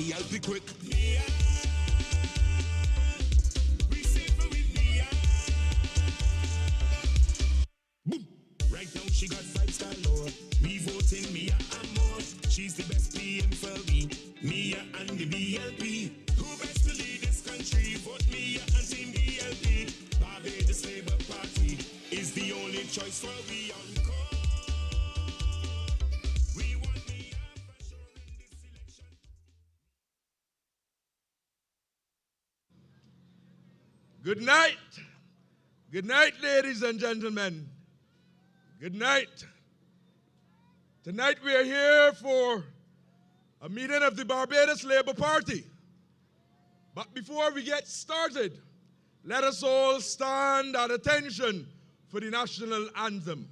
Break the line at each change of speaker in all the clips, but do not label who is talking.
BLP quick. Boom. Right now she got 5-star Lord. We voting Mia and more. She's the best PM for me. Mia and the BLP. Who best to lead this country? Vote Mia and Team BLP. Barbados Labour Party is the only choice for we on call. We want Mia for sure in this election.
Good night. Good night, ladies and gentlemen. Good night. Tonight we are here for a meeting of the Barbados Labour Party. But before we get started, let us all stand at attention for the national anthem.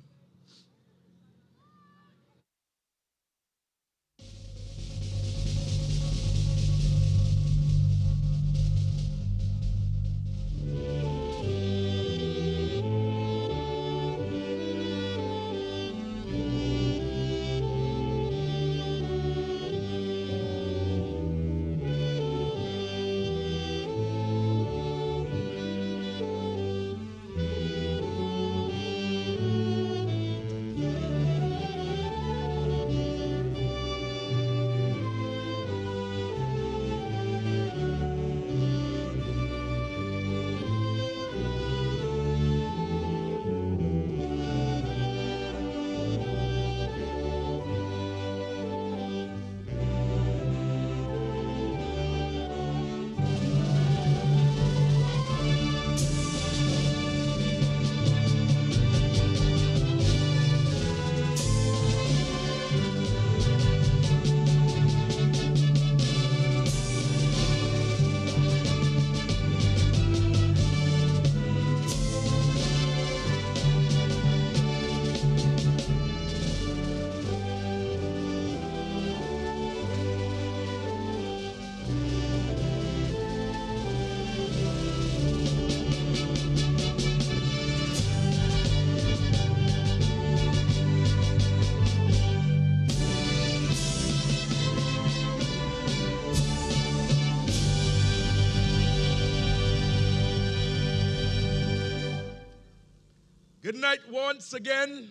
Good night once again.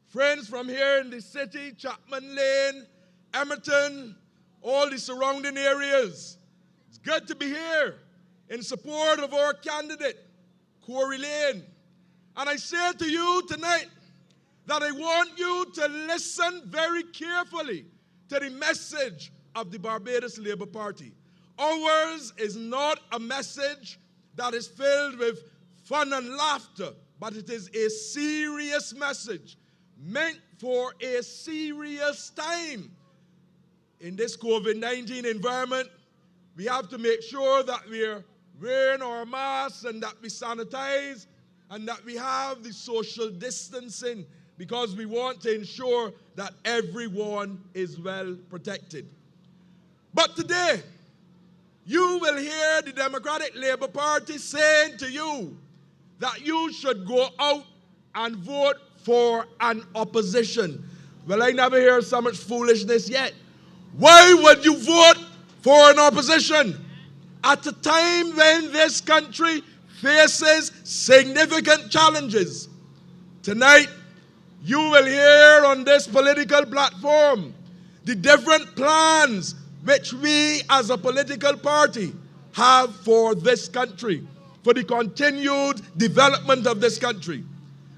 Friends from here in the city, Chapman Lane, Emmerton, all the surrounding areas. It's good to be here in support of our candidate, Corey Lane. And I say to you tonight that I want you to listen very carefully to the message of the Barbados Labour Party. Ours is not a message that is filled with fun and laughter, but it is a serious message meant for a serious time. In this COVID-19 environment, we have to make sure that we're wearing our masks and that we sanitize and that we have the social distancing because we want to ensure that everyone is well protected. But today, you will hear the Democratic Labour Party saying to you that you should go out and vote for an opposition. Well, I never hear so much foolishness yet. Why would you vote for an opposition at a time when this country faces significant challenges? Tonight, you will hear on this political platform the different plans which we as a political party have for this country, for the continued development of this country.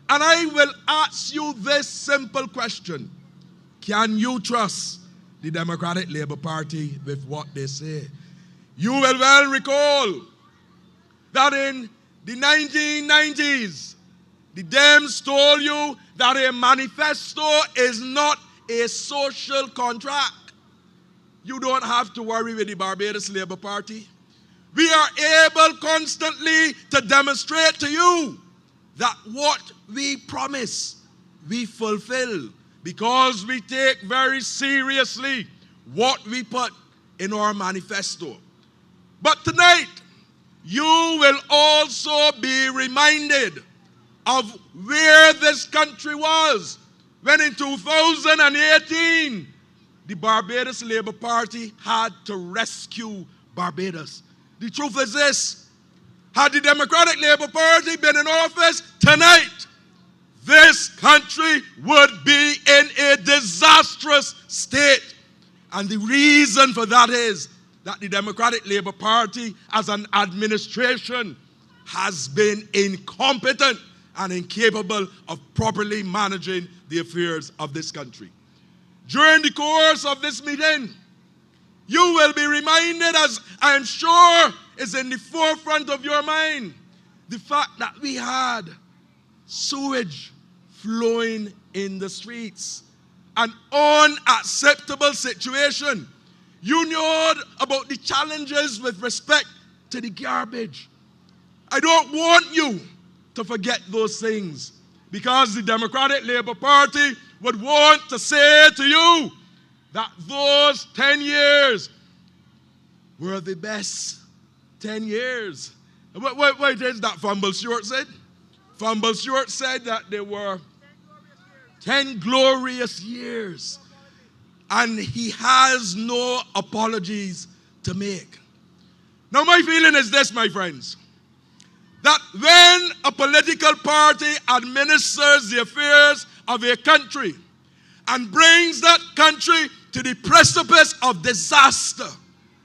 And I will ask you this simple question. Can you trust the Democratic Labour Party with what they say? You will well recall that in the 1990s, the Dems told you that a manifesto is not a social contract. You don't have to worry with the Barbados Labour Party. We are able constantly to demonstrate to you that what we promise, we fulfill, because we take very seriously what we put in our manifesto. But tonight, you will also be reminded of where this country was when in 2018, the Barbados Labour Party had to rescue Barbados. The truth is this: had the Democratic Labour Party been in office tonight, this country would be in a disastrous state. And the reason for that is that the Democratic Labour Party as an administration has been incompetent and incapable of properly managing the affairs of this country. During the course of this meeting, you will be reminded, as I am sure is in the forefront of your mind, the fact that we had sewage flowing in the streets. An unacceptable situation. You know about the challenges with respect to the garbage. I don't want you to forget those things, because the Democratic Labour Party would want to say to you that those 10 years were the best 10 years. What is that Fumble Stewart said? Fumble Stewart said that there were 10 glorious years. And he has no apologies to make. Now my feeling is this, my friends, that when a political party administers the affairs of a country and brings that country to the precipice of disaster,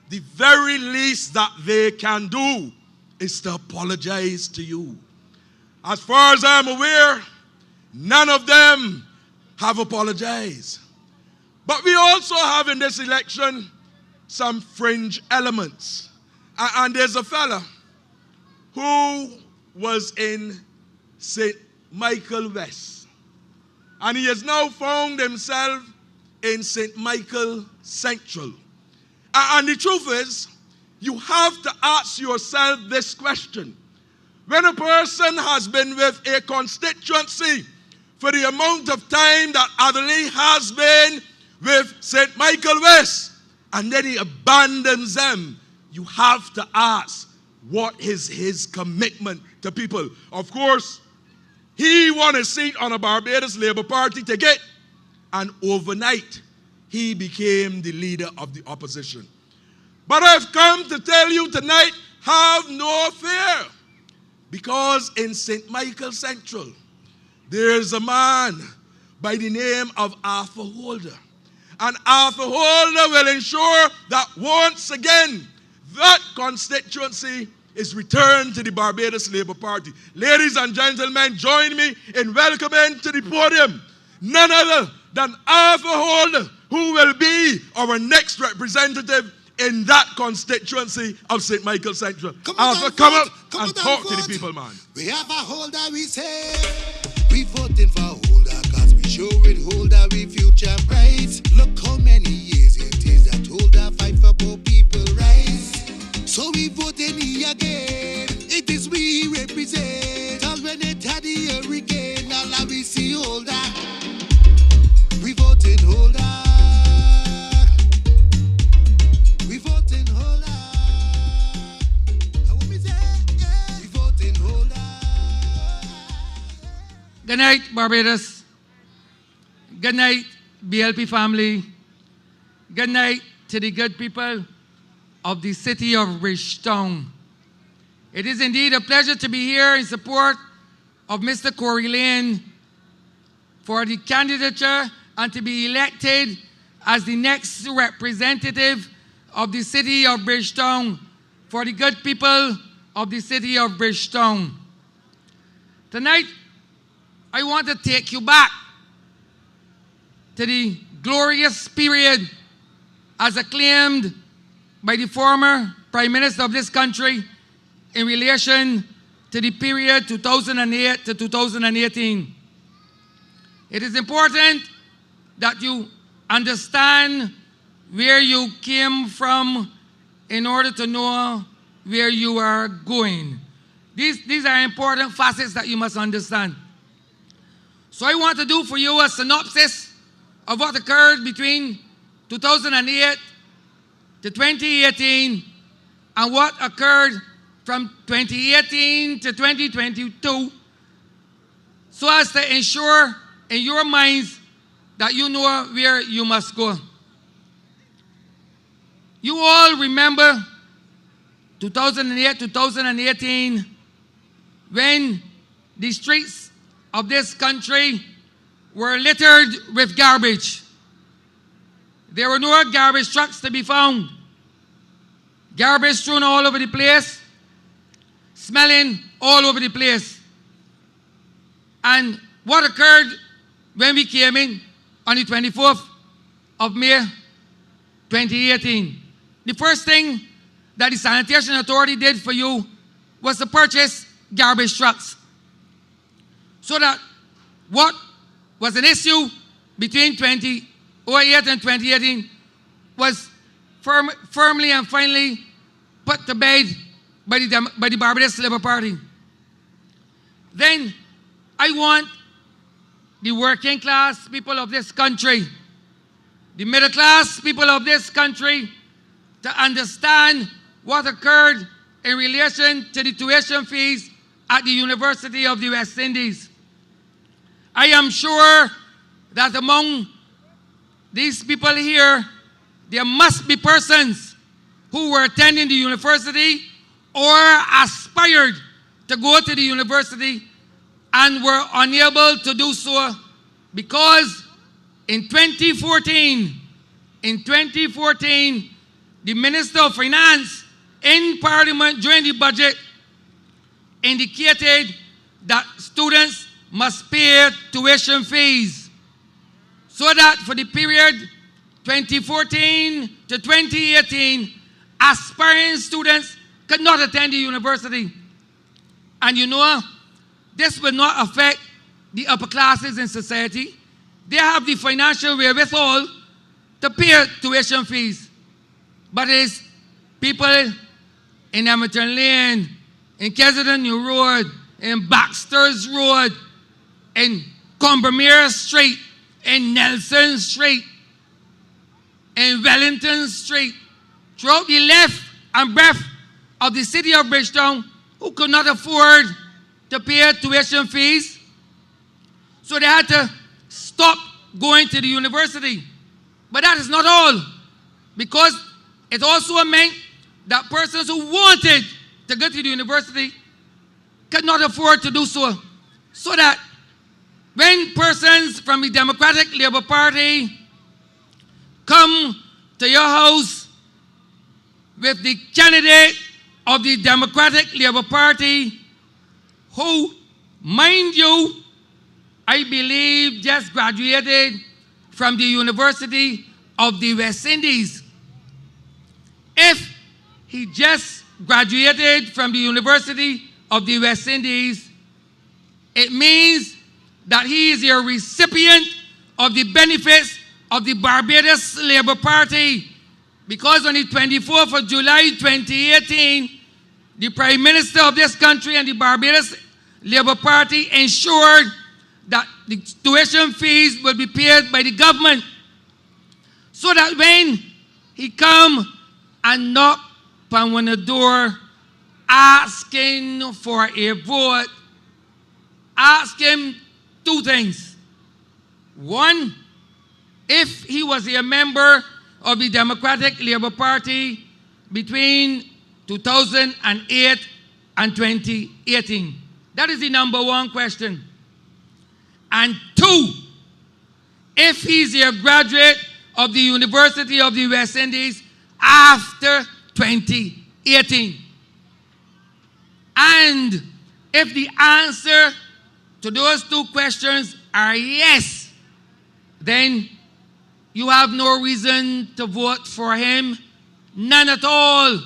the very least that they can do is to apologize to you. As far as I'm aware, none of them have apologized. But we also have in this election some fringe elements. And there's a fella who was in St. Michael West. And he has now found himself in St. Michael Central. And the truth is, you have to ask yourself this question. When a person has been with a constituency for the amount of time that Adderley has been with St. Michael West, and then he abandons them, you have to ask, what is his commitment to people? Of course, he won a seat on a Barbados Labour Party ticket, and overnight, he became the leader of the opposition. But I've come to tell you tonight, have no fear, because in St. Michael Central, there is a man by the name of Arthur Holder. And Arthur Holder will ensure that once again, that constituency is returned to the Barbados Labour Party. Ladies and gentlemen, join me in welcoming to the podium none other than Arthur Holder, who will be our next representative in that constituency of St. Michael Central. Arthur, come up and talk to the people, man.
We have a Holder, we say. We voting for Holder, cause we show it Holder, we future bright. Look how many years it is that Holder fight for poor people rights. So we voting here again. It is we represent. Cause when it had the hurricane, all we see Holder. We voting Holder. We voting Holder. And what we say, yeah. We voting Holder.
Good night, Barbados. Good night, BLP family. Good night to the good people of the city of Bridgetown. It is indeed a pleasure to be here in support of Mr. Corey Lane for the candidature and to be elected as the next representative of the city of Bridgetown for the good people of the city of Bridgetown. Tonight, I want to take you back to the glorious period as acclaimed by the former Prime Minister of this country in relation to the period 2008 to 2018. It is important that you understand where you came from in order to know where you are going. These are important facets that you must understand. So I want to do for you a synopsis of what occurred between 2008 to 2018 and what occurred from 2018 to 2022, so as to ensure in your minds that you know where you must go. You all remember 2008, 2018, when the streets of this country were littered with garbage. There were no garbage trucks to be found. Garbage thrown all over the place, smelling all over the place. And what occurred when we came in on the 24th of May, 2018? The first thing that the Sanitation Authority did for you was to purchase garbage trucks. So that what was an issue between 2008 and 2018 was firmly and finally put to bed by the Barbados Labour Party. Then I want the working class people of this country, the middle class people of this country, to understand what occurred in relation to the tuition fees at the University of the West Indies. I am sure that among these people here, there must be persons who were attending the university or aspired to go to the university and were unable to do so because in 2014, the Minister of Finance in Parliament during the budget indicated that students must pay tuition fees, so that for the period 2014 to 2018, aspiring students could not attend the university. And you know, this will not affect the upper classes in society. They have the financial wherewithal to pay tuition fees. But it's people in Emmerton Lane, in Kesselton New Road, in Baxter's Road, in Combermere Street, in Nelson Street, in Wellington Street, throughout the length and breadth of the city of Bridgetown, who could not afford to pay tuition fees. So they had to stop going to the university. But that is not all, because it also meant that persons who wanted to go to the university could not afford to do so. So that when persons from the Democratic Labour Party come to your house with the candidate of the Democratic Labour Party, who, mind you, I believe just graduated from the University of the West Indies. If he just graduated from the University of the West Indies, it means that he is a recipient of the benefits of the Barbados Labour Party, because on the 24th of July 2018, the Prime Minister of this country and the Barbados Labour Party ensured that the tuition fees will be paid by the government, so that when he come and knock on the door asking for a vote, ask him two things. One, if he was a member of the Democratic Labour Party between 2008 and 2018. That is the number one question. And two, if he's a graduate of the University of the West Indies after 2018. And if the answer to those two questions are yes, then you have no reason to vote for him, none at all,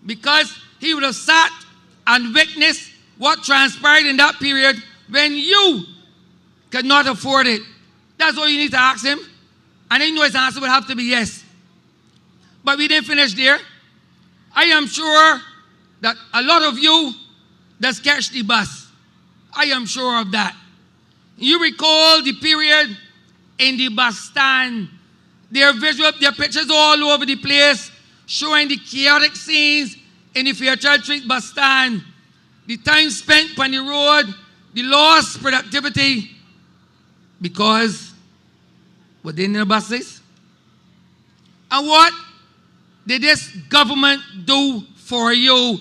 because he would have sat and witnessed what transpired in that period when you could not afford it. That's all you need to ask him, and I know his answer would have to be yes. But we didn't finish there. I am sure that a lot of you just catch the bus. I am sure of that. You recall the period in the bus stand. There are pictures all over the place showing the chaotic scenes in the Fairchild Street bus stand, the time spent on the road, the lost productivity, because were they in the buses? And what did this government do for you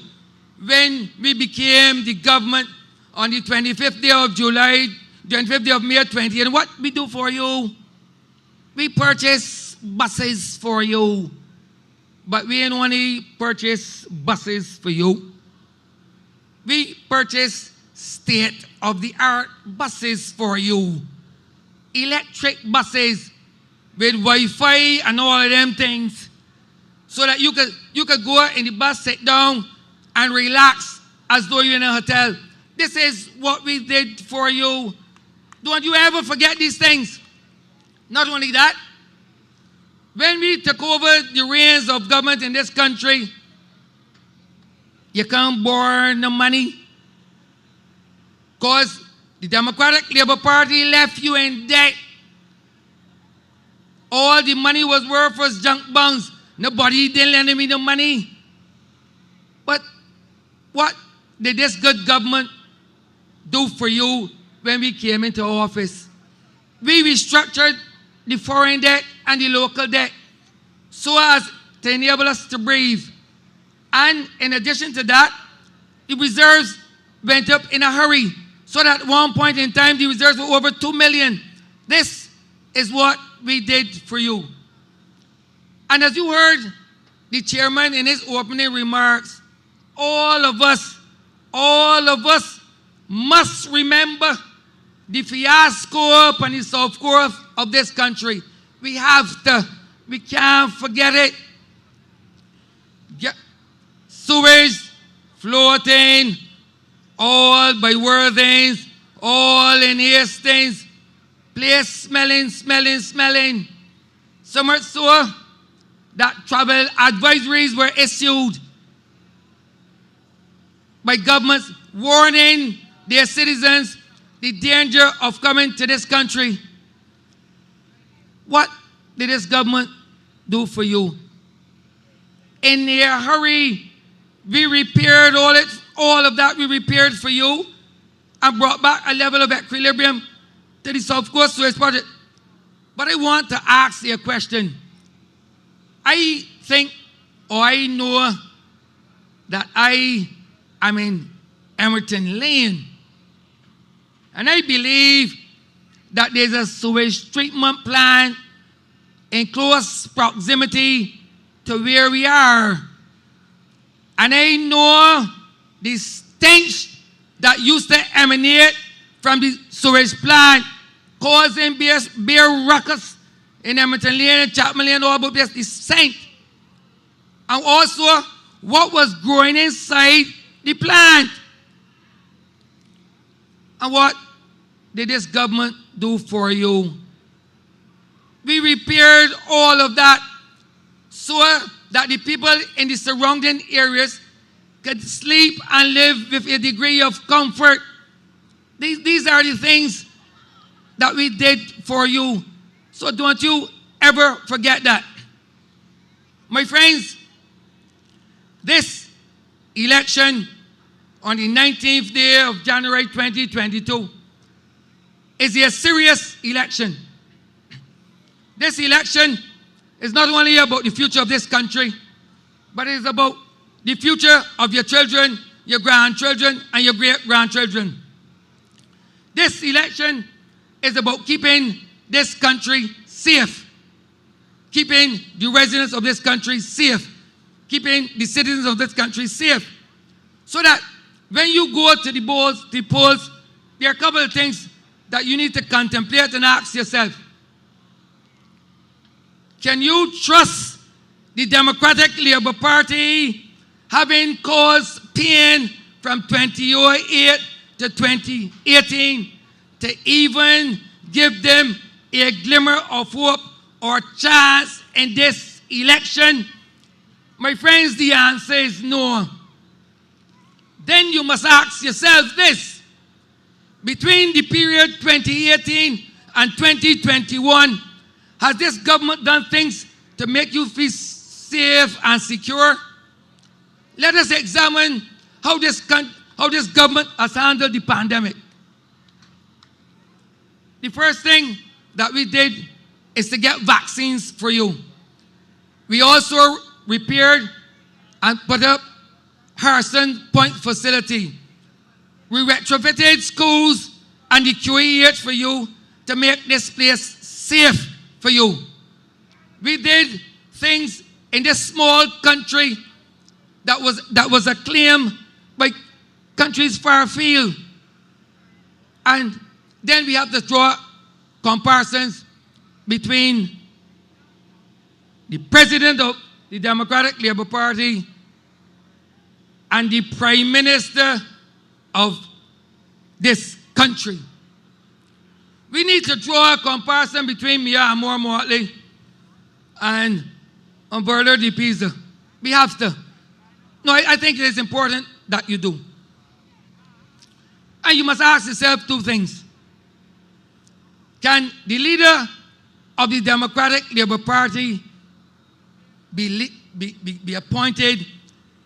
when we became the government on the 25th day of July, 25th day of May 20? And what we do for you? We purchase buses for you. But we ain't only purchase buses for you. We purchase state-of-the-art buses for you. Electric buses with Wi-Fi and all of them things. So that you could go in the bus, sit down, and relax as though you're in a hotel. This is what we did for you. Don't you ever forget these things. Not only that, when we took over the reins of government in this country, you can't borrow no money because the Democratic Labour Party left you in debt. All the money was worth was junk bonds. Nobody didn't lend me no money. But what did this good government do for you when we came into office? We restructured the foreign debt and the local debt so as to enable us to breathe. And in addition to that, the reserves went up in a hurry. So that at one point in time, the reserves were over 2 million. This is what we did for you. And as you heard the chairman in his opening remarks, all of us must remember the fiasco and the South Coast of this country. We can't forget it. Sewage floating, all by Worthings, all in Hastings, place smelling. So much so that travel advisories were issued by governments warning their citizens the danger of coming to this country. What did this government do for you? In their hurry, we repaired all of that we repaired for you and brought back a level of equilibrium to the South Coast Sewage Project. But I want to ask you a question. I think, or I know that I am in Emmerton Lane. And I believe that there's a sewage treatment plant in close proximity to where we are. And I know the stench that used to emanate from the sewage plant causing beer ruckus in Emmerton Lane and Chapman Lane, all about this, the scent. And also what was growing inside the plant. And what did this government do for you? We repaired all of that so that the people in the surrounding areas could sleep and live with a degree of comfort. These are the things that we did for you. So don't you ever forget that. My friends, this election on the 19th day of January 2022 is a serious election. This election is not only about the future of this country, but it is about the future of your children, your grandchildren, and your great-grandchildren. This election is about keeping this country safe, keeping the residents of this country safe, keeping the citizens of this country safe, so that when you go to the polls, there are a couple of things that you need to contemplate and ask yourself. Can you trust the Democratic Labour Party, having caused pain from 2008 to 2018, to even give them a glimmer of hope or chance in this election? My friends, the answer is no. Then you must ask yourself this. Between the period 2018 and 2021, has this government done things to make you feel safe and secure? Let us examine how this government has handled the pandemic. The first thing that we did is to get vaccines for you. We also repaired and put up Harrison Point facility. We retrofitted schools and the QEH for you to make this place safe for you. We did things in this small country that was acclaimed by countries far afield. And then we have to draw comparisons between the president of the Democratic Labour Party and the Prime Minister of this country. We need to draw a comparison between Mia Amor Motley and Verler de Pisa. We have to. No, I think it is important that you do. And you must ask yourself two things. Can the leader of the Democratic Labour Party be appointed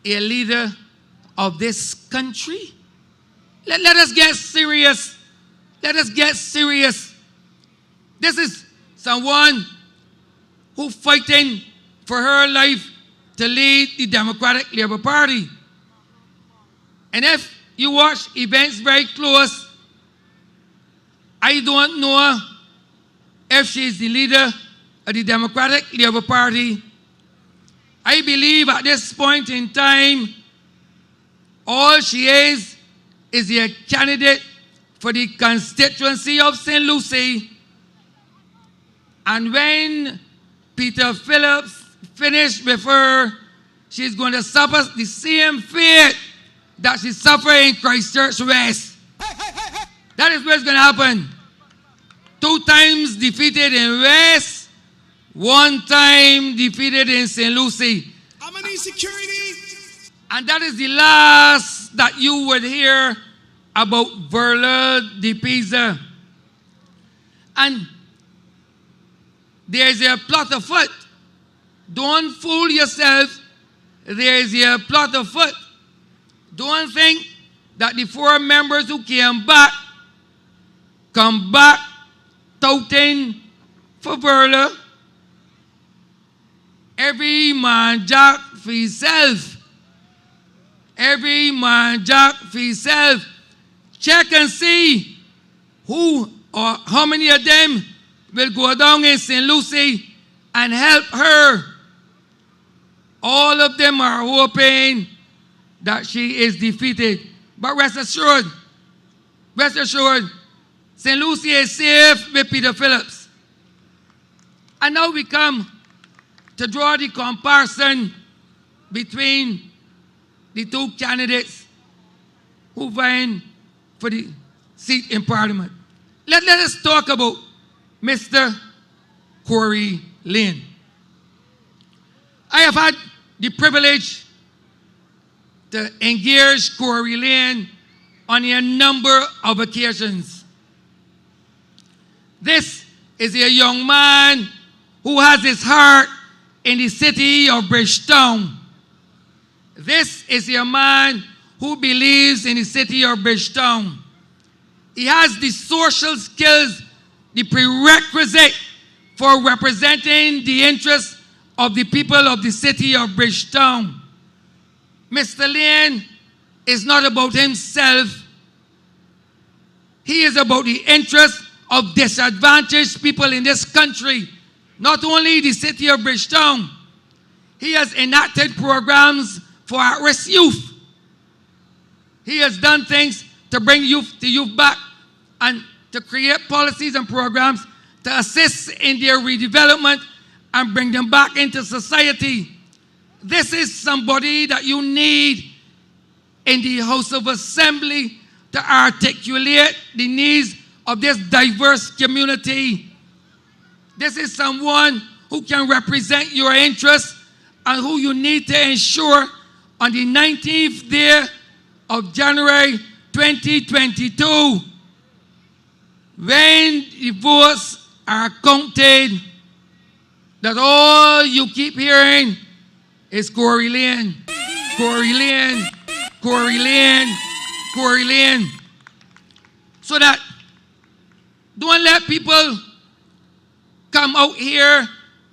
a leader of this country? Let us get serious. Let us get serious. This is someone who's fighting for her life to lead the Democratic Labour Party. And if you watch events very close, I don't know if she's the leader of the Democratic Labour Party. I believe at this point in time, all she is a candidate for the constituency of St. Lucie. And when Peter Phillips finished with her, she's going to suffer the same fate that she suffered in Christchurch West. That is what's going to happen. 2 times defeated in West, 1 time defeated in St. Lucie.
I'm gonna need security.
And that is the last that you would hear about Verler de Pisa. And there's a plot afoot. Don't fool yourself. There's a plot afoot. Don't think that the 4 members who came back come back touting for Verler. Every man jack for himself. Every man jack for himself. Check and see who or how many of them will go down in St. Lucie and help her. All of them are hoping that she is defeated. But rest assured, St. Lucie is safe with Peter Phillips. And now we come to draw the comparison between the 2 candidates who vying for the seat in Parliament. Let us talk about Mr. Corey Lane. I have had the privilege to engage Corey Lane on a number of occasions. This is a young man who has his heart in the city of Bridgetown. This is a man who believes in the city of Bridgetown. He has the social skills, the prerequisite for representing the interests of the people of the city of Bridgetown. Mr. Lane is not about himself. He is about the interests of disadvantaged people in this country, not only the city of Bridgetown. He has enacted programs for at-risk youth. He has done things to bring the youth back and to create policies and programs to assist in their redevelopment and bring them back into society. This is somebody that you need in the House of Assembly to articulate the needs of this diverse community. This is someone who can represent your interests and who you need to ensure on the 19th day of January 2022, when the votes are counted, that all you keep hearing is Corey Lane, Corey Lane, Corey Lane, Corey Lane. So that don't let people come out here,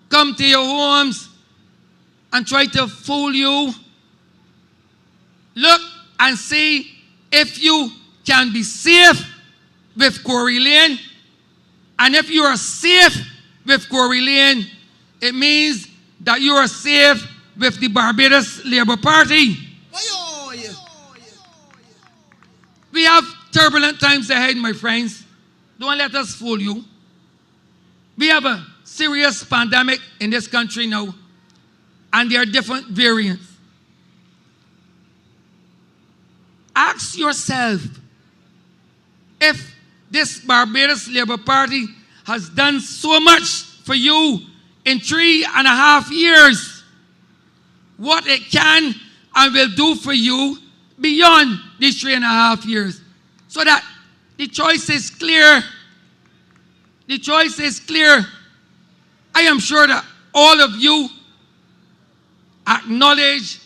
come to your homes, and try to fool you. Look and see if you can be safe with Corey Lane. And if you are safe with Corey Lane, it means that you are safe with the Barbados Labour Party. We have turbulent times ahead, my friends. Don't let us fool you. We have a serious pandemic in this country now, and there are different variants. Ask yourself if this Barbados Labour Party has done so much for you in 3.5 years, what it can and will do for you beyond these 3.5 years. So that the choice is clear. The choice is clear. I am sure that all of you acknowledge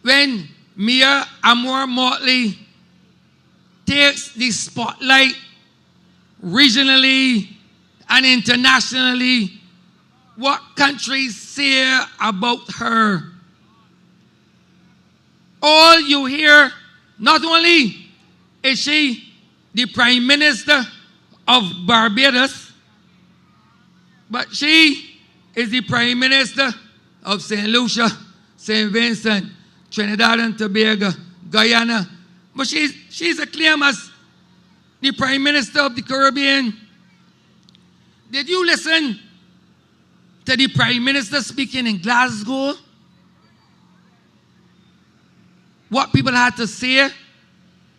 when Mayor Amor Motley takes the spotlight regionally and internationally, what countries say about her. All you hear, not only is she the Prime Minister of Barbados, but she is the Prime Minister of St. Lucia, St. Vincent, Trinidad and Tobago, Guyana. But she's acclaimed as the Prime Minister of the Caribbean. Did you listen to the Prime Minister speaking in Glasgow? What people had to say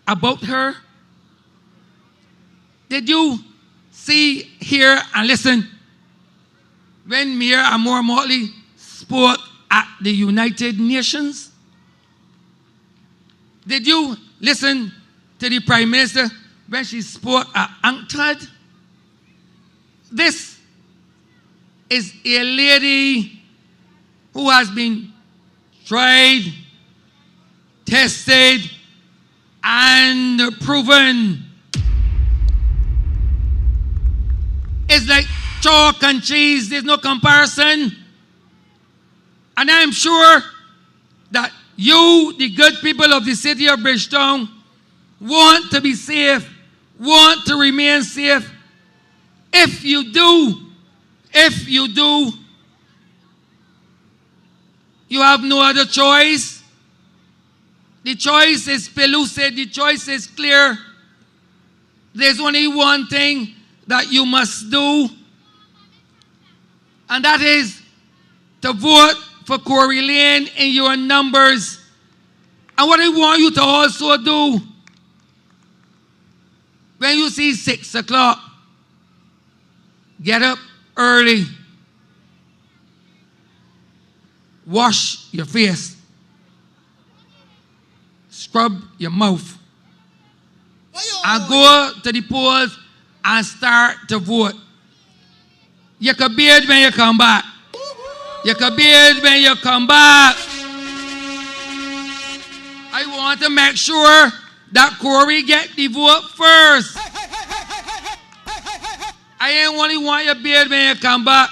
about her? Did you see, hear, and listen when Mayor Amor Motley spoke at the United Nations? Did you listen to the Prime Minister when she spoke at UNCTAD? This is a lady who has been tried, tested, and proven. It's like chalk and cheese. There's no comparison. And I'm sure that you, the good people of the city of Bridgetown, want to be safe, want to remain safe. If you do, you have no other choice. The choice is pellucid. The choice is clear. There's only one thing that you must do, and that is to vote for Corey Lane in your numbers. And what I want you to also do, when you see 6 o'clock, get up early, wash your face, scrub your mouth, and go to the polls and start to vote. You can beard when you come back. You can beard when you come back. I want to make sure that Corey get the vote first. I ain't only want your beard when you come back,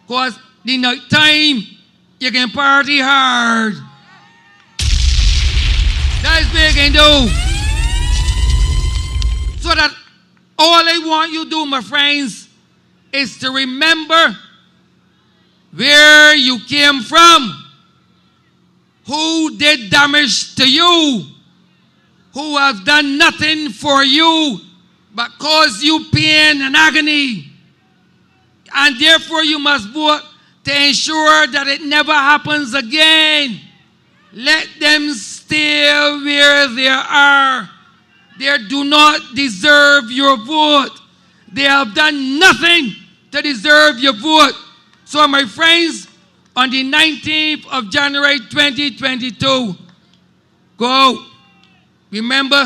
because the night time you can party hard. That's big and do. So that all I want you to do, my friends, is to remember where you came from, who did damage to you, who have done nothing for you but cause you pain and agony. And therefore you must vote to ensure that it never happens again. Let them stay where they are. They do not deserve your vote. They have done nothing to deserve your vote. So my friends, on the 19th of January 2022, go. Remember,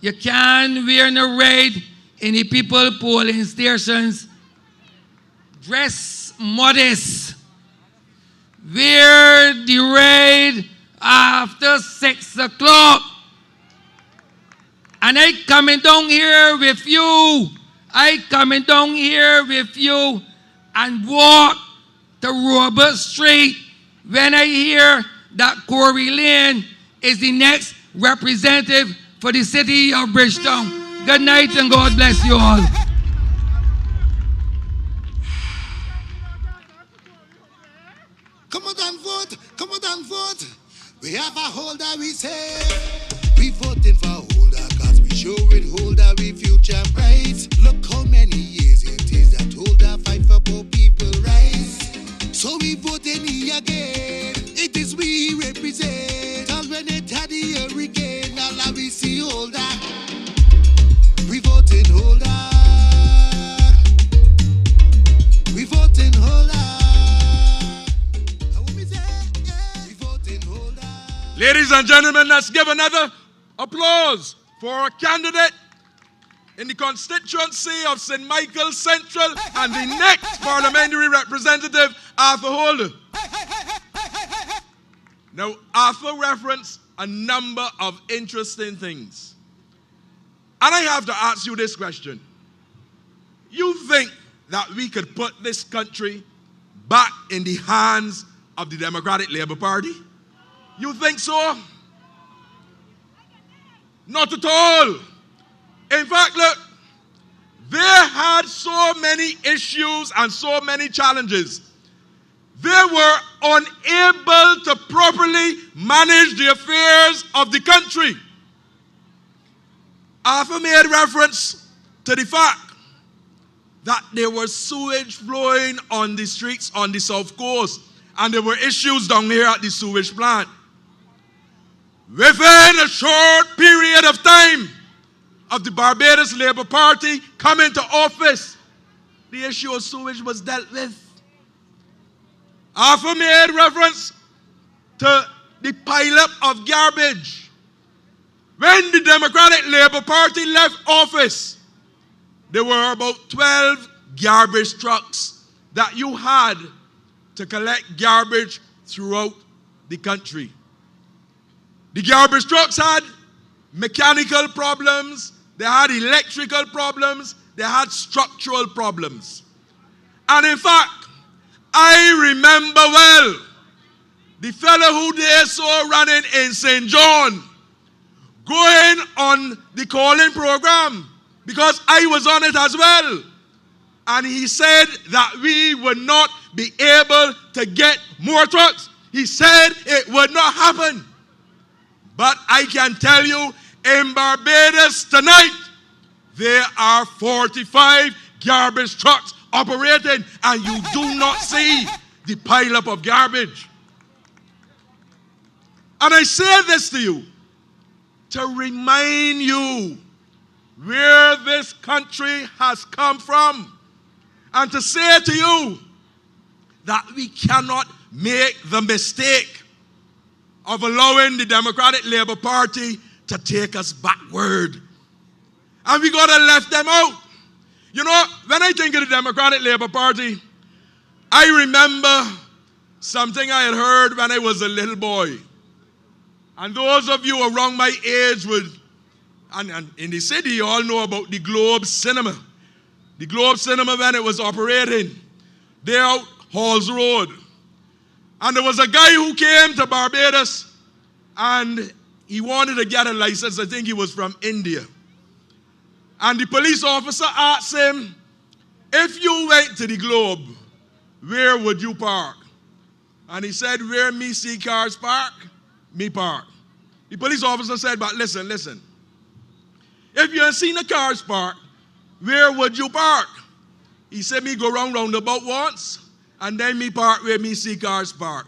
you can't wear no red in the people polling stations. Dress modest. Wear the red after 6 o'clock. And I coming down here with you. I coming down here with you and walk to Robert Street when I hear that Corey Lane is the next representative for the city of Bridgetown. Good night and God bless you all.
Come on and vote, come on and vote. We have a holder, we say. We voting for holder, cause we sure it holder, we future bright. Look how many years it is that holder fight for poor people rights. So we voting here again. It is we represent. Cause when it had the hurricane, all we see holder. We voting holder. We voting holder.
Ladies and gentlemen, let's give another applause for our candidate in the constituency of St. Michael Central and the next parliamentary representative, Arthur Holder. Now, Arthur referenced a number of interesting things. And I have to ask you this question. You think that we could put this country back in the hands of the Democratic Labour Party? You think so? Not at all. In fact, look, they had so many issues and so many challenges. They were unable to properly manage the affairs of the country. Arthur made reference to the fact that there was sewage flowing on the streets on the South Coast, and there were issues down here at the sewage plant. Within a short period of time of the Barbados Labour Party coming to office, the issue of sewage was dealt with. Arthur made reference to the pileup of garbage. When the Democratic Labour Party left office, there were about 12 garbage trucks that you had to collect garbage throughout the country. The garbage trucks had mechanical problems, they had electrical problems, they had structural problems. And in fact, I remember well the fellow who they saw running in St. John going on the calling program, because I was on it as well. And he said that we would not be able to get more trucks. He said it would not happen. But I can tell you, in Barbados tonight, there are 45 garbage trucks operating, and you do not see the pileup of garbage. And I say this to you to remind you where this country has come from, and to say to you that we cannot make the mistake of allowing the Democratic Labour Party to take us backward. And we got to left them out. You know, when I think of the Democratic Labour Party, I remember something I had heard when I was a little boy. And those of you around my age would, and in the city, you all know about the Globe Cinema. The Globe Cinema, when it was operating, there out Halls Road. And there was a guy who came to Barbados, and he wanted to get a license. I think he was from India. And the police officer asked him, if you went to the Globe, where would you park? And he said, where me see cars park, me park. The police officer said, but listen. If you ain't seen the cars park, where would you park? He said, me go round about once, and then me park where me see cars park.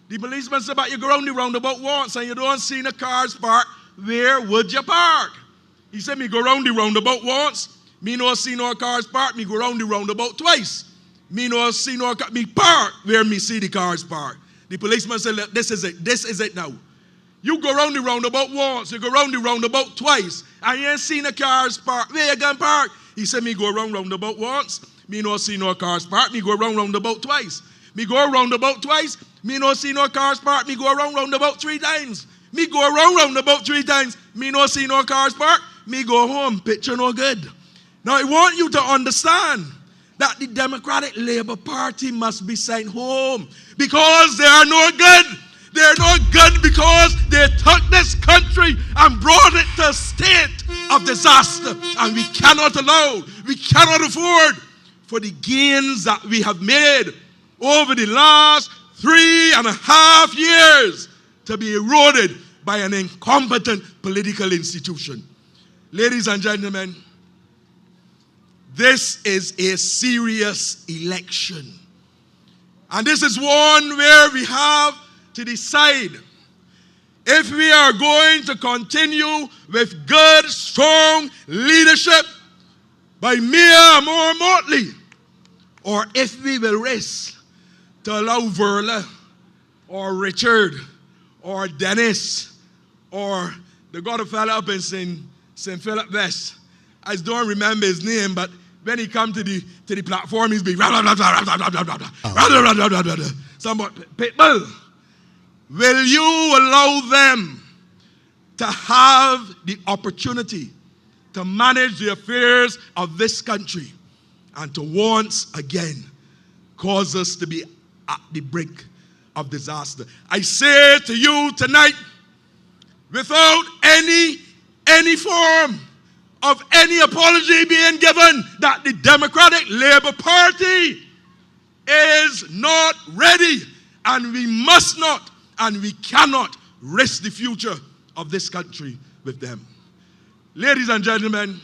The policeman said, but you go round the roundabout once and you don't see the cars park, where would you park? He said, me go round the roundabout once, me no see no cars park, me go round the roundabout twice. Me no see no car, me park where me see the cars park. The policeman said, this is it now. You go round the roundabout once, you go round the roundabout twice, and you ain't seen the cars park, where you gonna park? He said, me go roundabout once, me no see no cars park, me go roundabout twice. Me go roundabout twice, me no see no cars park, me go roundabout 3 times. Me go roundabout 3 times, me no see no cars park, me go home, picture no good. Now I want you to understand that the Democratic Labour Party must be sent home because they are no good. They are no good because they took this country and brought it to a state of disaster. And we cannot allow, we cannot afford for the gains that we have made over the last 3.5 years to be eroded by an incompetent political institution. Ladies and gentlemen, this is a serious election. And this is one where we have to decide if we are going to continue with good, strong leadership by Mia more remotely, or if we will risk to allow Verla or Richard or Dennis or the God of fella up in St. Philip West. I don't remember his name, but when he come to the platform, he's being somebody, people, will you allow them to have the opportunity to manage the affairs of this country and to once again cause us to be at the brink of disaster? I say to you tonight, without any form of any apology being given, that the Democratic Labour Party is not ready, and we must not and we cannot risk the future of this country with them. Ladies and gentlemen,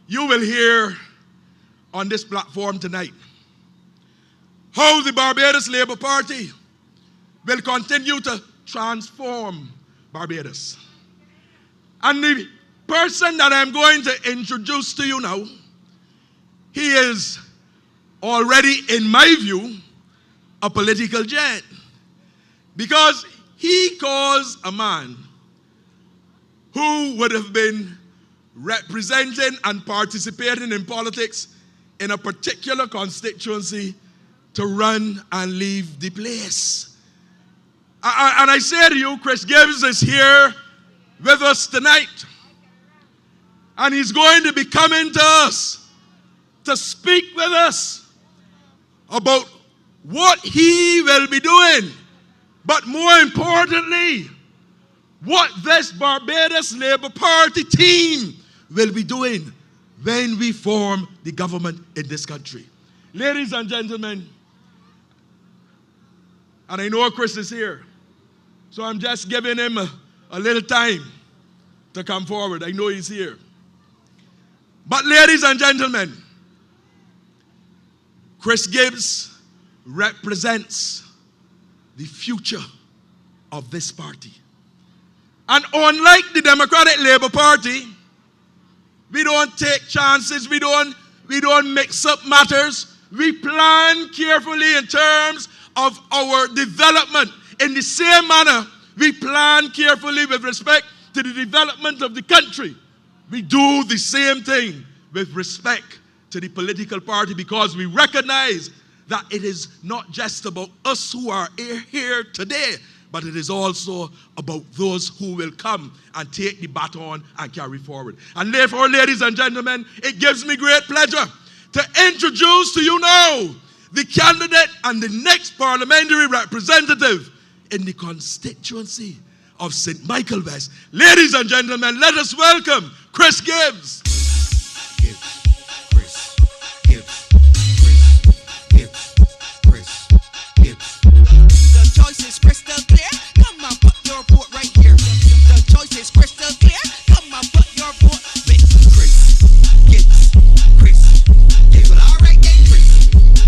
you will hear on this platform tonight how the Barbados Labour Party will continue to transform Barbados. And the person that I'm going to introduce to you now, he is already, in my view, a political giant. Because he calls a man who would have been representing and participating in politics in a particular constituency to run and leave the place. And I say to you, Chris Gibbs is here with us tonight. And he's going to be coming to us to speak with us about what he will be doing. But more importantly, what this Barbados Labour Party team will be doing when we form the government in this country. Ladies and gentlemen, and I know Chris is here, so I'm just giving him a little time to come forward. I know he's here. But ladies and gentlemen, Chris Gibbs represents the future of this party. And unlike the Democratic Labour Party, we don't take chances, we don't mix up matters. We plan carefully in terms of our development. In the same manner, we plan carefully with respect to the development of the country. We do the same thing with respect to the political party, because we recognize that it is not just about us who are here today, but it is also about those who will come and take the baton and carry forward. And therefore, ladies and gentlemen, it gives me great pleasure to introduce to you now the candidate and the next parliamentary representative in the constituency of St. Michael West. Ladies and gentlemen, let us welcome Chris Gibbs.
The choice is crystal clear. Come on, put your vote right here. The choice is crystal clear. Come on, put your vote with Chris Gibbs. Chris Gibbs. All right then, Chris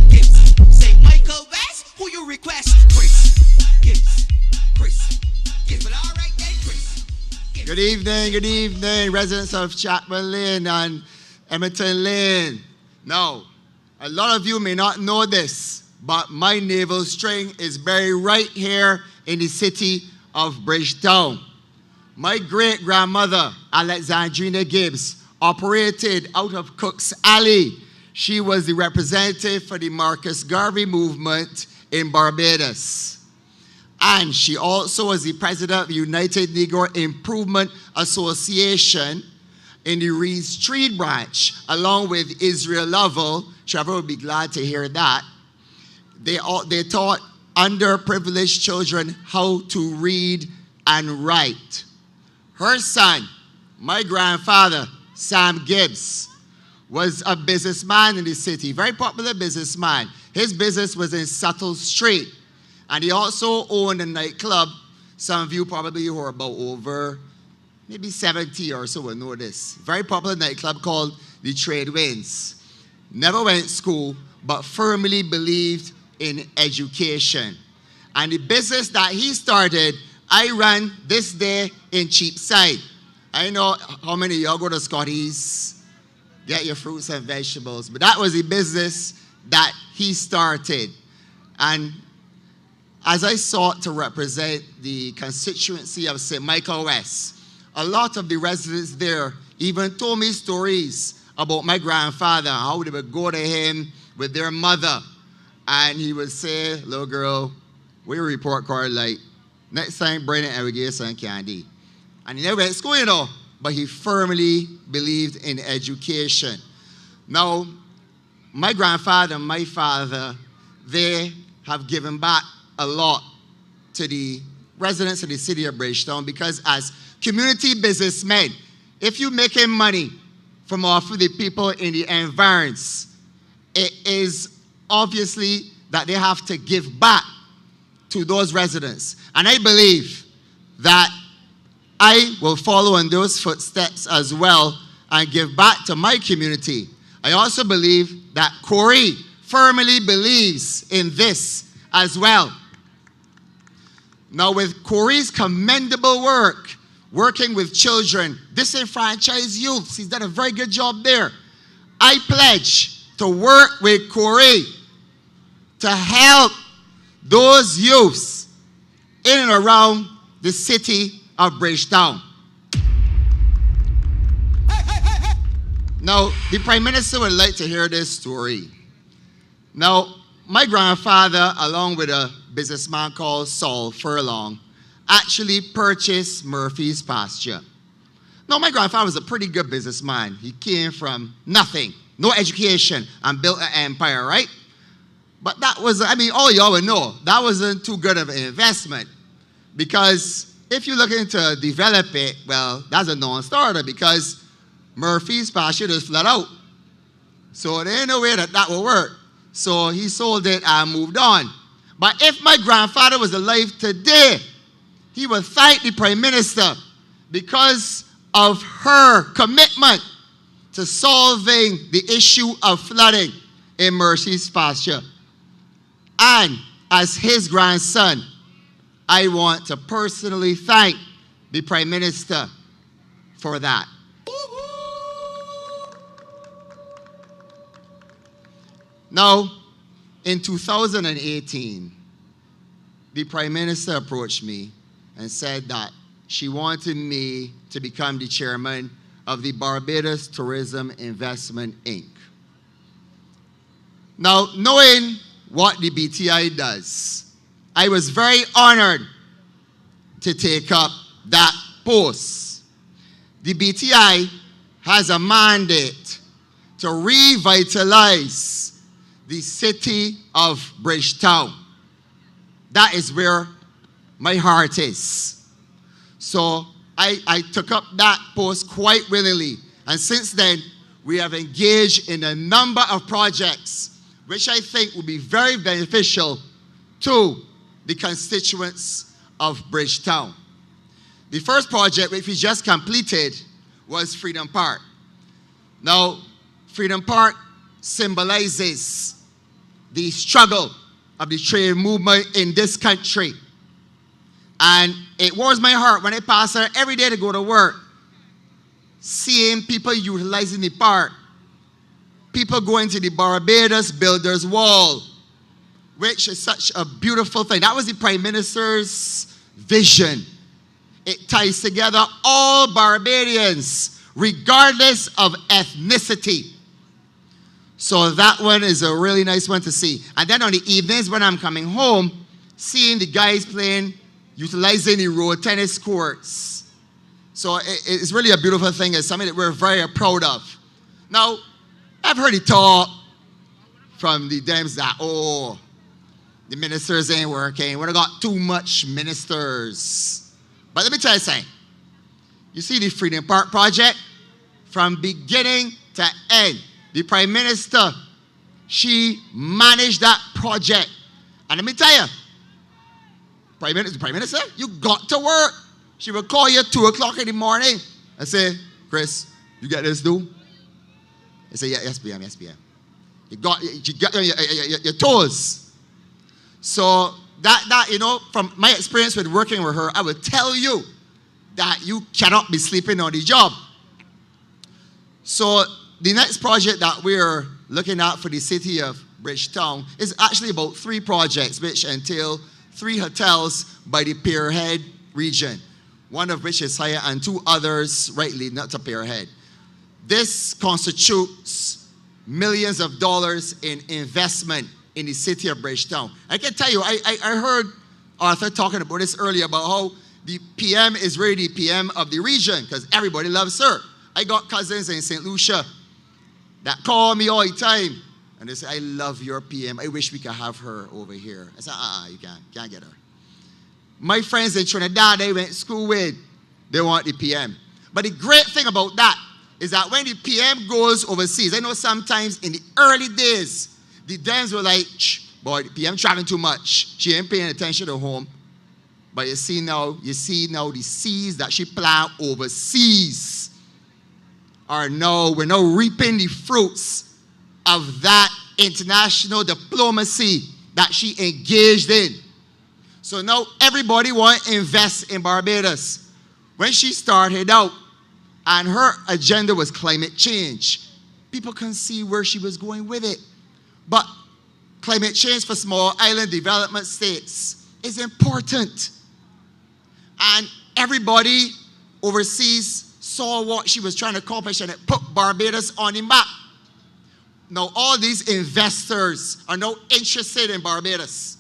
Gibbs. St. Michael West, who you request? Chris Gibbs. Chris Gibbs. All right then, Chris Gibbs.
Good evening, residents of Chapman Lane and Emmerton Lane. Now, a lot of you may not know this, but my navel string is buried right here in the city of Bridgetown. My great-grandmother, Alexandrina Gibbs, operated out of Cook's Alley. She was the representative for the Marcus Garvey movement in Barbados. And she also was the president of the United Negro Improvement Association in the Reed Street branch, along with Israel Lovell. Trevor would be glad to hear that. They taught underprivileged children how to read and write. Her son, my grandfather, Sam Gibbs, was a businessman in the city, very popular businessman. His business was in Suttle Street, and he also owned a nightclub. Some of you probably who are about over maybe 70 or so will know this. Very popular nightclub called the Trade Winds. Never went to school, but firmly believed in education. And the business that he started, I run this day in Cheapside. I know how many of y'all go to Scotty's, get your fruits and vegetables, but that was the business that he started. And as I sought to represent the constituency of St. Michael West, a lot of the residents there even told me stories about my grandfather, how they would go to him with their mother, and he would say, little girl, where your report card like? Next time, bring it and we get some candy. And he never went to school, you know, but he firmly believed in education. Now, my grandfather and my father, they have given back a lot to the residents of the city of Bridgetown, because as community businessmen, if you're making money from off of the people in the environs, it is obviously that they have to give back to those residents. And I believe that I will follow in those footsteps as well and give back to my community. I also believe that Corey firmly believes in this as well. Now, with Corey's commendable work, working with children, disenfranchised youths, he's done a very good job there. I pledge to work with Corey to help those youths in and around the city of Bridgetown. Now, the Prime Minister would like to hear this story. Now, my grandfather, along with a businessman called Saul Furlong, actually purchased Murphy's pasture. Now, my grandfather was a pretty good businessman. He came from nothing, no education, and built an empire, right? But that was, I mean, all y'all would know, that wasn't too good of an investment. Because if you're looking to develop it, well, that's a non-starter, because Murphy's pasture just flat out. So there ain't no way that that will work. So he sold it and moved on. But if my grandfather was alive today, he would thank the Prime Minister because of her commitment to solving the issue of flooding in Murphy's pasture. And as his grandson, I want to personally thank the Prime Minister for that. Now, in 2018, the Prime Minister approached me and said that she wanted me to become the chairman of the Barbados Tourism Investment, Inc. Now, knowing what the BTI does, I was very honored to take up that post. The BTI has a mandate to revitalize the city of Bridgetown. That is where my heart is. So I took up that post quite willingly. And since then, we have engaged in a number of projects which I think will be very beneficial to the constituents of Bridgetown. The first project which we just completed was Freedom Park. Now, Freedom Park symbolizes the struggle of the trade movement in this country. And it warms my heart when I pass there every day to go to work, seeing people utilizing the park, people going to the Barbados Builders Wall, which is such a beautiful thing. That was the Prime Minister's vision. It ties together all Barbadians, regardless of ethnicity. So that one is a really nice one to see. And then on the evenings when I'm coming home, seeing the guys playing, utilizing the road tennis courts, So it's really a beautiful thing. It's something that we're very proud of. Now, I've heard it talk from the Dems that, oh, the ministers ain't working. We've got too much ministers. But let me tell you something. You see the Freedom Park project? From beginning to end, the Prime Minister, she managed that project. And let me tell you, Prime Minister, you got to work. She will call you at 2 o'clock in the morning and say, Chris, you get this do? I say, yeah, yes, PM, yes, PM. You got your toes. So that, you know, from my experience with working with her, I would tell you that you cannot be sleeping on the job. So the next project that we're looking at for the city of Bridgetown is actually about 3 projects which entail 3 hotels by the Pierhead region, one of which is higher and 2 others right leading up to Pierhead. This constitutes millions of dollars in investment in the city of Bridgetown. I can tell you, I heard Arthur talking about this earlier about how the PM is really the PM of the region because everybody loves her. I got cousins in St. Lucia that call me all the time and they say, I love your PM. I wish we could have her over here. I said, you can't get her. My friends in Trinidad, they went to school with, they want the PM. But the great thing about that is that when the PM goes overseas, I know sometimes in the early days, the Dems were like, boy, the PM traveling too much. She ain't paying attention to home. But you see now the seeds that she planted overseas we're now reaping the fruits of that international diplomacy that she engaged in. So now everybody wants to invest in Barbados. When she started out, and her agenda was climate change, people couldn't see where she was going with it. But climate change for small island development states is important. And everybody overseas saw what she was trying to accomplish and it put Barbados on the map. Now all these investors are now interested in Barbados.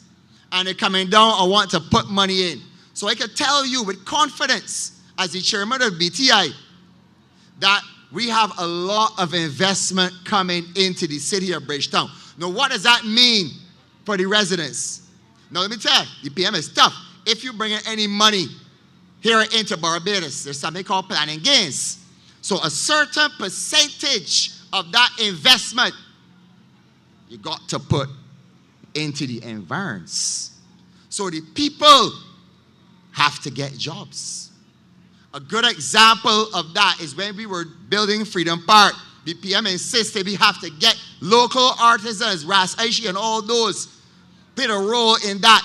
And they're coming down and want to put money in. So I can tell you with confidence as the chairman of BTI that we have a lot of investment coming into the city of Bridgetown. Now, what does that mean for the residents? Now, let me tell you, the PM is tough. If you bring in any money here into Barbados, there's something called planning gains. So a certain percentage of that investment you got to put into the environs. So the people have to get jobs. A good example of that is when we were building Freedom Park. The PM insisted we have to get local artisans, Ras Aishi and all those, played a role in that.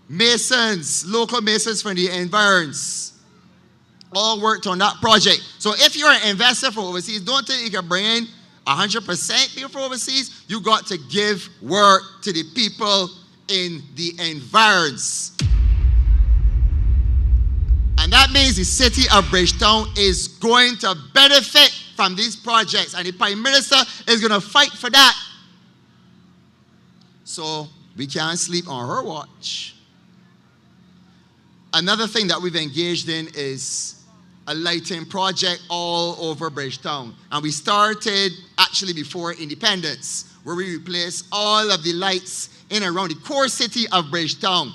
Masons, local masons from the environs, all worked on that project. So if you're an investor from overseas, don't think you can bring in 100% people from overseas. You got to give work to the people in the environs. And that means the city of Bridgetown is going to benefit from these projects. And the Prime Minister is going to fight for that. So we can't sleep on her watch. Another thing that we've engaged in is a lighting project all over Bridgetown. And we started actually before independence, where we replaced all of the lights in and around the core city of Bridgetown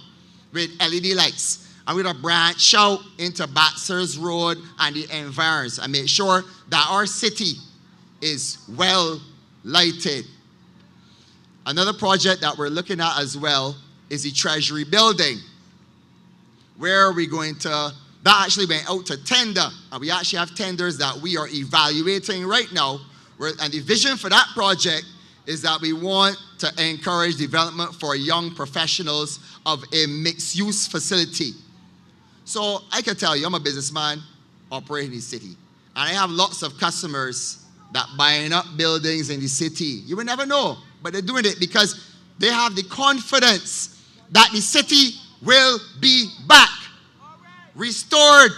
with LED lights. And we're going to branch out into Batsers Road and the environs and make sure that our city is well lighted. Another project that we're looking at as well is the Treasury Building, where we're going to, that actually went out to tender. And we actually have tenders that we are evaluating right now. And the vision for that project is that we want to encourage development for young professionals of a mixed-use facility. So I can tell you, I'm a businessman operating in the city. And I have lots of customers that buying up buildings in the city. You will never know, but they're doing it because they have the confidence that the city will be back, restored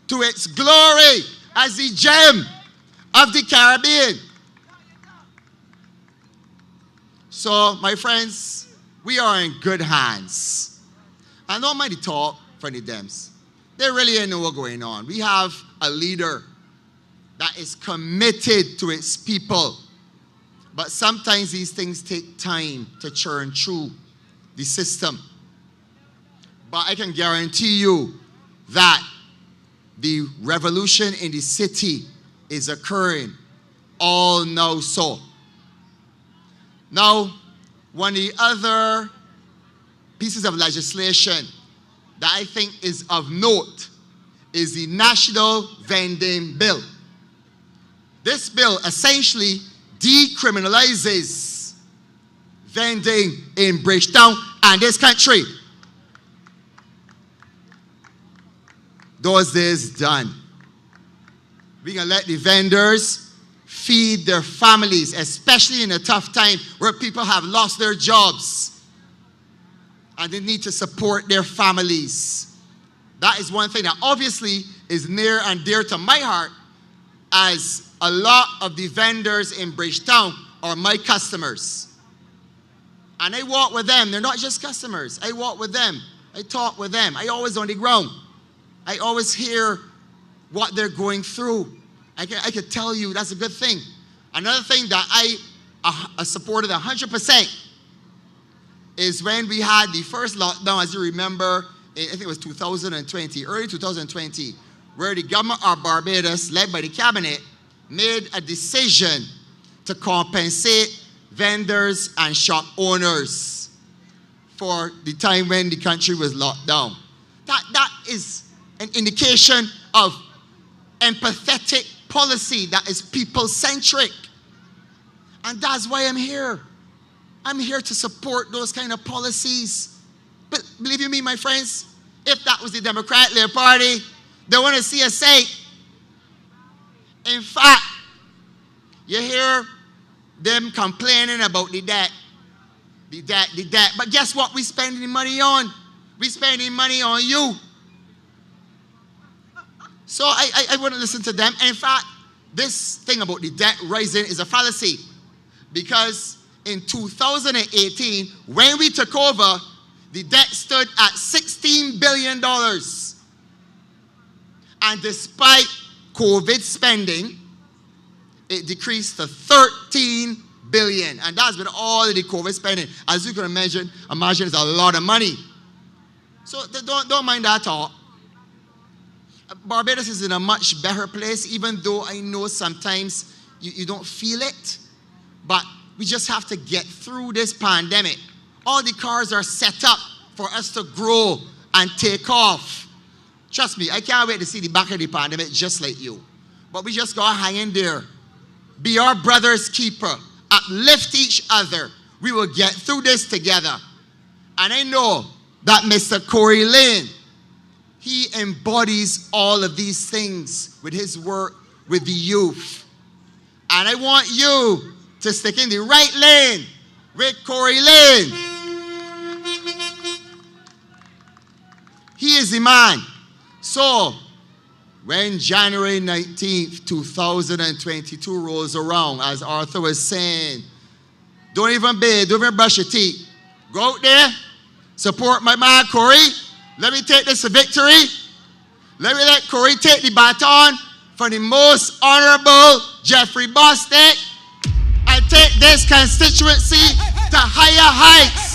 to its glory as the gem of the Caribbean. So, my friends, we are in good hands. I don't mind the talk from the Dems. They really ain't know what's going on. We have a leader that is committed to its people. But sometimes these things take time to churn through the system. But I can guarantee you that the revolution in the city is occurring all now so. Now, one of the other pieces of legislation that I think is of note is the National Vending Bill. This bill essentially decriminalizes vending in Bridgetown and this country. Those days done. We're going to let the vendors feed their families, especially in a tough time where people have lost their jobs and they need to support their families. That is one thing that obviously is near and dear to my heart, as a lot of the vendors in Bridgetown are my customers. And I walk with them. They're not just customers. I walk with them. I talk with them. I always on the ground. I always hear what they're going through. I can tell you that's a good thing. Another thing that I supported 100% is when we had the first lockdown, as you remember, I think it was 2020, early 2020, where the government of Barbados, led by the cabinet, made a decision to compensate vendors and shop owners for the time when the country was locked down. That is an indication of empathetic policy that is people-centric. And that's why I'm here. I'm here to support those kind of policies. But believe you me, my friends, if that was the Democratic Party, they want to see us say. In fact, you hear them complaining about the debt. The debt. But guess what we spending money on? We spending money on you. So I wouldn't listen to them. And in fact, this thing about the debt rising is a fallacy. Because in 2018, when we took over, the debt stood at $16 billion. And despite COVID spending, it decreased to $13 billion. And that's been all of the COVID spending. As you can imagine it's a lot of money. So don't mind that talk. Barbados is in a much better place, even though I know sometimes you don't feel it. But we just have to get through this pandemic. All the cars are set up for us to grow and take off. Trust me, I can't wait to see the back of the pandemic just like you. But we just gotta hang in there. Be our brother's keeper. Uplift each other. We will get through this together. And I know that Mr. Corey Lane, he embodies all of these things with his work with the youth. And I want you to stick in the right lane with Corey Lane. He is the man. So, when January 19th, 2022 rolls around, as Arthur was saying, don't even bathe, don't even brush your teeth. Go out there, support my man Corey. Let me take this to victory. Let me let Corey take the baton from the most honorable Jeffrey Bostic and take this constituency to higher heights.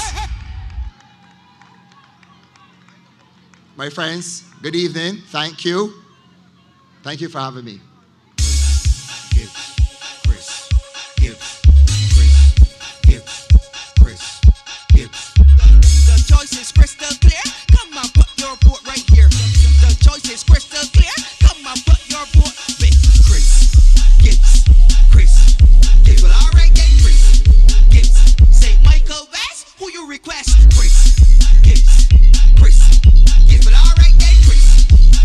My friends, good evening. Thank you. Thank you for having me.
Gibbs, Chris, Gibbs, Chris, Gibbs, Chris, Gibbs.
The choice is crystal clear. Come on, put your vote right here. The choice is crystal clear. Come on, put your vote with
Chris, Gibbs, Chris, Gibbs.
Well, all right then, Chris Gibbs. St. Michael West, who you request?
Chris, Gibbs, Chris, Gibbs.
Well, all right then, Chris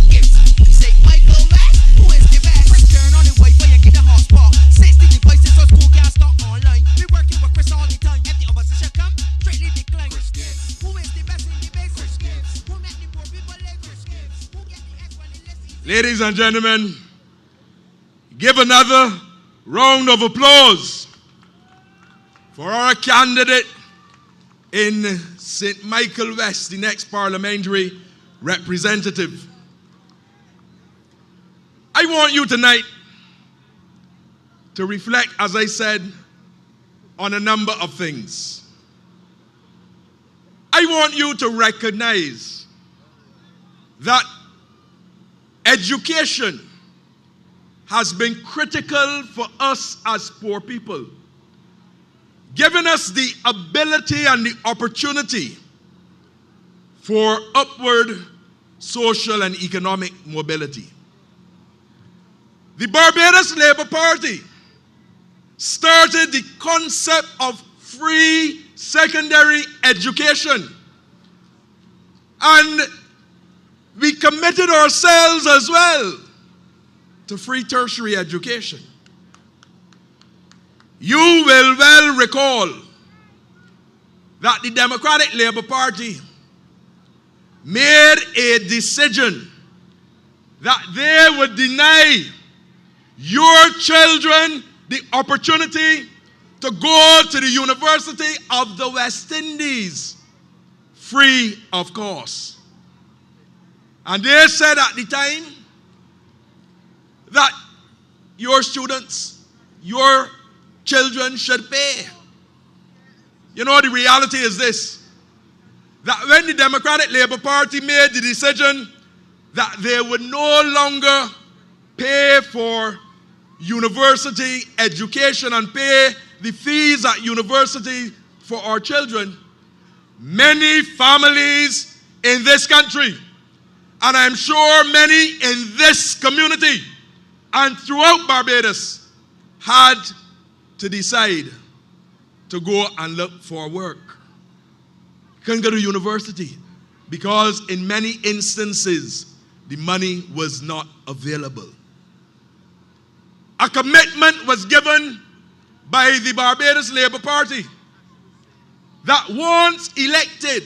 Gibbs. St. Michael West, who is the best? Chris, turn on the Wi-Fi and get the hotspot. 60 devices so school can't start online. We working with Chris all the time. If the opposition come, straightly decline.
Chris Gibbs.
Who is the best in the base? Chris Gibbs. Who make the poor people live? Chris Gibbs. Who get the X when they listen?
Ladies and gentlemen, give another round of applause for our candidate in St. Michael West, the next parliamentary representative. I want you tonight to reflect, as I said, on a number of things. I want you to recognize that education has been critical for us as poor people, giving us the ability and the opportunity for upward social and economic mobility. The Barbados Labour Party started the concept of free secondary education, and we committed ourselves as well to free tertiary education. You will well recall that the Democratic Labour Party made a decision that they would deny your children the opportunity to go to the University of the West Indies free of cost. And they said at the time that your students, your children should pay. You know, the reality is this, that when the Democratic Labour Party made the decision that they would no longer pay for university education and pay the fees at university for our children, many families in this country, and I'm sure many in this community and throughout Barbados, had to decide to go and look for work. Couldn't go to university because in many instances the money was not available. A commitment was given by the Barbados Labour Party that once elected,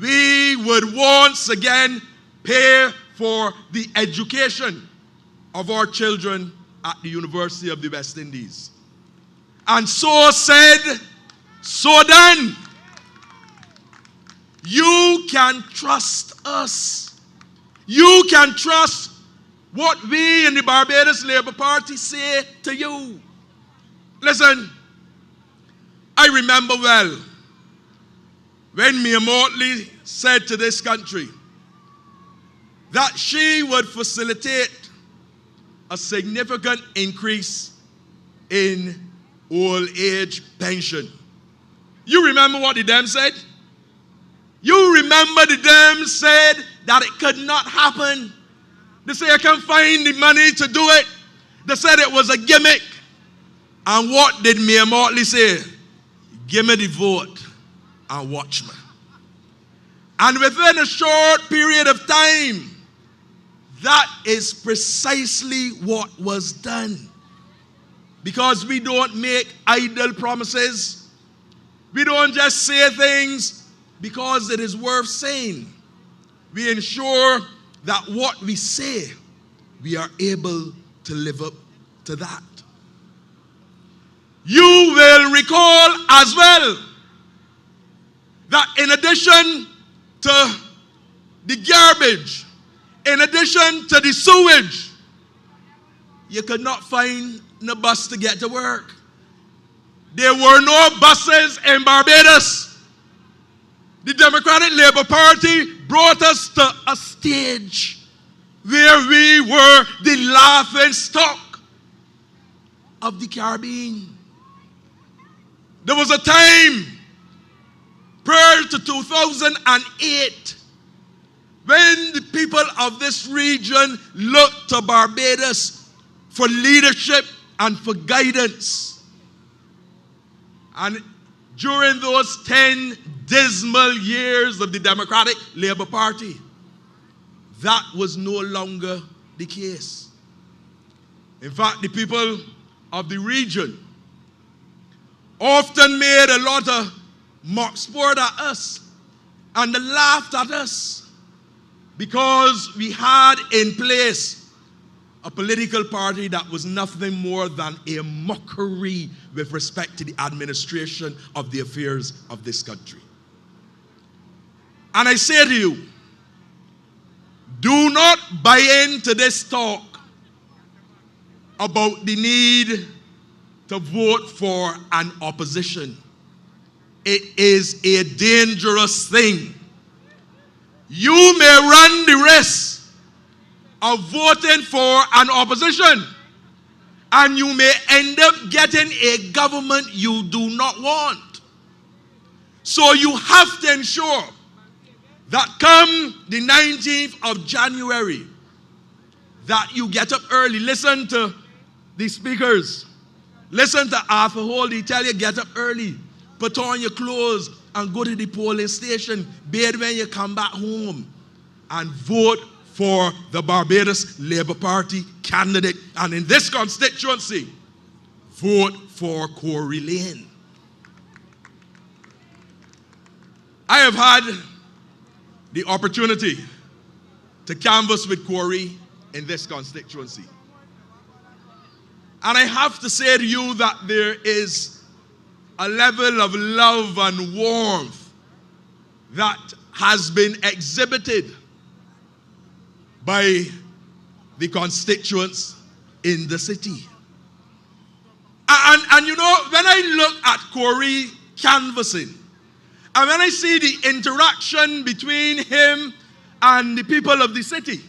we would once again pay for the education of our children at the University of the West Indies. And so said, so done. You can trust us. You can trust what we in the Barbados Labour Party say to you. Listen, I remember well when Mia Mortley said to this country that she would facilitate a significant increase in old age pension. You remember what the Dems said? You remember the Dems said that it could not happen. They said I can't find the money to do it. They said it was a gimmick. And what did Mayor Mortley say? Give me the vote and watch me. And within a short period of time, that is precisely what was done. Because we don't make idle promises. We don't just say things because it is worth saying. We ensure that what we say, we are able to live up to that. You will recall as well that in addition to the garbage, in addition to the sewage, you could not find a bus to get to work. There were no buses in Barbados. The Democratic Labour Party brought us to a stage where we were the laughing stock of the Caribbean. There was a time prior to 2008 when the people of this region looked to Barbados for leadership and for guidance. And during those 10 dismal years of the Democratic Labour Party, that was no longer the case. In fact, the people of the region often made a lot of mock sport at us and they laughed at us because we had in place a political party that was nothing more than a mockery with respect to the administration of the affairs of this country. And I say to you, do not buy into this talk about the need to vote for an opposition. It is a dangerous thing. You may run the risk of voting for an opposition, and you may end up getting a government you do not want. So you have to ensure that come the 19th of January, that you get up early. Listen to the speakers. Listen to Arthur Hall. He tell you get up early. Put on your clothes and go to the polling station. Bathe when you come back home. And vote for the Barbados Labour Party candidate. And in this constituency, vote for Corey Lane. I have had the opportunity to canvass with Corey in this constituency. And I have to say to you that there is a level of love and warmth that has been exhibited by the constituents in the city. And you know, when I look at Corey canvassing, and when I see the interaction between him and the people of the city,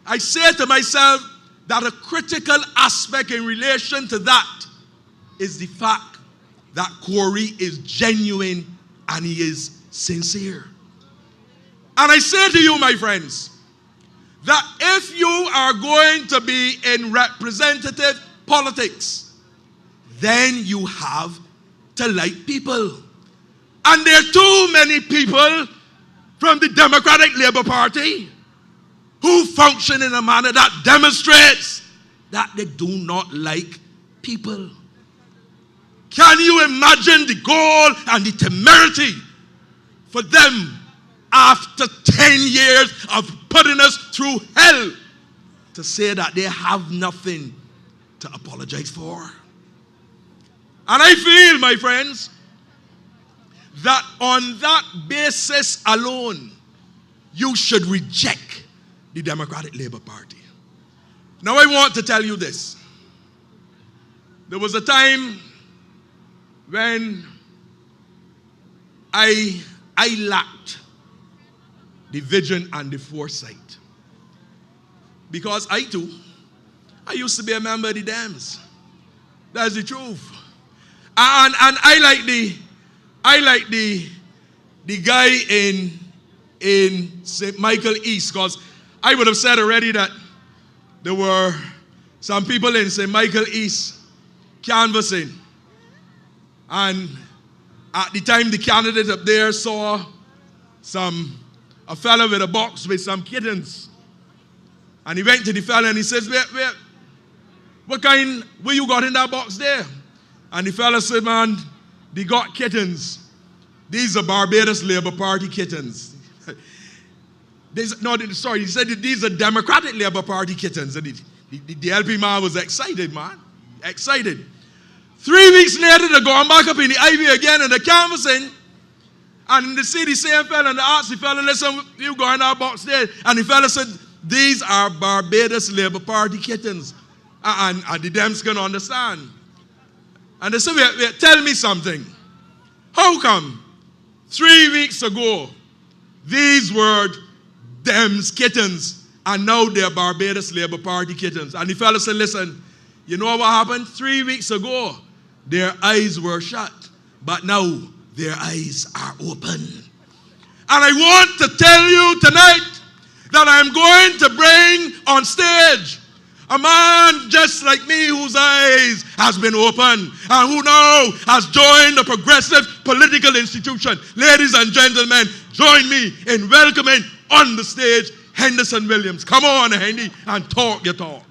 I say to myself that a critical aspect in relation to that is the fact that Corey is genuine and he is sincere. And I say to you, my friends, that if you are going to be in representative politics, then you have to like people. And there are too many people from the Democratic Labour Party who function in a manner that demonstrates that they do not like people. Can you imagine the gall and the temerity for them after 10 years of putting us through hell to say that they have nothing to apologize for? And I feel, my friends, that on that basis alone, you should reject the Democratic Labour Party. Now I want to tell you this. There was a time when I lacked the vision and the foresight. Because I used to be a member of the Dems. That's the truth. And I like the guy in St. Michael East, because I would have said already that there were some people in St. Michael East canvassing. And at the time the candidate up there saw a fella with a box with some kittens. And he went to the fella and he says, what you got in that box there? And the fella said, man, they got kittens. These are Barbados Labour Party kittens. He said these are Democratic Labour Party kittens. And the LP man was excited, man. Excited. 3 weeks later, they're going back up in the Ivy again and they're canvassing. And they see the same fella and they ask the fella, listen, you go in that box there. And the fella said, these are Barbados Labour Party kittens. And the Dems can understand. And they said, wait, tell me something. How come 3 weeks ago, these were Dems kittens, and now they're Barbados Labour Party kittens? And the fella said, listen, you know what happened? 3 weeks ago, their eyes were shut, but now their eyes are open. And I want to tell you tonight that I'm going to bring on stage a man just like me whose eyes has been opened and who now has joined a progressive political institution. Ladies and gentlemen, join me in welcoming on the stage Henderson Williams. Come on, Hendy, and talk your talk.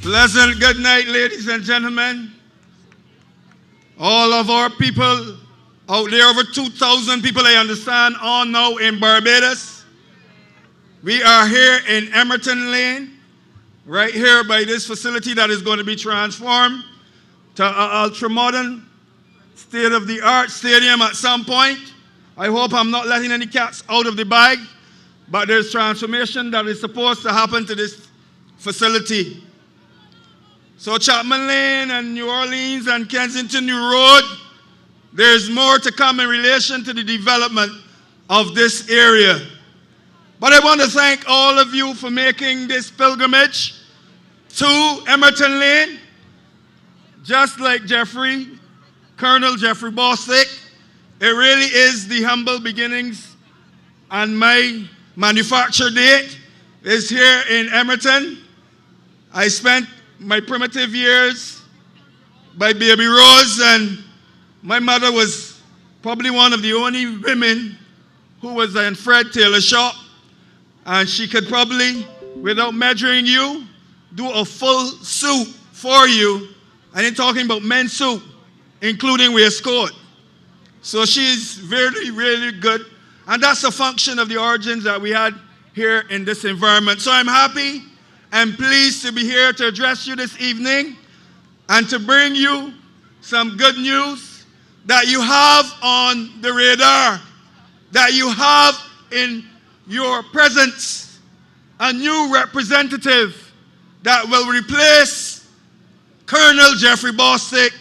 Pleasant good night, ladies and gentlemen. All of our people out there, over 2,000 people, I understand, all now in Barbados. We are here in Emmerton Lane, right here by this facility that is going to be transformed to an ultra-modern, state-of-the-art stadium at some point. I hope I'm not letting any cats out of the bag, but there's transformation that is supposed to happen to this facility. So Chapman Lane and New Orleans and Kensington New Road, there's more to come in relation to the development of this area. But I want to thank all of you for making this pilgrimage to Emmerton Lane, just like Colonel Jeffrey Bostic. It really is the humble beginnings, and my manufacture date is here in Emmerton. I spent my primitive years by Baby Rose, and my mother was probably one of the only women who was in Fred Taylor shop, and she could probably, without measuring you, do a full suit for you. I ain't talking about men's suit, including waistcoat. So she's really, really good, and that's a function of the origins that we had here in this environment. So I'm happy and pleased to be here to address you this evening and to bring you some good news that you have on the radar, that you have in your presence a new representative that will replace Colonel Jeffrey Bostic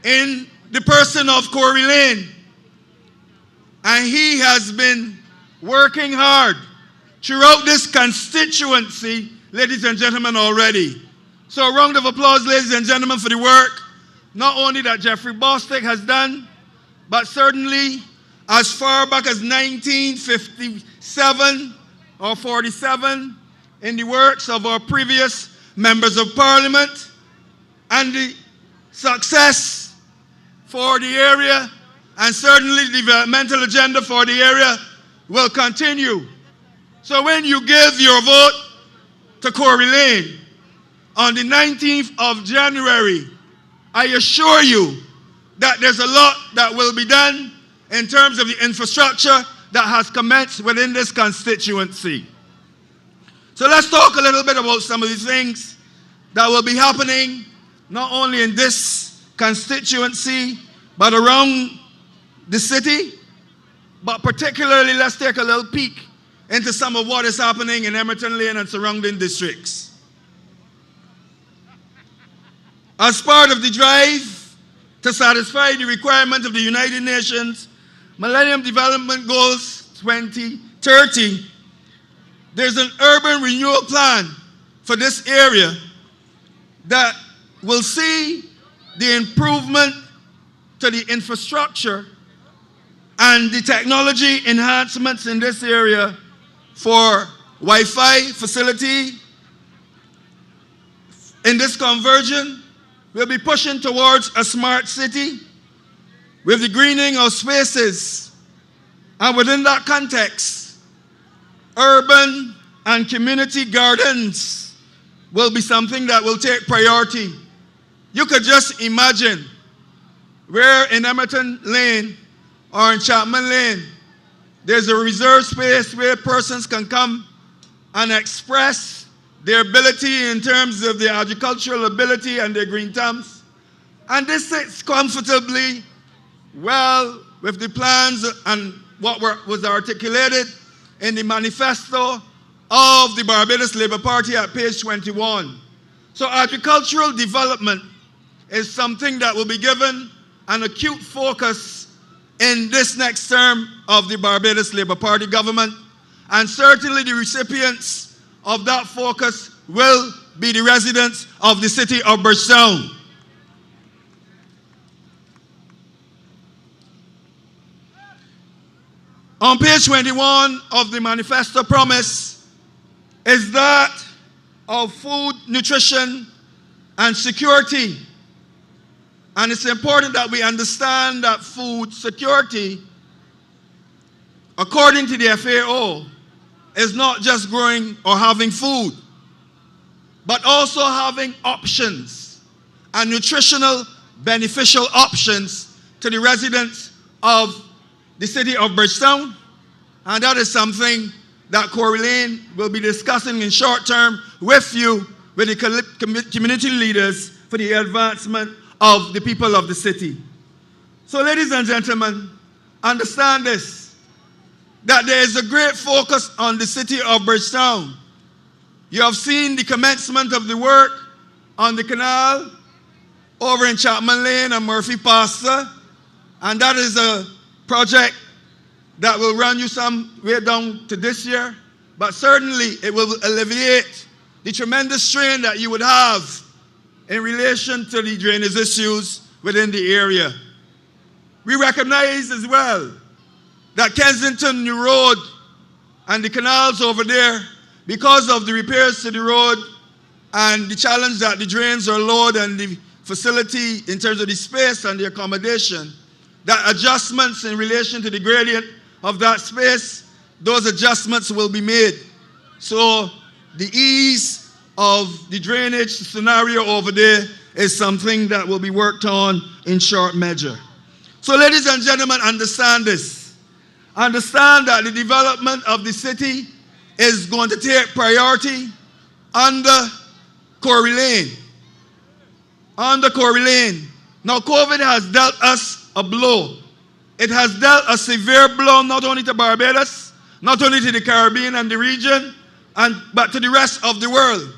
in the person of Corey Lane. And he has been working hard throughout this constituency, ladies and gentlemen, already. So a round of applause, ladies and gentlemen, for the work, not only that Jeffrey Bostic has done, but certainly as far back as 1957 or 47 in the works of our previous members of parliament, and the success for the area, and certainly the developmental agenda for the area will continue. So when you give your vote to Corey Lane on the 19th of January, I assure you that there's a lot that will be done in terms of the infrastructure that has commenced within this constituency. So let's talk a little bit about some of these things that will be happening not only in this constituency, but around the city. But particularly, let's take a little peek into some of what is happening in Emmerton Lane and surrounding districts. As part of the drive to satisfy the requirement of the United Nations Millennium Development Goals 2030, there's an urban renewal plan for this area that will see the improvement to the infrastructure and the technology enhancements in this area for Wi-Fi facility. In this conversion, we'll be pushing towards a smart city with the greening of spaces. And within that context, urban and community gardens will be something that will take priority. You could just imagine where in Emmerton Lane or in Chapman Lane, there's a reserved space where persons can come and express their ability in terms of their agricultural ability and their green thumbs. And this sits comfortably well with the plans and what was articulated in the manifesto of the Barbados Labour Party at page 21. So agricultural development is something that will be given an acute focus in this next term of the Barbados Labour Party government. And certainly the recipients of that focus will be the residents of the city of Bridgetown. On page 21 of the manifesto promise is that of food, nutrition, and security. And it's important that we understand that food security, according to the FAO, is not just growing or having food. but also having options and nutritional beneficial options to the residents of the city of Bridgetown. And that is something that Corey Lane will be discussing in short term with you, with the community leaders, for the advancement of the people of the city. So ladies and gentlemen, understand this, that there is a great focus on the city of Bridgetown. You have seen the commencement of the work on the canal over in Chapman Lane and Murphy Pastor, and that is a project that will run you some way down to this year, but certainly it will alleviate the tremendous strain that you would have in relation to the drainage issues within the area. We recognize as well that Kensington New Road and the canals over there, because of the repairs to the road and the challenge that the drains are lowered and the facility in terms of the space and the accommodation, that adjustments in relation to the gradient of that space, those adjustments will be made. So the ease of the drainage scenario over there is something that will be worked on in short measure. So ladies and gentlemen, understand this. Understand that the development of the city is going to take priority under Corey Lane. Under Corey Lane. Now COVID has dealt us a blow. It has dealt a severe blow not only to Barbados, not only to the Caribbean and the region, but to the rest of the world.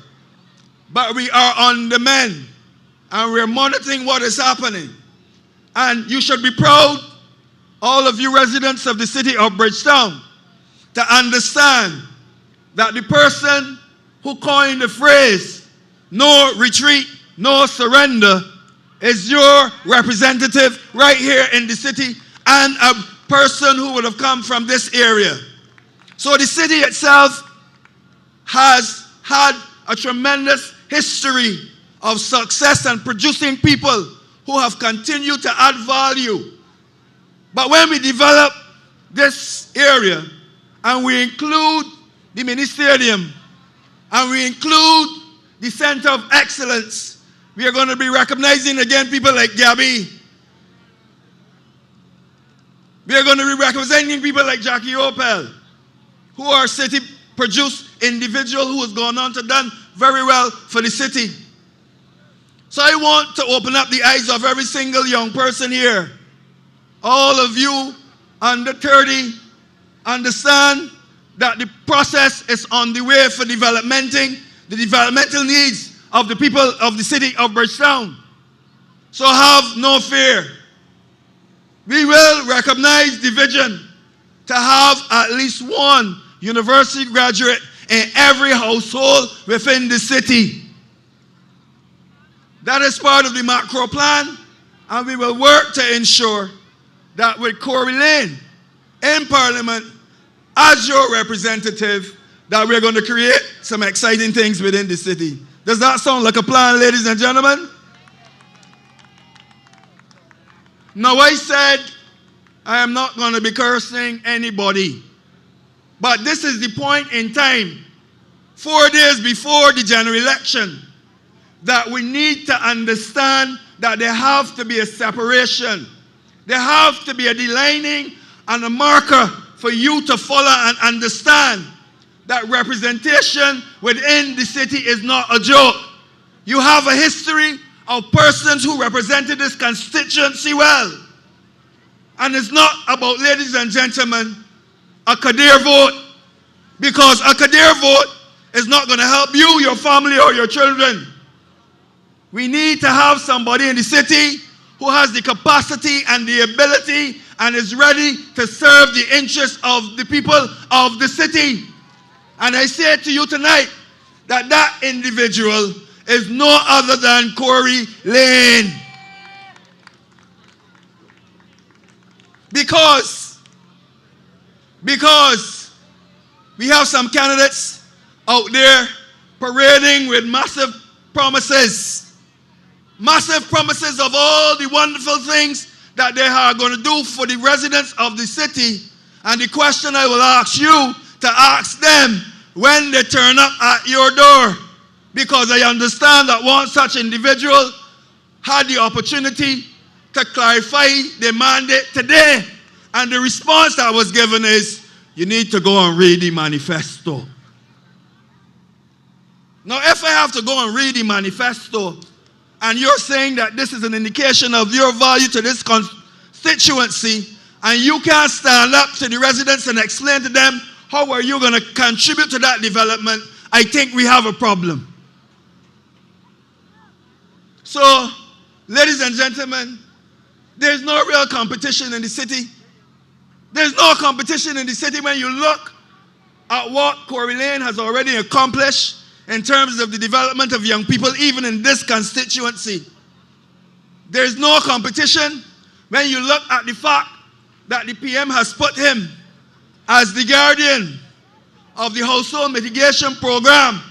But we are on the mend, and we're monitoring what is happening. And you should be proud, all of you residents of the city of Bridgetown, to understand that the person who coined the phrase, no retreat, no surrender, is your representative right here in the city, and a person who would have come from this area. So the city itself has had a tremendous history of success and producing people who have continued to add value. But when we develop this area and we include the mini stadium and we include the center of excellence, we are going to be recognizing again people like Gabby. We are going to be representing people like Jackie Opel, who are city-produced individual who has gone on to done very well for the city. So I want to open up the eyes of every single young person here. All of you under 30 understand that the process is on the way for developmenting the developmental needs of the people of the city of Bridgetown. So have no fear. We will recognize the vision to have at least one university graduate in every household within the city. That is part of the macro plan, and we will work to ensure that with Corey Lane in Parliament as your representative, that we're going to create some exciting things within the city. Does that sound like a plan, ladies and gentlemen? Now, I said I am not going to be cursing anybody, but this is the point in time, 4 days before the general election, that we need to understand that there have to be a separation. There have to be a delineing and a marker for you to follow and understand that representation within the city is not a joke. You have a history of persons who represented this constituency well. And it's not about, ladies and gentlemen, a Kadir vote, because a Kadir vote is not going to help you, your family, or your children. We need to have somebody in the city who has the capacity and the ability and is ready to serve the interests of the people of the city. And I say to you tonight that that individual is no other than Corey Lane. Because we have some candidates out there parading with massive promises of all the wonderful things that they are going to do for the residents of the city. And the question I will ask you to ask them when they turn up at your door, because I understand that one such individual had the opportunity to clarify the mandate today. And the response that was given is, you need to go and read the manifesto. Now, if I have to go and read the manifesto, and you're saying that this is an indication of your value to this constituency, and you can't stand up to the residents and explain to them how are you going to contribute to that development, I think we have a problem. So, ladies and gentlemen, there's no real competition in the city. There's no competition in the city when you look at what Corey Lane has already accomplished in terms of the development of young people, even in this constituency. There's no competition when you look at the fact that the PM has put him as the guardian of the household mitigation program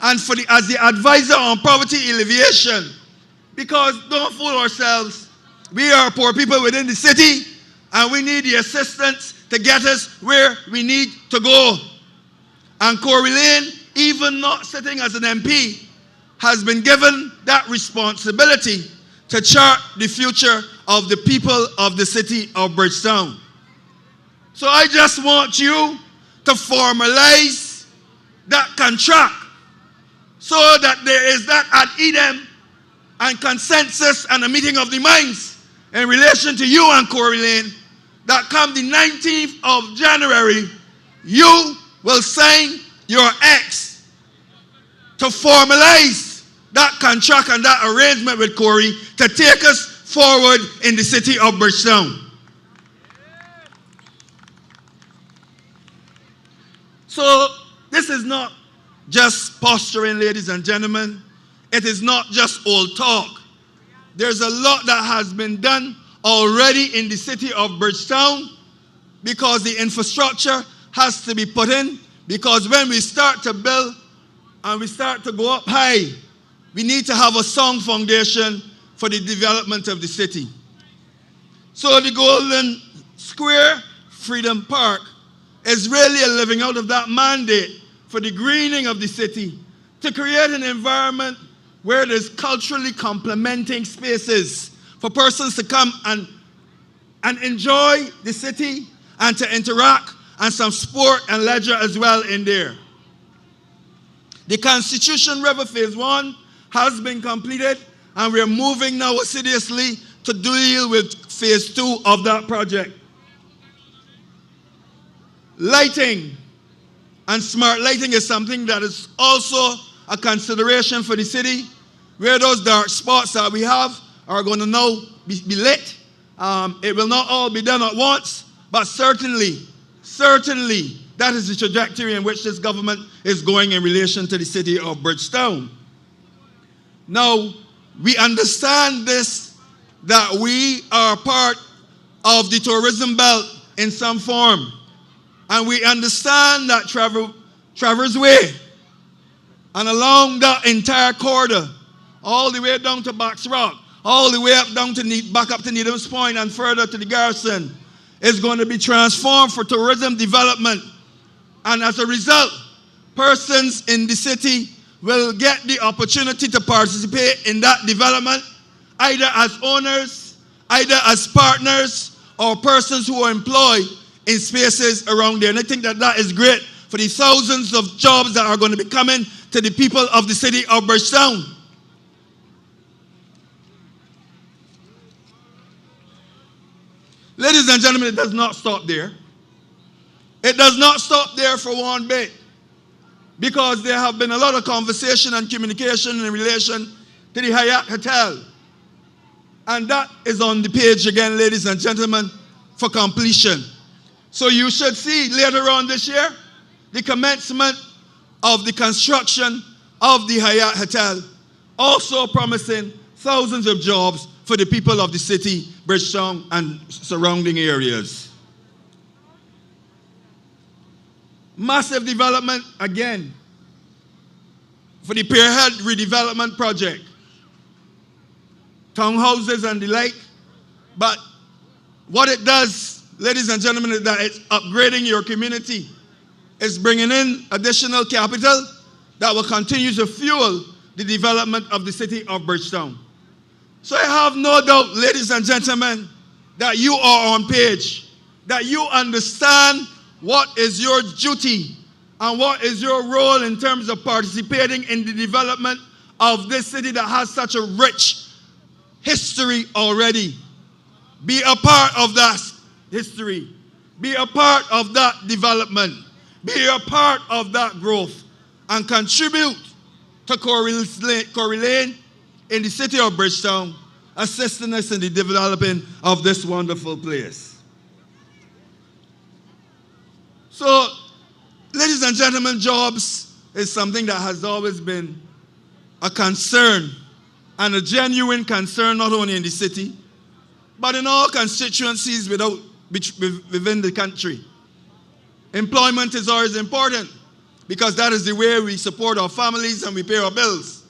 and as the advisor on poverty alleviation. Because don't fool ourselves, we are poor people within the city and we need the assistance to get us where we need to go. And Corey Lane, even not sitting as an MP, has been given that responsibility to chart the future of the people of the city of Bridgetown. So I just want you to formalize that contract so that there is that ad idem and consensus and a meeting of the minds in relation to you and Corey Lane, that come the 19th of January, you will sign your X to formalize that contract and that arrangement with Corey to take us forward in the city of Bridgetown. So this is not just posturing, ladies and gentlemen. It is not just old talk. There's a lot that has been done already in the city of Bridgetown because the infrastructure has to be put in. Because when we start to build and we start to go up high, we need to have a sound foundation for the development of the city. So the Golden Square Freedom Park is really a living out of that mandate for the greening of the city, to create an environment where there's culturally complementing spaces for persons to come and enjoy the city and to interact, and some sport and leisure as well in there. The Constitution River Phase 1 has been completed, and we're moving now assiduously to deal with Phase 2 of that project. Lighting and smart lighting is something that is also a consideration for the city, where those dark spots that we have are going to now be lit. It will not all be done at once, but certainly, that is the trajectory in which this government is going in relation to the city of Bridgetown. Now, we understand this, that we are part of the tourism belt in some form. And we understand that Trevor's Way and along that entire corridor, all the way down to Box Rock, all the way up down to back up to Needham's Point and further to the Garrison, is going to be transformed for tourism development. And as a result, persons in the city will get the opportunity to participate in that development, either as owners, either as partners, or persons who are employed in spaces around there. And I think that that is great for the thousands of jobs that are going to be coming to the people of the city of Bridgetown. Ladies and gentlemen, it does not stop there. It does not stop there for one bit, because there have been a lot of conversation and communication in relation to the Hyatt Hotel. And that is on the page again, ladies and gentlemen, for completion. So you should see later on this year the commencement of the construction of the Hyatt Hotel, also promising thousands of jobs for the people of the city, Bridgetown, and surrounding areas. Massive development again for the Pierhead redevelopment project. Townhouses and the like. But what it does, ladies and gentlemen, is that it's upgrading your community. It's bringing in additional capital that will continue to fuel the development of the city of Bridgetown. So I have no doubt, ladies and gentlemen, that you are on page, that you understand what is your duty and what is your role in terms of participating in the development of this city that has such a rich history already. Be a part of that history. Be a part of that development. Be a part of that growth and contribute to Corey Lane in the city of Bridgetown, assisting us in the developing of this wonderful place. So, ladies and gentlemen, jobs is something that has always been a concern, and a genuine concern not only in the city, but in all constituencies within the country. Employment is always important because that is the way we support our families and we pay our bills.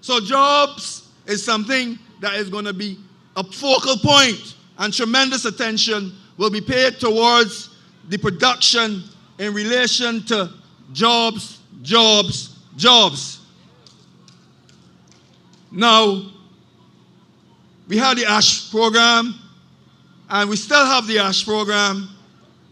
So jobs is something that is going to be a focal point, and tremendous attention will be paid towards the production in relation to jobs, jobs, jobs. Now, we had the ASH program, and we still have the ASH program,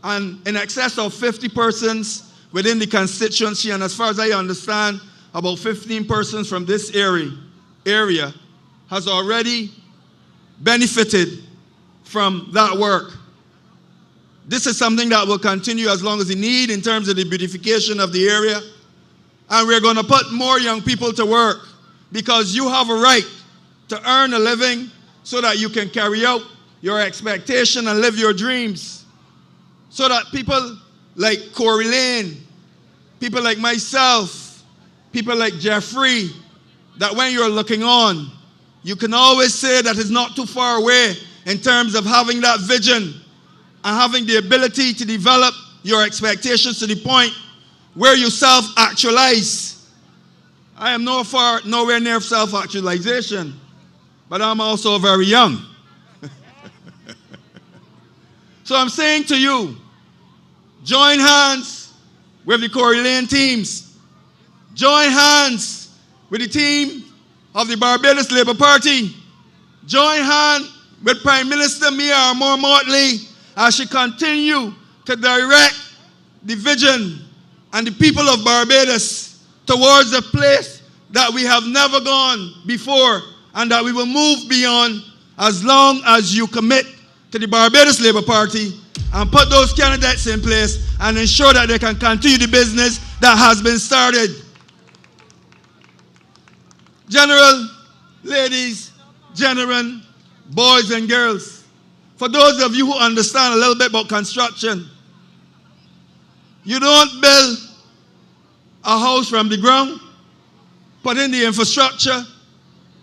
and in excess of 50 persons within the constituency, and as far as I understand, about 15 persons from this area has already benefited from that work. This is something that will continue as long as the need in terms of the beautification of the area, and we're going to put more young people to work, because you have a right to earn a living so that you can carry out your expectation and live your dreams. So that people like Corey Lane, people like myself, people like Jeffrey, that when you're looking on, you can always say that it's not too far away in terms of having that vision and having the ability to develop your expectations to the point where you self-actualize. I am nowhere near self-actualization, but I'm also very young. So I'm saying to you, join hands with the Corey Lane teams. Join hands with the team of the Barbados Labour Party. Join hands with Prime Minister Mia Motley as she continue to direct the vision and the people of Barbados towards a place that we have never gone before and that we will move beyond as long as you commit to the Barbados Labour Party and put those candidates in place and ensure that they can continue the business that has been started. General, ladies, gentlemen, boys and girls, for those of you who understand a little bit about construction, you don't build a house from the ground, put in the infrastructure,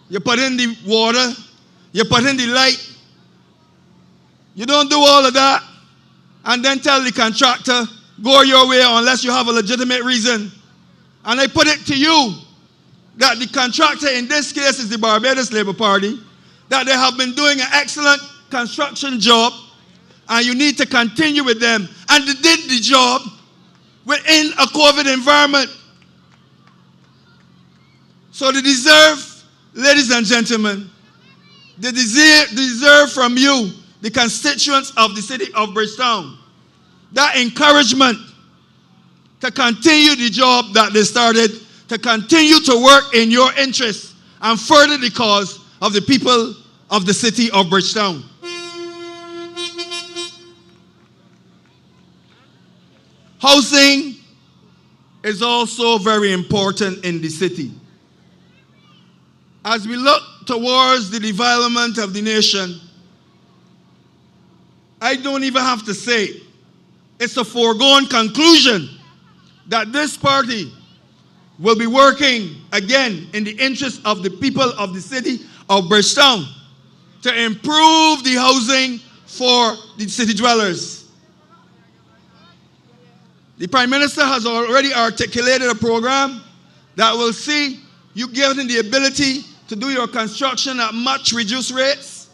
you put in the water, you put in the light. You don't do all of that and then tell the contractor, go your way unless you have a legitimate reason. And I put it to you that the contractor in this case is the Barbados Labour Party, that they have been doing an excellent construction job, and you need to continue with them. And they did the job within a COVID environment. So they deserve, ladies and gentlemen, they deserve from you, the constituents of the city of Bridgetown, that encouragement to continue the job that they started, to continue to work in your interests and further the cause of the people of the city of Bridgetown. Housing is also very important in the city. As we look towards the development of the nation, I don't even have to say it. It's a foregone conclusion that this party will be working again in the interest of the people of the city of Bridgetown to improve the housing for the city dwellers. The Prime Minister has already articulated a program that will see you given the ability to do your construction at much reduced rates.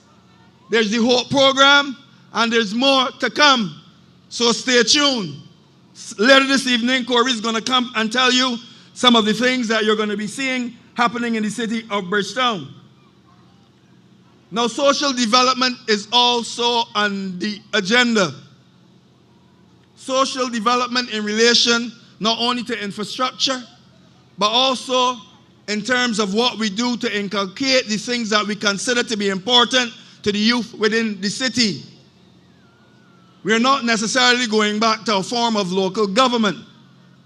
There's the HOPE program, and there's more to come. So stay tuned. Later this evening, Corey is going to come and tell you some of the things that you're going to be seeing happening in the city of Bridgetown. Now, social development is also on the agenda. Social development in relation not only to infrastructure, but also in terms of what we do to inculcate the things that we consider to be important to the youth within the city. We are not necessarily going back to a form of local government,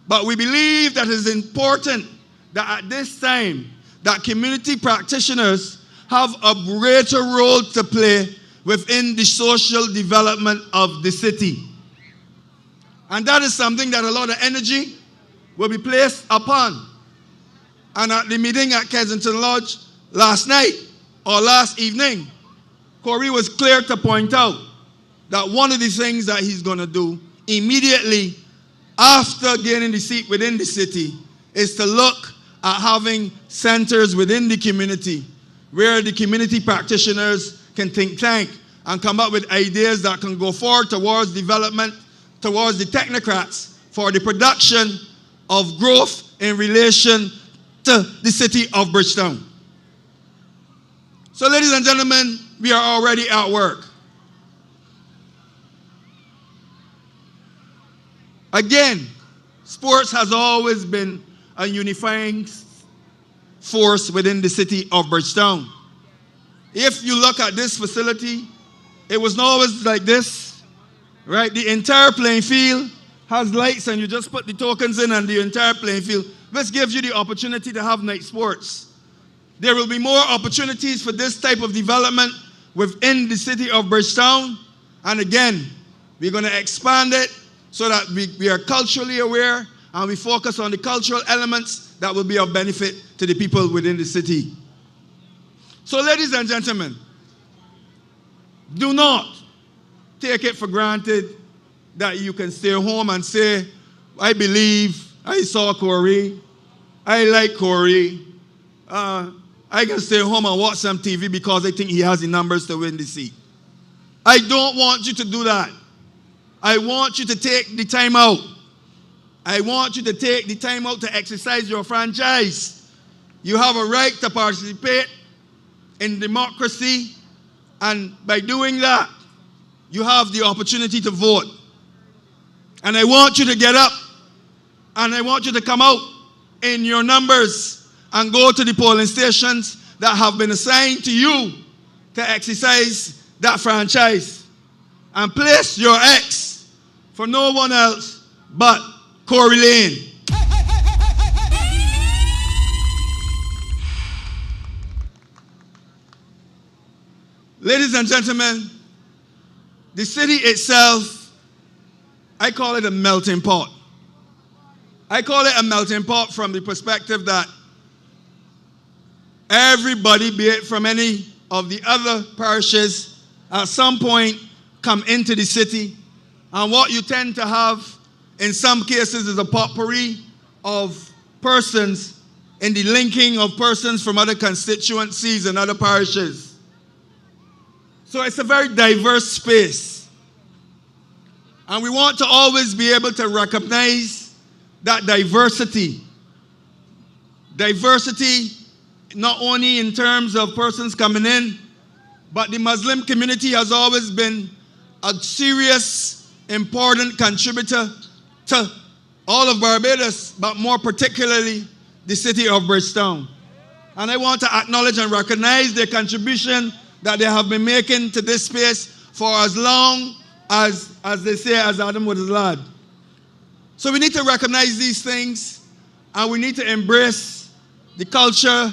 but we believe that it is important that at this time that community practitioners have a greater role to play within the social development of the city. And that is something that a lot of energy will be placed upon. And at the meeting at Kensington Lodge last night, or last evening, Corey was clear to point out that one of the things that he's going to do immediately after gaining the seat within the city is to look at having centers within the community where the community practitioners can think tank and come up with ideas that can go forward towards development, towards the technocrats for the production of growth in relation to the city of Bridgetown. So, ladies and gentlemen, we are already at work. Again, sports has always been a unifying force within the city of Bridgetown. If you look at this facility, it was not always like this, right? The entire playing field has lights and you just put the tokens in and the entire playing field. This gives you the opportunity to have night sports. There will be more opportunities for this type of development within the city of Bridgetown. And again, we're going to expand it so that we are culturally aware and we focus on the cultural elements that will be of benefit to the people within the city. So, ladies and gentlemen, do not take it for granted that you can stay home and say, I believe, I saw Corey, I like Corey, I can stay home and watch some TV because I think he has the numbers to win the seat. I don't want you to do that. I want you to take the time out. I want you to take the time out to exercise your franchise. You have a right to participate in democracy, and by doing that, you have the opportunity to vote. And I want you to get up, and I want you to come out in your numbers and go to the polling stations that have been assigned to you to exercise that franchise and place your X for no one else but Corey Lane. Ladies and gentlemen, the city itself, I call it a melting pot. I call it a melting pot from the perspective that everybody, be it from any of the other parishes, at some point come into the city. And what you tend to have in some cases is a potpourri of persons in the linking of persons from other constituencies and other parishes. So it's a very diverse space. And we want to always be able to recognize that diversity. Diversity not only in terms of persons coming in, but the Muslim community has always been a serious, important contributor to all of Barbados, but more particularly the city of Bridgetown. And I want to acknowledge and recognize their contribution that they have been making to this space for as long as they say, as Adam was his lad. So we need to recognize these things, and we need to embrace the culture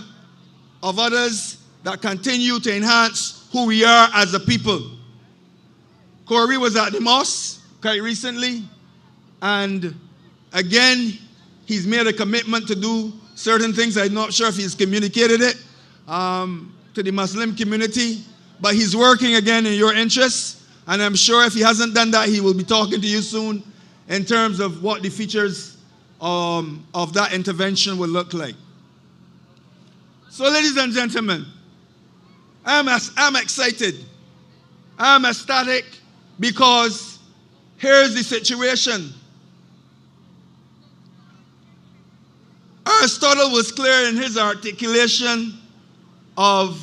of others that continue to enhance who we are as a people. Corey was at the mosque quite recently, and again, he's made a commitment to do certain things. I'm not sure if he's communicated it to the Muslim community, but he's working again in your interests, and I'm sure if he hasn't done that, he will be talking to you soon in terms of what the features of that intervention will look like. So, ladies and gentlemen, I'm excited. I'm ecstatic because here's the situation. Aristotle was clear in his articulation of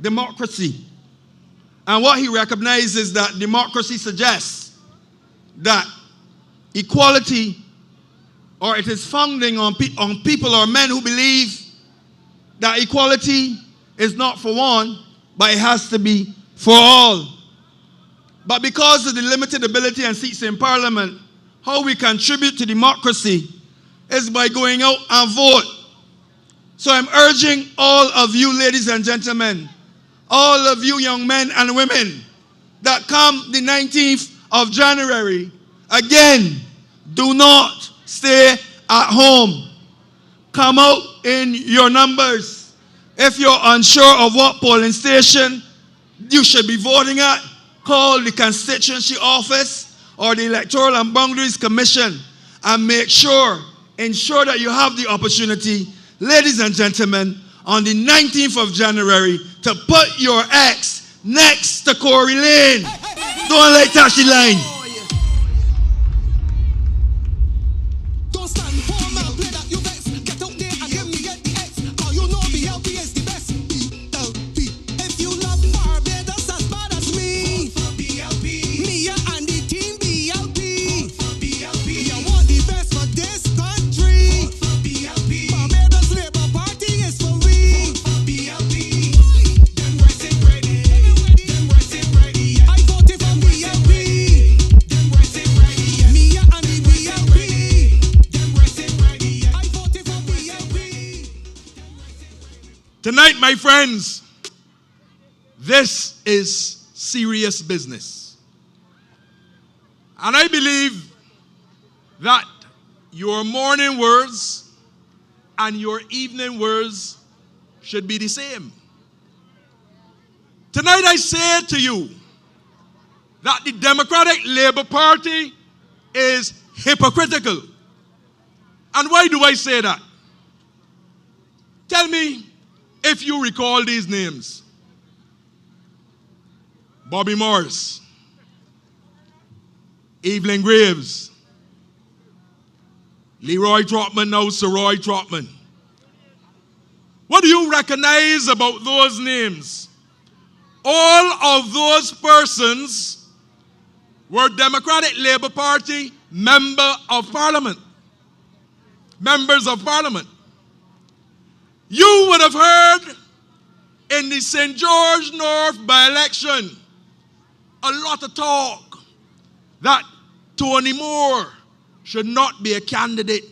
democracy. And what he recognizes that democracy suggests that equality, or it is founding on people or men who believe that equality is not for one, but it has to be for all. But because of the limited ability and seats in Parliament, how we contribute to democracy is by going out and vote. So I'm urging all of you, ladies and gentlemen, all of you young men and women, that come the 19th of January, again, do not stay at home. Come out in your numbers. If you're unsure of what polling station you should be voting at, call the constituency office or the Electoral and Boundaries Commission and ensure that you have the opportunity, ladies and gentlemen, on the 19th of January to put your ex next to Corey Lane. Don't let Tashi line.
Don't stand for my play that you vex. Get out there and give me the X. Cause you know BLP is the best. BLP. If you love Barbados as bad as me, BLP. Me and the team BLP. BLP. You want the best for this country. BLP. Barbados Labour Party is for we. BLP. Them rising ready. Them rising ready. I voted for BLP. Them rising ready. Me and the BLP. Them rising ready. I voted for BLP.
Tonight, my friends, this is serious business. And I believe that your morning words and your evening words should be the same. Tonight I say to you that the Democratic Labour Party is hypocritical. And why do I say that? Tell me if you recall these names. Bobby Morris, Evelyn Graves, Leroy Trotman, now Sir Roy Trotman. What do you recognize about those names? All of those persons were Democratic Labour Party members of Parliament. You would have heard in the St. George North by-election a lot of talk that Tony Moore should not be a candidate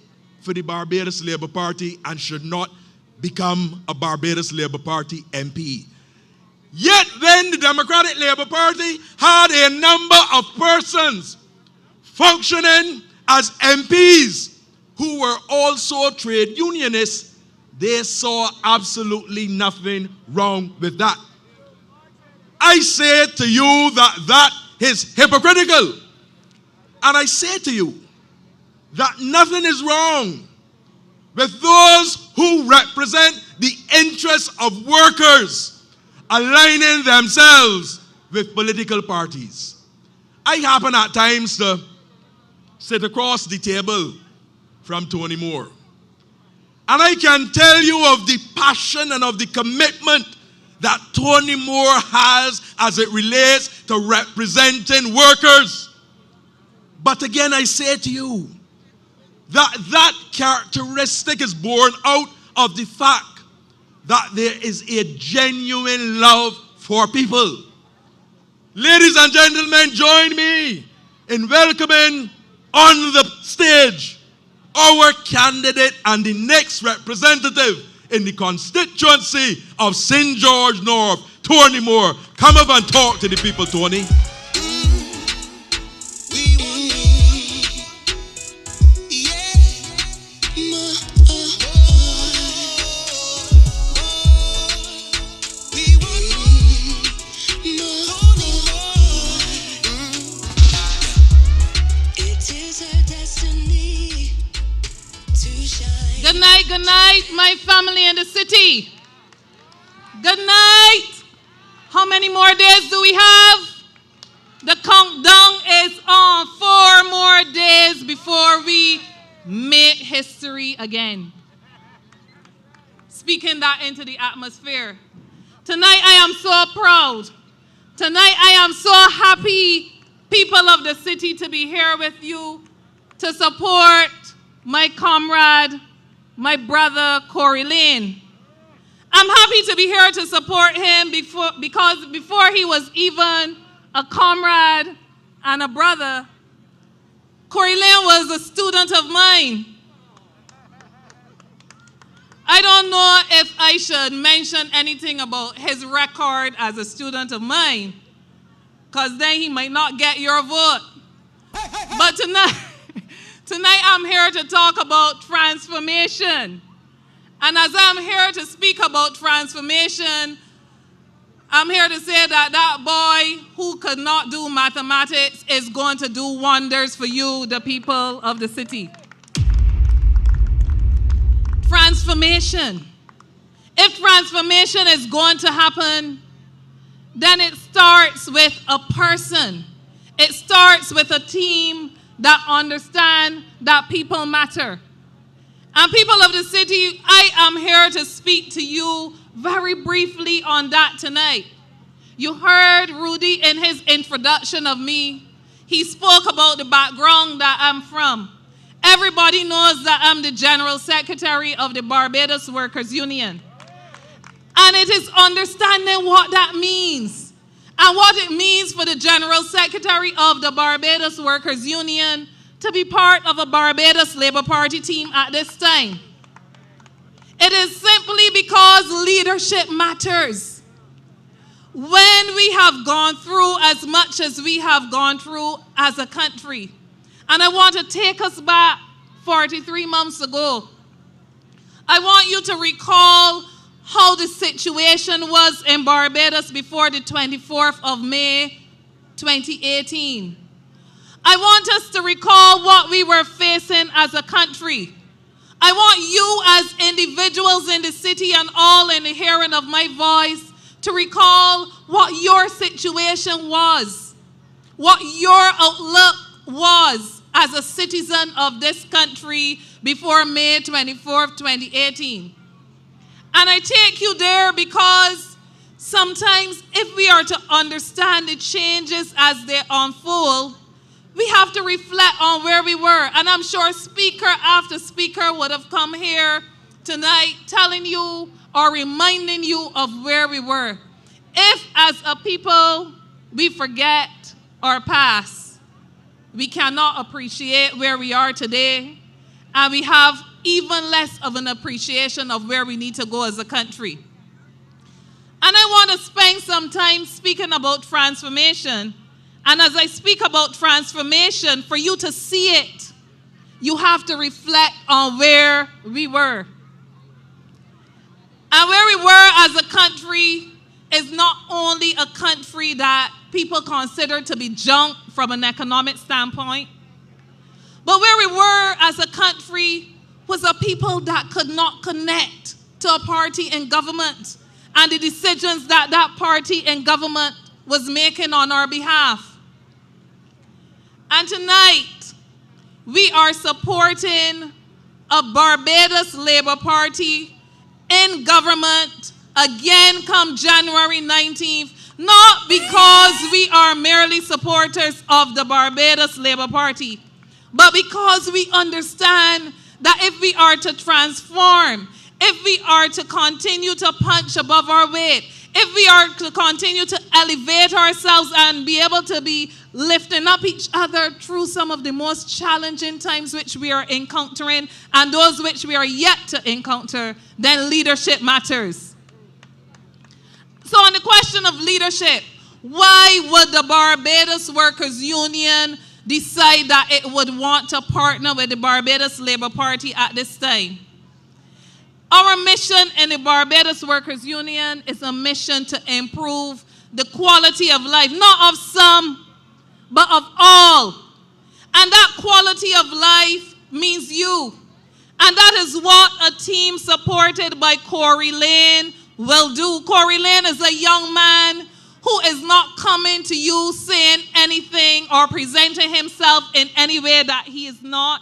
for the Barbados Labour Party and should not become a Barbados Labour Party MP. Yet then the Democratic Labour Party had a number of persons functioning as MPs who were also trade unionists. They saw absolutely nothing wrong with that. I say to you that that is hypocritical. And I say to you that nothing is wrong with those who represent the interests of workers aligning themselves with political parties. I happen at times to sit across the table from Tony Moore. And I can tell you of the passion and of the commitment that Tony Moore has as it relates to representing workers. But again, I say to you that that characteristic is born out of the fact that there is a genuine love for people. Ladies and gentlemen, join me in welcoming on the stage our candidate and the next representative in the constituency of St. George North, Tony Moore. Come up and talk to the people, Tony.
Good night, my family in the city. Good night. How many more days do we have? The countdown is on. 4 more days before we made history again. Speaking that into the atmosphere. Tonight I am so proud. Tonight I am so happy, people of the city, to be here with you to support my comrade, my brother, Corey Lane. I'm happy to be here to support him because before he was even a comrade and a brother, Corey Lane was a student of mine. I don't know if I should mention anything about his record as a student of mine, because then he might not get your vote. But tonight I'm here to talk about transformation. And as I'm here to speak about transformation, I'm here to say that that boy who could not do mathematics is going to do wonders for you, the people of the city. Transformation. If transformation is going to happen, then it starts with a person. It starts with a team that understand that people matter. And people of the city, I am here to speak to you very briefly on that tonight. You heard Rudy in his introduction of me. He spoke about the background that I'm from. Everybody knows that I'm the General Secretary of the Barbados Workers Union. And it is understanding what that means. And what it means for the General Secretary of the Barbados Workers Union to be part of a Barbados Labour Party team at this time. It is simply because leadership matters. When we have gone through as much as we have gone through as a country, and I want to take us back 43 months ago, I want you to recall how the situation was in Barbados before the 24th of May, 2018. I want us to recall what we were facing as a country. I want you as individuals in the city and all in the hearing of my voice to recall what your situation was, what your outlook was as a citizen of this country before May 24th, 2018. And I take you there because sometimes if we are to understand the changes as they unfold, we have to reflect on where we were. And I'm sure speaker after speaker would have come here tonight telling you or reminding you of where we were. If as a people we forget our past, we cannot appreciate where we are today, and we have even less of an appreciation of where we need to go as a country. And I want to spend some time speaking about transformation. And as I speak about transformation, for you to see it, you have to reflect on where we were. And where we were as a country is not only a country that people consider to be junk from an economic standpoint, but where we were as a country was a people that could not connect to a party in government and the decisions that that party in government was making on our behalf. And tonight, we are supporting a Barbados Labour Party in government again come January 19th, not because we are merely supporters of the Barbados Labour Party, but because we understand that if we are to transform, if we are to continue to punch above our weight, if we are to continue to elevate ourselves and be able to be lifting up each other through some of the most challenging times which we are encountering and those which we are yet to encounter, then leadership matters. So on the question of leadership, why would the Barbados Workers Union decide that it would want to partner with the Barbados Labour Party at this time? Our mission in the Barbados Workers Union is a mission to improve the quality of life, not of some, but of all. And that quality of life means you. And that is what a team supported by Corey Lane will do. Corey Lane is a young man who is not coming to you saying anything or presenting himself in any way that he is not.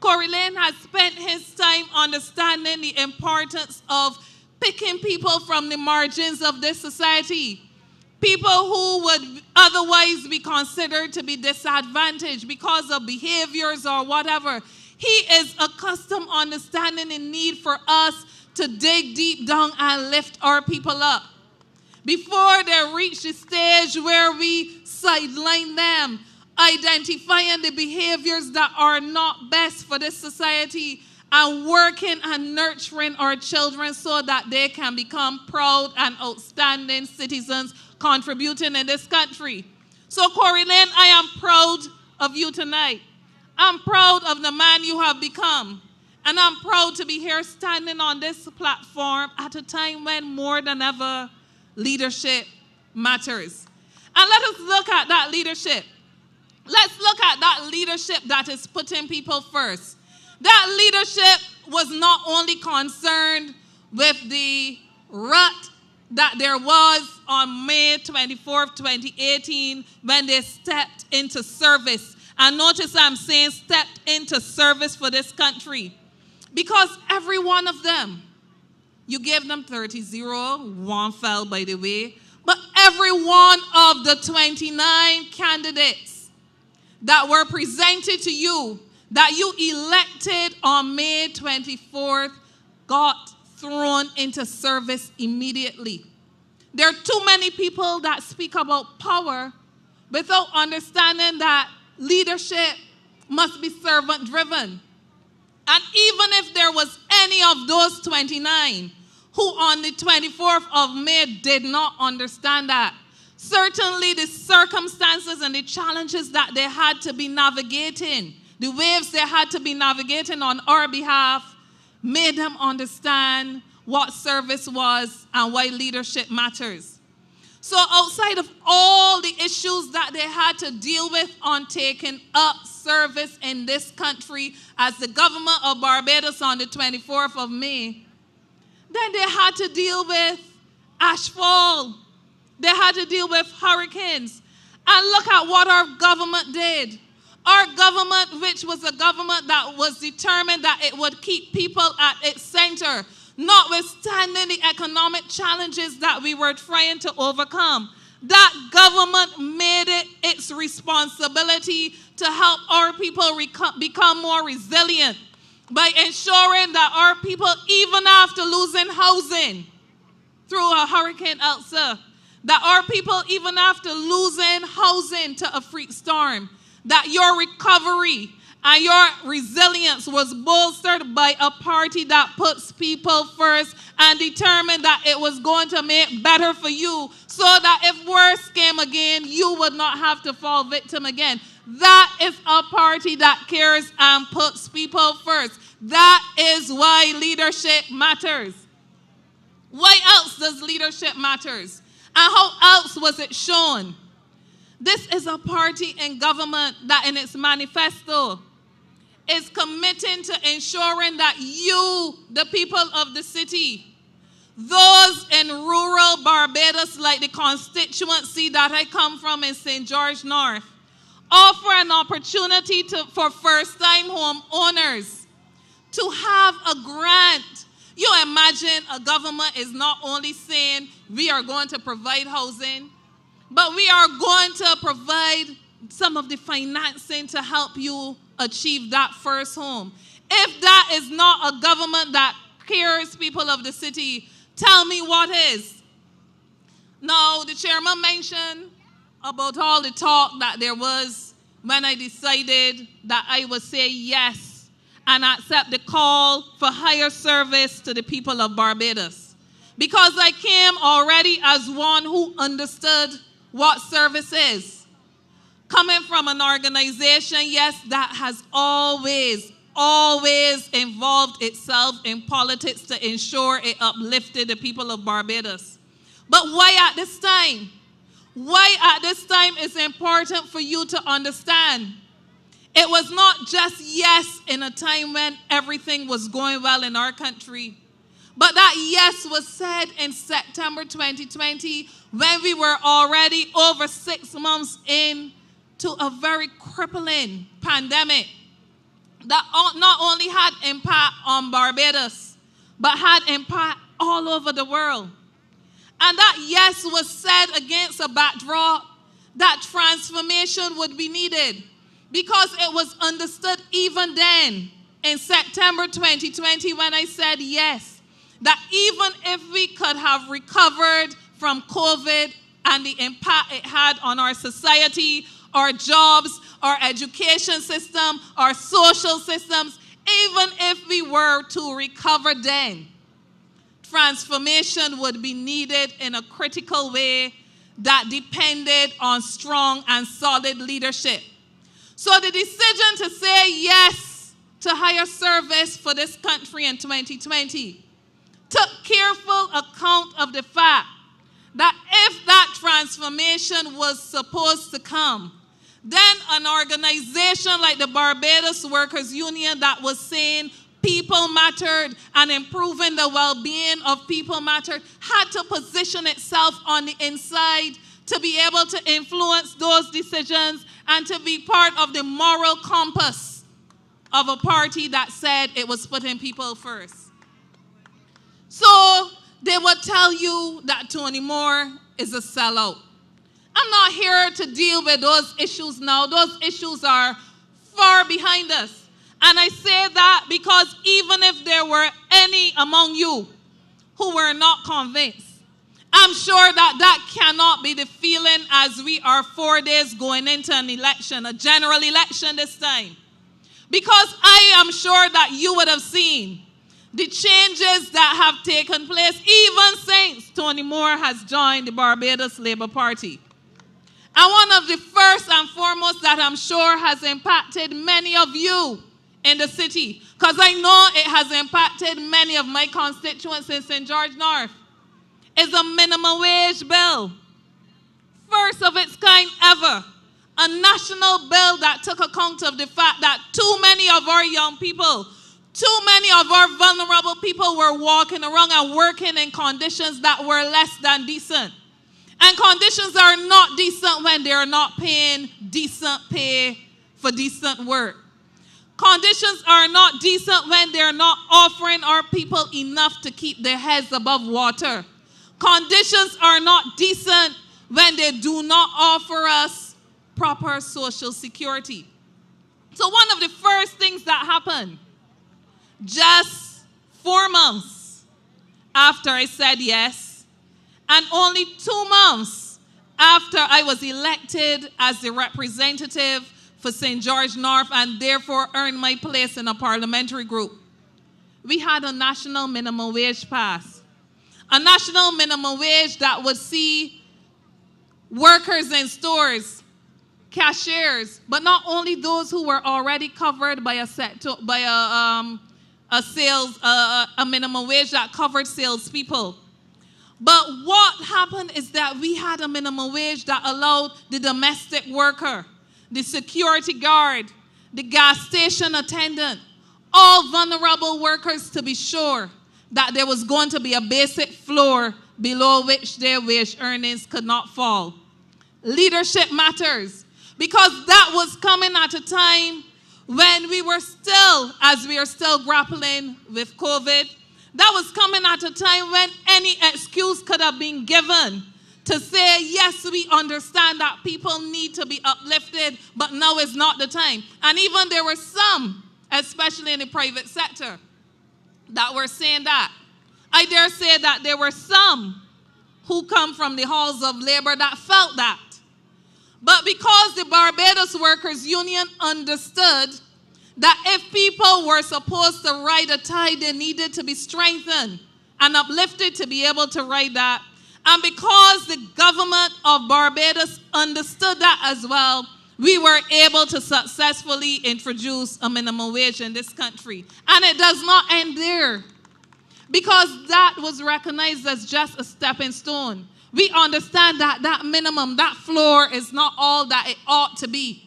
Corey Lane has spent his time understanding the importance of picking people from the margins of this society. People who would otherwise be considered to be disadvantaged because of behaviors or whatever. He is accustomed understanding the need for us to dig deep down and lift our people up. Before they reach the stage where we sideline them, identifying the behaviors that are not best for this society and working and nurturing our children so that they can become proud and outstanding citizens contributing in this country. So Corey Lane, I am proud of you tonight. I'm proud of the man you have become. And I'm proud to be here standing on this platform at a time when more than ever leadership matters. And let us look at that leadership. Let's look at that leadership that is putting people first. That leadership was not only concerned with the rut that there was on May 24th, 2018, when they stepped into service. And notice I'm saying stepped into service for this country. Because every one of them, you gave them 30-0, one fell by the way, but every one of the 29 candidates that were presented to you, that you elected on May 24th, got thrown into service immediately. There are too many people that speak about power without understanding that leadership must be servant-driven. And even if there was any of those 29 who on the 24th of May did not understand that, certainly the circumstances and the challenges that they had to be navigating, the waves they had to be navigating on our behalf, made them understand what service was and why leadership matters. So outside of all the issues that they had to deal with on taking up service in this country as the government of Barbados on the 24th of May, then they had to deal with ashfall. They had to deal with hurricanes. And look at what our government did. Our government, which was a government that was determined that it would keep people at its center, notwithstanding the economic challenges that we were trying to overcome. That government made it its responsibility to help our people become more resilient by ensuring that our people, even after losing housing through a Hurricane Elsa, that our people, even after losing housing to a freak storm, that your recovery and your resilience was bolstered by a party that puts people first and determined that it was going to make better for you so that if worse came again, you would not have to fall victim again. That is a party that cares and puts people first. That is why leadership matters. Why else does leadership matters? And how else was it shown? This is a party in government that in its manifesto is committing to ensuring that you, the people of the city, those in rural Barbados like the constituency that I come from in St. George North, offer an opportunity for first-time home owners to have a grant. You imagine a government is not only saying we are going to provide housing, but we are going to provide some of the financing to help you achieve that first home. If that is not a government that cares people of the city, tell me what is. Now, the chairman mentioned about all the talk that there was when I decided that I would say yes and accept the call for higher service to the people of Barbados. Because I came already as one who understood what service is. Coming from an organization, yes, that has always involved itself in politics to ensure it uplifted the people of Barbados. But why at this time? Why at this time is important for you to understand. It was not just yes in a time when everything was going well in our country, but that yes was said in September 2020 when we were already over 6 months into a very crippling pandemic. that not only had impact on Barbados, but had impact all over the world. And that yes was said against a backdrop that transformation would be needed, because it was understood even then in September 2020 when I said yes, that even if we could have recovered from COVID and the impact it had on our society, our jobs, our education system, our social systems, even if we were to recover then, transformation would be needed in a critical way that depended on strong and solid leadership. So the decision to say yes to higher service for this country in 2020 took careful account of the fact that if that transformation was supposed to come, then an organization like the Barbados Workers Union that was saying people mattered and improving the well-being of people mattered had to position itself on the inside to be able to influence those decisions and to be part of the moral compass of a party that said it was putting people first. So they would tell you that Tony Moore is a sellout. I'm not here to deal with those issues now. Those issues are far behind us. And I say that because even if there were any among you who were not convinced, I'm sure that that cannot be the feeling as we are 4 days going into an election, a general election this time. Because I am sure that you would have seen the changes that have taken place even since Tony Moore has joined the Barbados Labour Party. And one of the first and foremost that I'm sure has impacted many of you in the city, because I know it has impacted many of my constituents in St. George North, is a minimum wage bill. First of its kind ever. A national bill that took account of the fact that too many of our young people, too many of our vulnerable people were walking around and working in conditions that were less than decent. And conditions are not decent when they are not paying decent pay for decent work. Conditions are not decent when they're not offering our people enough to keep their heads above water. Conditions are not decent when they do not offer us proper social security. So one of the first things that happened, just 4 months after I said yes, and only 2 months after I was elected as the representative for St. George North and therefore earned my place in a parliamentary group, we had a national minimum wage pass. A national minimum wage that would see workers in stores, cashiers, but not only those who were already covered by a minimum wage that covered salespeople. But what happened is that we had a minimum wage that allowed the domestic worker, the security guard, the gas station attendant, all vulnerable workers to be sure that there was going to be a basic floor below which their wage earnings could not fall. Leadership matters, because that was coming at a time when we were still, as we are still grappling with COVID, that was coming at a time when any excuse could have been given to say, yes, we understand that people need to be uplifted, but now is not the time. And even there were some, especially in the private sector, that were saying that. I dare say that there were some who come from the halls of labor that felt that. But because the Barbados Workers Union understood that if people were supposed to ride a tide, they needed to be strengthened and uplifted to be able to ride that. And because the government of Barbados understood that as well, we were able to successfully introduce a minimum wage in this country. And it does not end there, because that was recognized as just a stepping stone. We understand that that minimum, that floor is not all that it ought to be.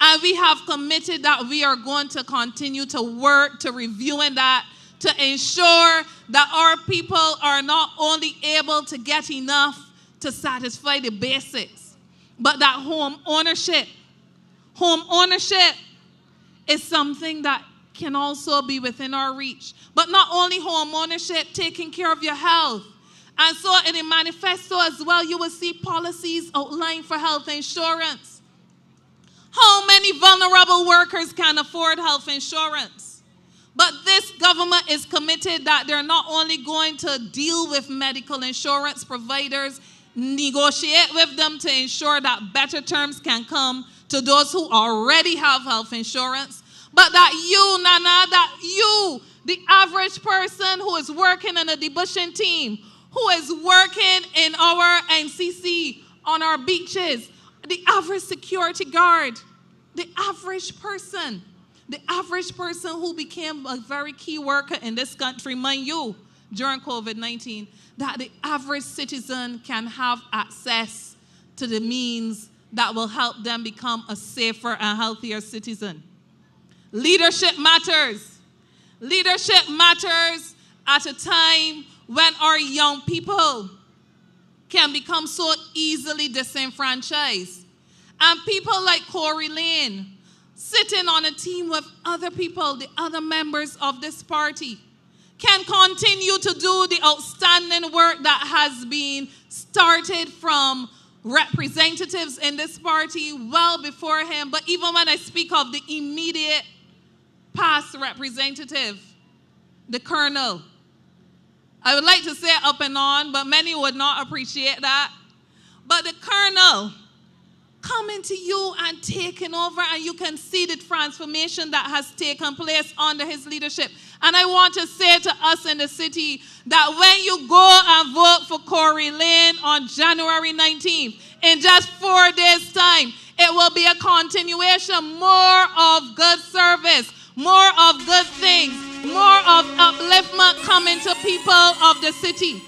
And we have committed that we are going to continue to work to reviewing that, to ensure that our people are not only able to get enough to satisfy the basics, but that home ownership is something that can also be within our reach. But not only home ownership, taking care of your health. And so in the manifesto as well, you will see policies outlined for health insurance. How many vulnerable workers can afford health insurance? But this government is committed that they're not only going to deal with medical insurance providers, negotiate with them to ensure that better terms can come to those who already have health insurance, but that you, Nana, that you, the average person who is working in a debushing team, who is working in our NCC on our beaches, the average security guard, the average person who became a very key worker in this country, mind you, during COVID-19, that the average citizen can have access to the means that will help them become a safer and healthier citizen. Leadership matters. Leadership matters at a time when our young people can become so easily disenfranchised. And people like Corey Lane, sitting on a team with other people, the other members of this party, can continue to do the outstanding work that has been started from representatives in this party well before him. But even when I speak of the immediate past representative, the colonel, I would like to say up and on, but many would not appreciate that. But the colonel coming to you and taking over, and you can see the transformation that has taken place under his leadership. And I want to say to us in the city that when you go and vote for Corey Lane on January 19th, in just 4 days' time, it will be a continuation, more of good service, more of good things, more of upliftment coming to people of the city.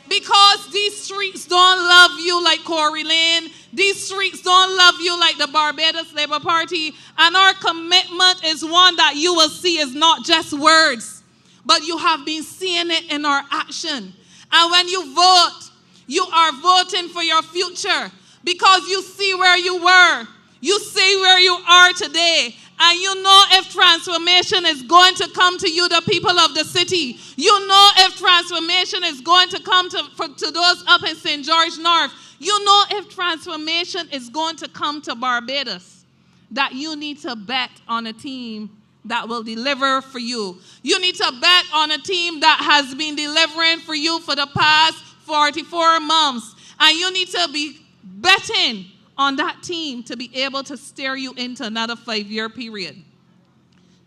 Because these streets don't love you like Corey Lane. These streets don't love you like the Barbados Labour Party. And our commitment is one that you will see is not just words, but you have been seeing it in our action. And when you vote, you are voting for your future because you see where you were. You see where you are today. And you know if transformation is going to come to you, the people of the city. You know if transformation is going to come to those up in St. George North. You know if transformation is going to come to Barbados, that you need to bet on a team that will deliver for you. You need to bet on a team that has been delivering for you for the past 44 months. And you need to be betting on that team to be able to steer you into another 5-year period.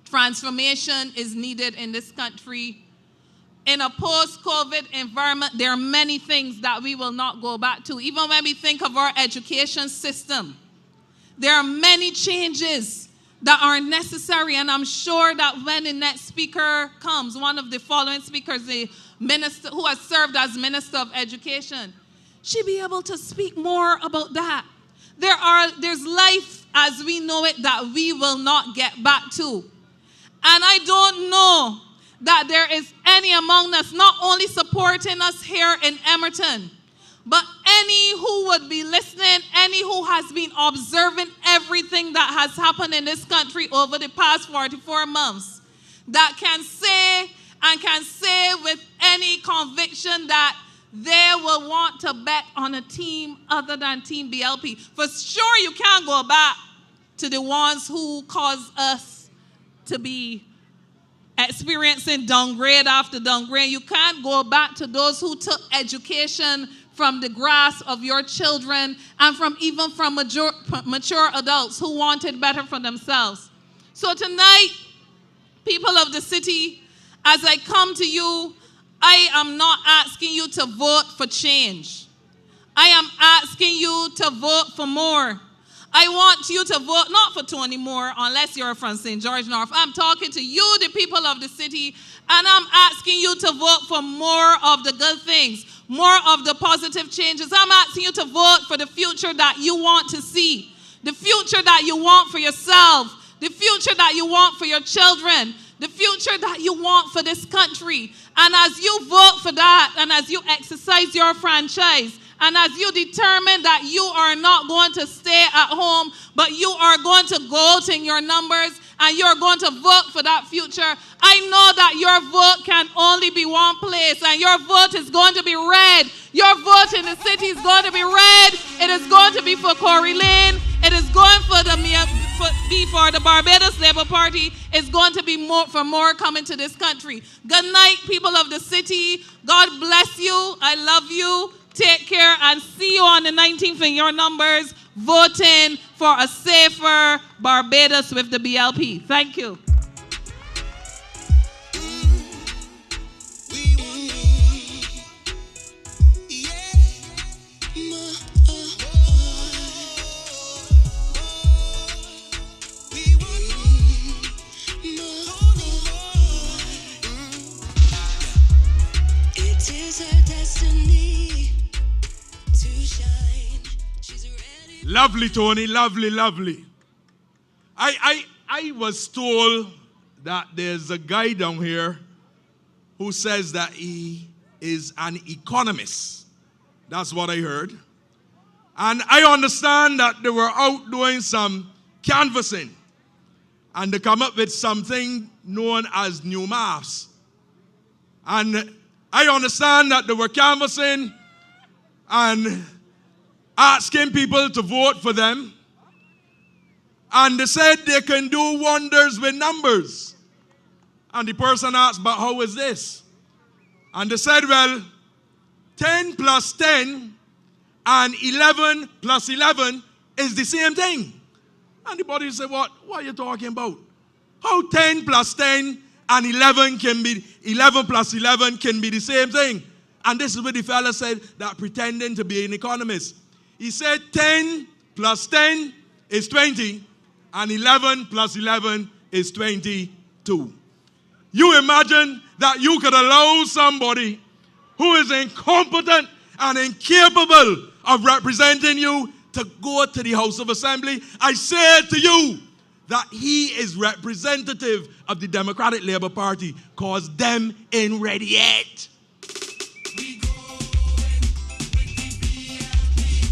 Transformation is needed in this country. In a post-COVID environment, there are many things that we will not go back to. Even when we think of our education system, there are many changes that are necessary. And I'm sure that when the next speaker comes, one of the following speakers, the minister who has served as Minister of Education, she'll be able to speak more about that. There's life as we know it that we will not get back to. And I don't know that there is any among us not only supporting us here in Emmerton, but any who would be listening, any who has been observing everything that has happened in this country over the past 44 months, that can say with any conviction that they will want to bet on a team other than Team BLP. For sure, you can't go back to the ones who caused us to be experiencing downgrade after downgrade. You can't go back to those who took education from the grasp of your children and even from mature adults who wanted better for themselves. So tonight, people of the city, as I come to you, I am not asking you to vote for change. I am asking you to vote for more. I want you to vote not for Tony Moore unless you're from St. George North. I'm talking to you, the people of the city, and I'm asking you to vote for more of the good things, more of the positive changes. I'm asking you to vote for the future that you want to see, the future that you want for yourself, the future that you want for your children, the future that you want for this country. And as you vote for that, and as you exercise your franchise, and as you determine that you are not going to stay at home, but you are going to go out in your numbers, and you're going to vote for that future, I know that your vote can only be one place, and your vote is going to be red. Your vote in the city is going to be red. It is going to be for Corey Lane. It is going for the Barbados Labour Party. It's going to be more coming to this country. Good night, people of the city. God bless you. I love you. Take care, and see you on the 19th in your numbers, voting for a safer Barbados with the BLP. Thank you.
It is her destiny to shine. She's ready.
Lovely, Tony. Lovely, lovely. I was told that there's a guy down here who says that he is an economist. That's what I heard. And I understand that they were out doing some canvassing, and they come up with something known as new maths. And I understand that they were canvassing and asking people to vote for them. And they said they can do wonders with numbers. And the person asked, but how is this? And they said, well, 10 plus 10 and 11 plus 11 is the same thing. And the body said, what are you talking about? How 10 plus 10 and 11 plus 11 can be the same thing? And this is what the fella said that pretending to be an economist. He said 10 plus 10 is 20, and 11 plus 11 is 22. You imagine that you could allow somebody who is incompetent and incapable of representing you to go to the House of Assembly? I say to you that he is representative of the Democratic Labour Party, cause them ain't ready yet.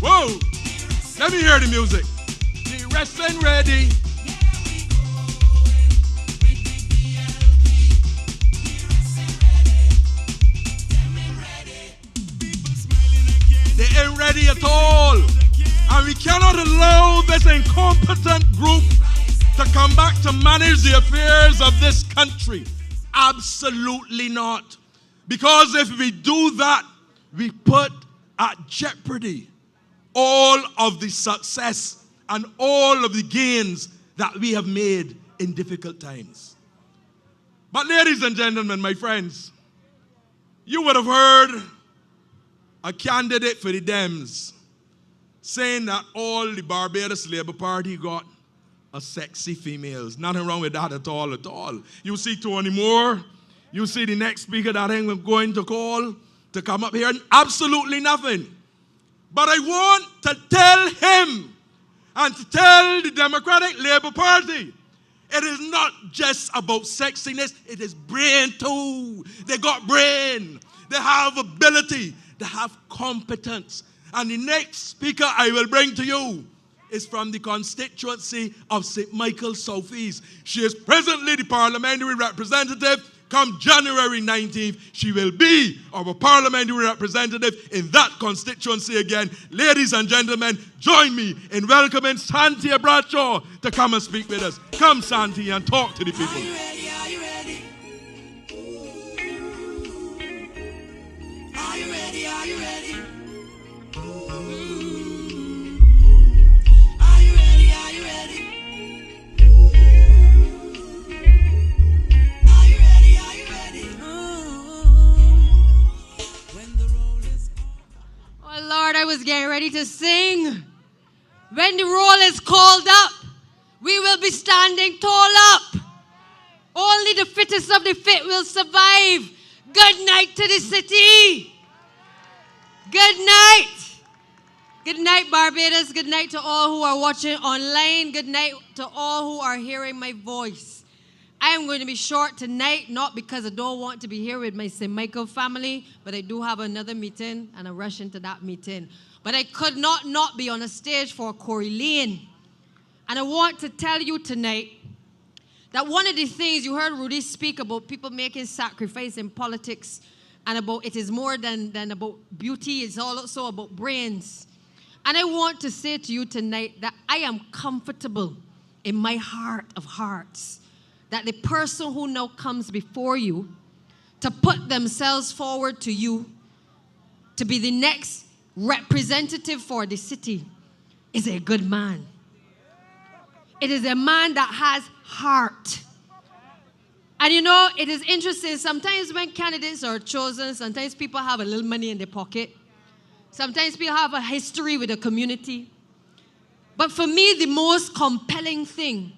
Whoa! Let me hear the music. The wrestling ready. They ain't ready at all. And we cannot allow this incompetent group to come back to manage the affairs of this country. Absolutely not. Because if we do that, we put at jeopardy all of the success and all of the gains that we have made in difficult times. But ladies and gentlemen, my friends, you would have heard a candidate for the Dems saying that all the Barbados Labour Party got are sexy females. Nothing wrong with that at all, at all. You see Tony Moore, you see the next speaker that I'm going to call to come up here, and absolutely nothing. But I want to tell him and to tell the Democratic Labour Party, it is not just about sexiness, it is brain too. They got brain, they have ability, they have competence. And the next speaker I will bring to you is from the constituency of St. Michael Southeast. She is presently the parliamentary representative. Come January 19th, she will be our parliamentary representative in that constituency again. Ladies and gentlemen, join me in welcoming Santia Bradshaw to come and speak with us. Come, Santia, and talk to the people.
Are you ready? Are you ready? Are you ready? Are you ready? Are you ready? Are you ready? Are you ready? Are you ready? When the roll is
Oh Lord, I was getting ready to sing. When the roll is called up, we will be standing tall up. Only the fittest of the fit will survive. Good night to the city. Good night. Good night, Barbados. Good night to all who are watching online. Good night to all who are hearing my voice. I am going to be short tonight, not because I don't want to be here with my St. Michael family, but I do have another meeting, and I rush into that meeting. But I could not be on a stage for Corey Lane. And I want to tell you tonight that one of the things you heard Rudy speak about people making sacrifice in politics and about it is more than about beauty, it's also about brains. And I want to say to you tonight that I am comfortable in my heart of hearts that the person who now comes before you to put themselves forward to you to be the next representative for the city is a good man. It is a man that has heart. And you know, it is interesting. Sometimes when candidates are chosen, sometimes people have a little money in their pocket. Sometimes people have a history with the community. But for me, the most compelling thing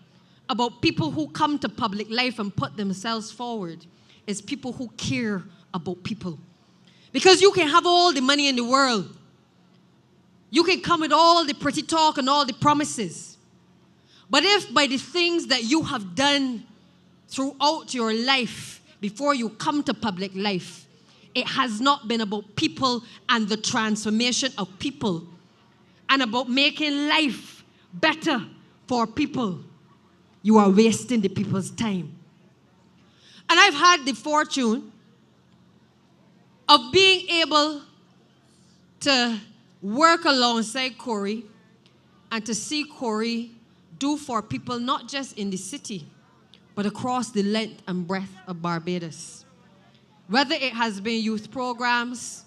about people who come to public life and put themselves forward is people who care about people. Because you can have all the money in the world. You can come with all the pretty talk and all the promises. But if by the things that you have done throughout your life before you come to public life, it has not been about people and the transformation of people and about making life better for people, you are wasting the people's time. And I've had the fortune of being able to work alongside Corey and to see Corey do for people not just in the city, but across the length and breadth of Barbados. Whether it has been youth programs,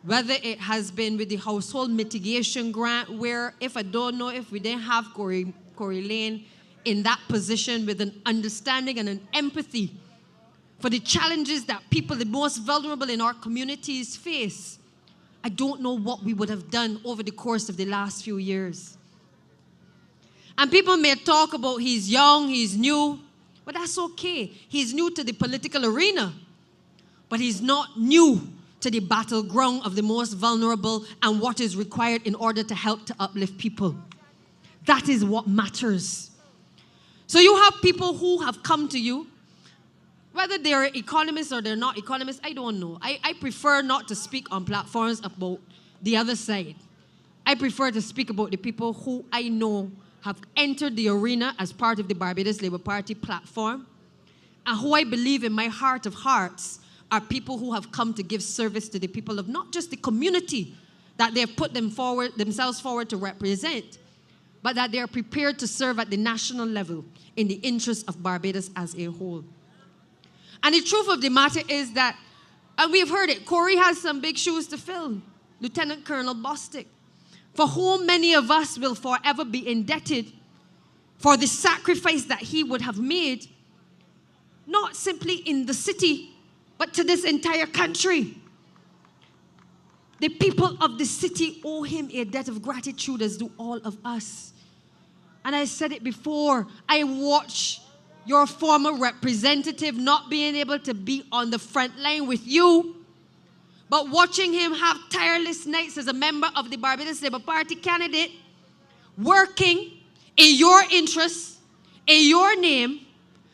whether it has been with the household mitigation grant, where if I don't know if we didn't have Corey Lane in that position with an understanding and an empathy for the challenges that people, the most vulnerable in our communities, face, I don't know what we would have done over the course of the last few years. And people may talk about he's young, he's new, but that's okay. He's new to the political arena, but he's not new to the battleground of the most vulnerable and what is required in order to help to uplift people. That is what matters. So you have people who have come to you, whether they're economists or they're not economists, I don't know. I prefer not to speak on platforms about the other side. I prefer to speak about the people who I know have entered the arena as part of the Barbados Labour Party platform, and who I believe in my heart of hearts are people who have come to give service to the people of not just the community that they have put themselves forward to represent, but that they are prepared to serve at the national level in the interest of Barbados as a whole. And the truth of the matter is that, and we've heard it, Corey has some big shoes to fill. Lieutenant Colonel Bostic, for whom many of us will forever be indebted for the sacrifice that he would have made, not simply in the city, but to this entire country. The people of the city owe him a debt of gratitude, as do all of us. And I said it before, I watch your former representative not being able to be on the front line with you, but watching him have tireless nights as a member of the Barbados Labour Party candidate, working in your interests, in your name,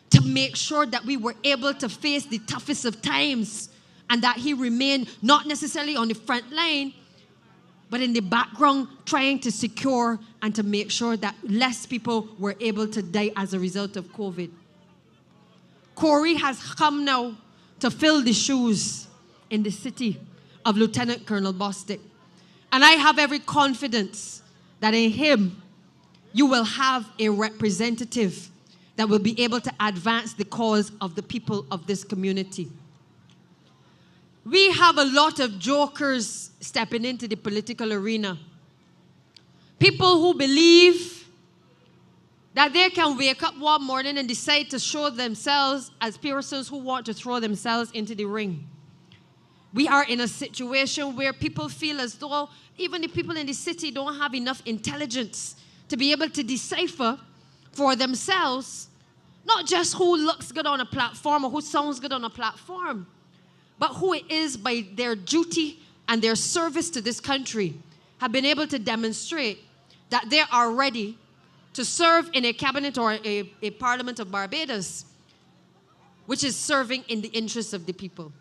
to make sure that we were able to face the toughest of times and that he remained not necessarily on the front line, but in the background trying to secure and to make sure that less people were able to die as a result of COVID. Corey has come now to fill the shoes in the city of Lieutenant Colonel Bostic. And I have every confidence that in him, you will have a representative that will be able to advance the cause of the people of this community. We have a lot of jokers stepping into the political arena. People who believe that they can wake up one morning and decide to show themselves as persons who want to throw themselves into the ring. We are in a situation where people feel as though even the people in the city don't have enough intelligence to be able to decipher for themselves not just who looks good on a platform or who sounds good on a platform, but who it is by their duty and their service to this country have been able to demonstrate that they are ready to serve in a cabinet or a parliament of Barbados, which is serving in the interests of the people.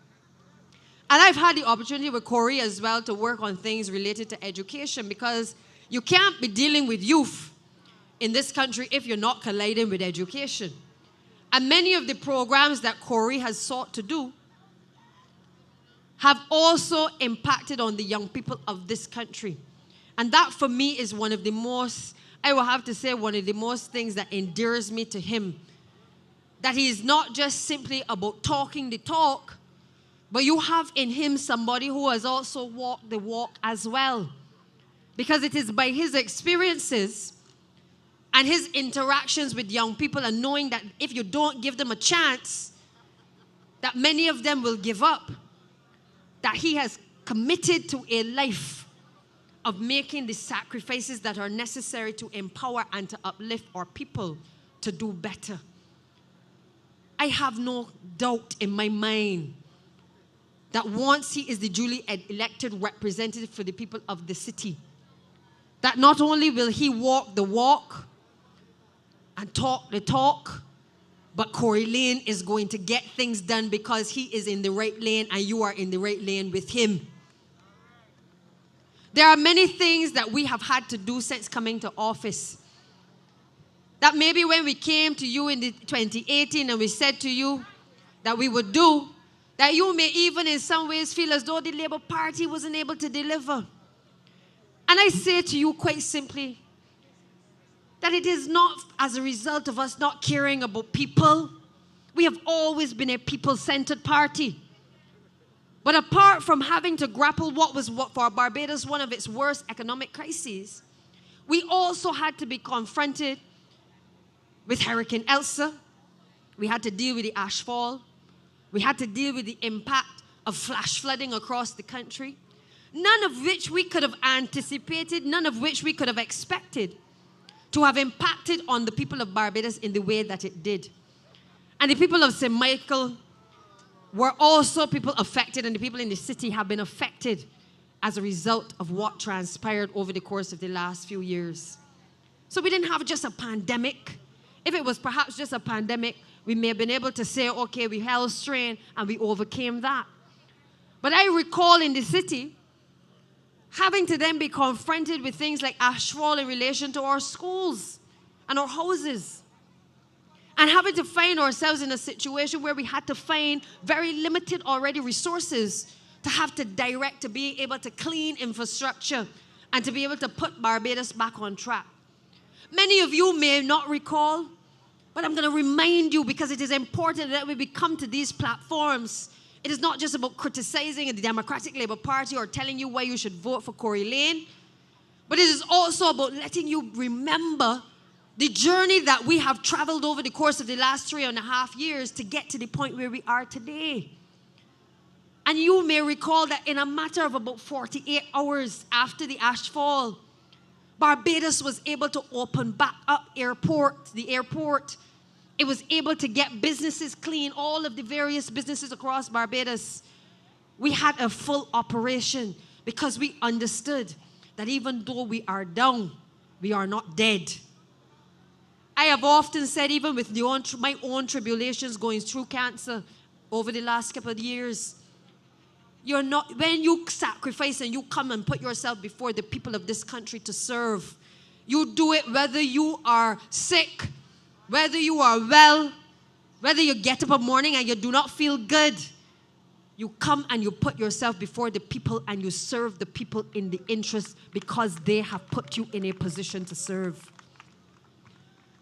And I've had the opportunity with Corey as well to work on things related to education, because you can't be dealing with youth in this country if you're not colliding with education. And many of the programs that Corey has sought to do have also impacted on the young people of this country. And that for me is one of the most, I will have to say, one of the most things that endears me to him. That he is not just simply about talking the talk, but you have in him somebody who has also walked the walk as well. Because it is by his experiences and his interactions with young people and knowing that if you don't give them a chance, that many of them will give up, that he has committed to a life of making the sacrifices that are necessary to empower and to uplift our people to do better. I have no doubt in my mind that once he is the duly elected representative for the people of the city, that not only will he walk the walk and talk the talk, but Corey Lane is going to get things done because he is in the right lane and you are in the right lane with him. There are many things that we have had to do since coming to office. That maybe when we came to you in 2018 and we said to you that we would do, that you may even in some ways feel as though the Labour Party wasn't able to deliver. And I say to you quite simply, that it is not as a result of us not caring about people. We have always been a people-centered party. But apart from having to grapple what was for Barbados one of its worst economic crises, we also had to be confronted with Hurricane Elsa. We had to deal with the ashfall. We had to deal with the impact of flash flooding across the country, none of which we could have anticipated, none of which we could have expected to have impacted on the people of Barbados in the way that it did. And the people of St. Michael were also people affected, and the people in the city have been affected as a result of what transpired over the course of the last few years. So we didn't have just a pandemic. If it was perhaps just a pandemic, we may have been able to say, okay, we held strain and we overcame that. But I recall in the city, having to then be confronted with things like ashfall in relation to our schools and our houses. And having to find ourselves in a situation where we had to find very limited already resources to have to direct to be able to clean infrastructure and to be able to put Barbados back on track. Many of you may not recall, but I'm going to remind you because it is important that we come to these platforms. It is not just about criticizing the Democratic Labour Party or telling you why you should vote for Corey Lane, but it is also about letting you remember the journey that we have traveled over the course of the last 3.5 years to get to the point where we are today. And you may recall that in a matter of about 48 hours after the ashfall, Barbados was able to open back up the airport. It was able to get businesses clean, all of the various businesses across Barbados. We had a full operation because we understood that even though we are down, we are not dead. I have often said, even with my own tribulations going through cancer over the last couple of years, when you sacrifice and you come and put yourself before the people of this country to serve, you do it whether you are sick, whether you are well, whether you get up in the morning and you do not feel good. You come and you put yourself before the people and you serve the people in the interest because they have put you in a position to serve.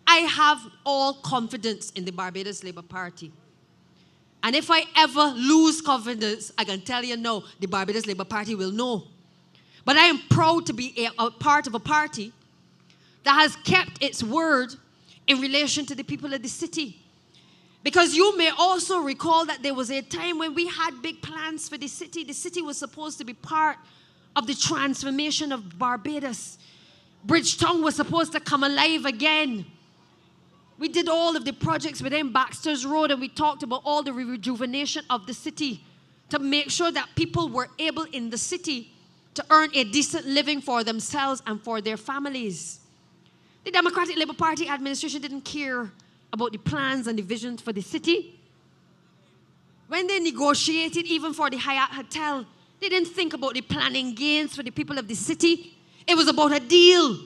I have all confidence in the Barbados Labour Party. And if I ever lose confidence, I can tell you no, the Barbados Labour Party will know. But I am proud to be a part of a party that has kept its word in relation to the people of the city. Because you may also recall that there was a time when we had big plans for the city. The city was supposed to be part of the transformation of Barbados. Bridgetown was supposed to come alive again. We did all of the projects within Baxter's Road, and we talked about all the rejuvenation of the city to make sure that people were able in the city to earn a decent living for themselves and for their families. The Democratic Labour Party administration didn't care about the plans and the visions for the city. When they negotiated even for the Hyatt Hotel, they didn't think about the planning gains for the people of the city. It was about a deal.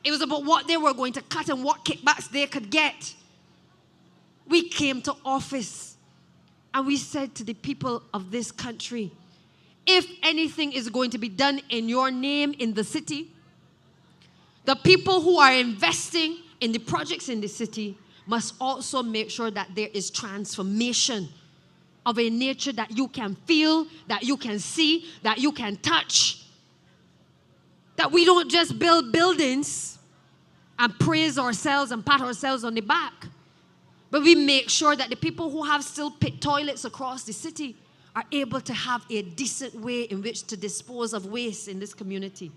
It was about what they were going to cut and what kickbacks they could get. we came to office and we said to the people of this country, if anything is going to be done in your name in the city, the people who are investing in the projects in the city must also make sure that there is transformation of a nature that you can feel, that you can see, that you can touch. That we don't just build buildings and praise ourselves and pat ourselves on the back, but we make sure that the people who have still pit toilets across the city are able to have a decent way in which to dispose of waste in this community.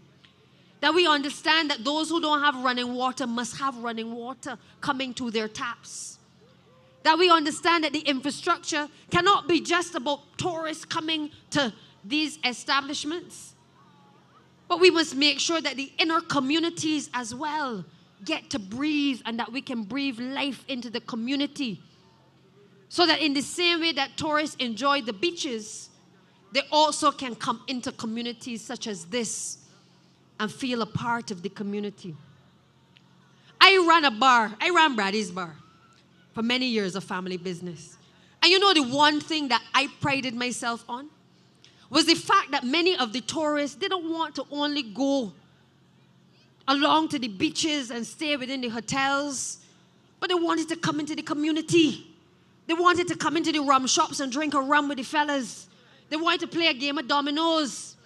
That we understand that those who don't have running water must have running water coming to their taps. That we understand that the infrastructure cannot be just about tourists coming to these establishments, but we must make sure that the inner communities as well get to breathe, and that we can breathe life into the community. So that in the same way that tourists enjoy the beaches, they also can come into communities such as this and feel a part of the community. I ran Brady's Bar for many years of family business. And you know, the one thing that I prided myself on was the fact that many of the tourists didn't want to only go along to the beaches and stay within the hotels, but they wanted to come into the community. They wanted to come into the rum shops and drink a rum with the fellas. They wanted to play a game of dominoes.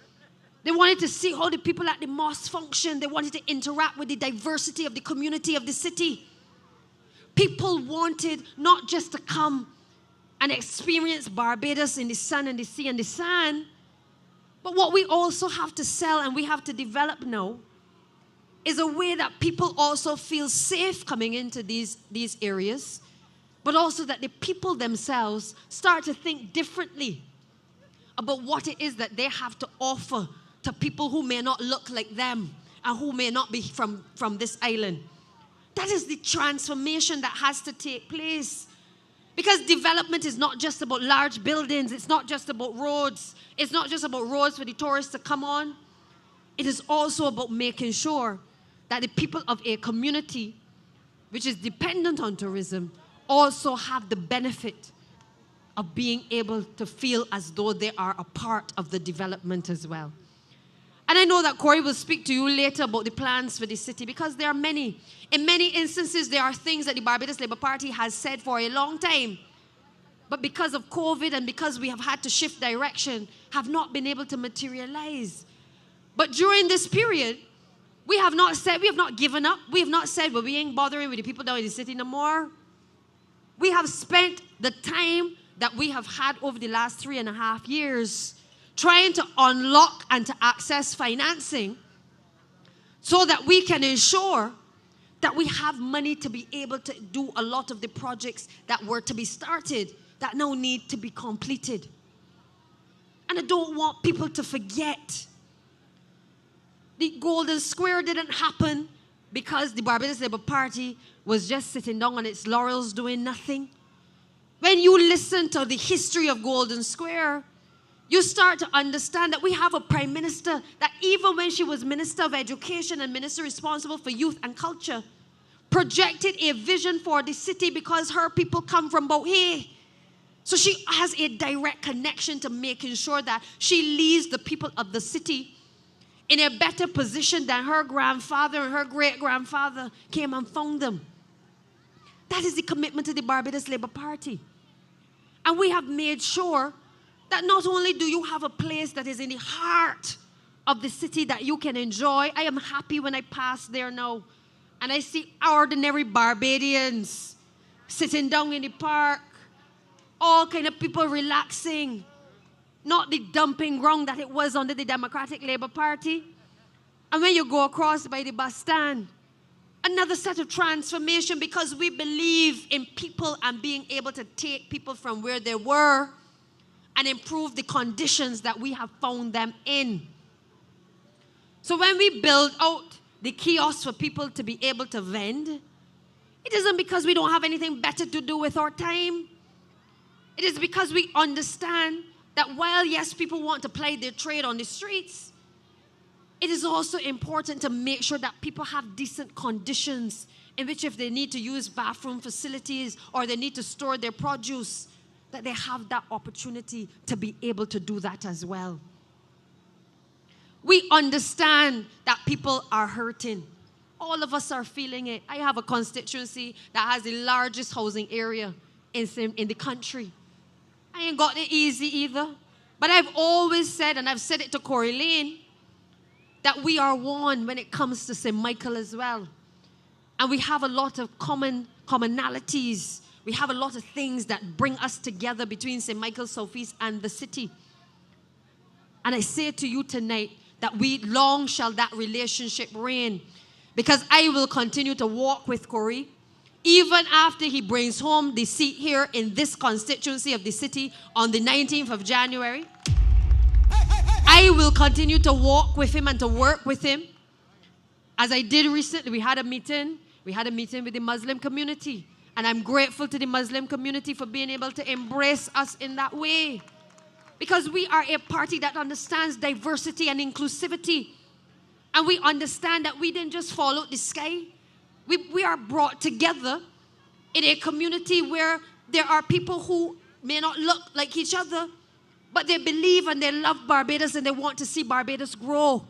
They wanted to see how the people at the mosque function. They wanted to interact with the diversity of the community of the city. People wanted not just to come and experience Barbados in the sun and the sea and the sand, but what we also have to sell and we have to develop now is a way that people also feel safe coming into these areas, but also that the people themselves start to think differently about what it is that they have to offer to people who may not look like them and who may not be from this island. That is the transformation that has to take place. Because development is not just about large buildings. It's not just about roads. It's not just about roads for the tourists to come on. It is also about making sure that the people of a community, which is dependent on tourism, also have the benefit of being able to feel as though they are a part of the development as well. And I know that Corey will speak to you later about the plans for the city, because there are many. In many instances, there are things that the Barbados Labour Party has said for a long time, but because of COVID and because we have had to shift direction, have not been able to materialize. But during this period, we have not given up. We have not said, well, we ain't bothering with the people down in the city no more. We have spent the time that we have had over the last 3.5 years trying to unlock and to access financing so that we can ensure that we have money to be able to do a lot of the projects that were to be started that now need to be completed. And I don't want people to forget. The Golden Square didn't happen because the Barbados Labour Party was just sitting down on its laurels doing nothing. When you listen to the history of Golden Square, you start to understand that we have a prime minister that even when she was Minister of Education and Minister responsible for youth and culture, projected a vision for the city because her people come from Bohe. So she has a direct connection to making sure that she leaves the people of the city in a better position than her grandfather and her great-grandfather came and found them. That is the commitment to the Barbados Labour Party. And we have made sure that not only do you have a place that is in the heart of the city that you can enjoy. I am happy when I pass there now and I see ordinary Barbadians sitting down in the park, all kind of people relaxing, not the dumping ground that it was under the Democratic Labour Party. And when you go across by the bus stand, another set of transformation, because we believe in people and being able to take people from where they were and improve the conditions that we have found them in. So when we build out the kiosks for people to be able to vend, it isn't because we don't have anything better to do with our time. It is because we understand that while, yes, people want to ply their trade on the streets, it is also important to make sure that people have decent conditions in which if they need to use bathroom facilities or they need to store their produce, that they have that opportunity to be able to do that as well. We understand that people are hurting. All of us are feeling it. I have a constituency that has the largest housing area in the country. I ain't got it easy either. But I've always said, and I've said it to Corey Lane, that we are one when it comes to St. Michael as well. And we have a lot of commonalities. We have a lot of things that bring us together between St. Michael Southeast and the city. And I say to you tonight that long shall that relationship reign. Because I will continue to walk with Corey even after he brings home the seat here in this constituency of the city on the 19th of January. I will continue to walk with him and to work with him. As I did recently, we had a meeting with the Muslim community. And I'm grateful to the Muslim community for being able to embrace us in that way. Because we are a party that understands diversity and inclusivity. And we understand that we didn't just fall out the sky. We are brought together in a community where there are people who may not look like each other, but they believe and they love Barbados and they want to see Barbados grow.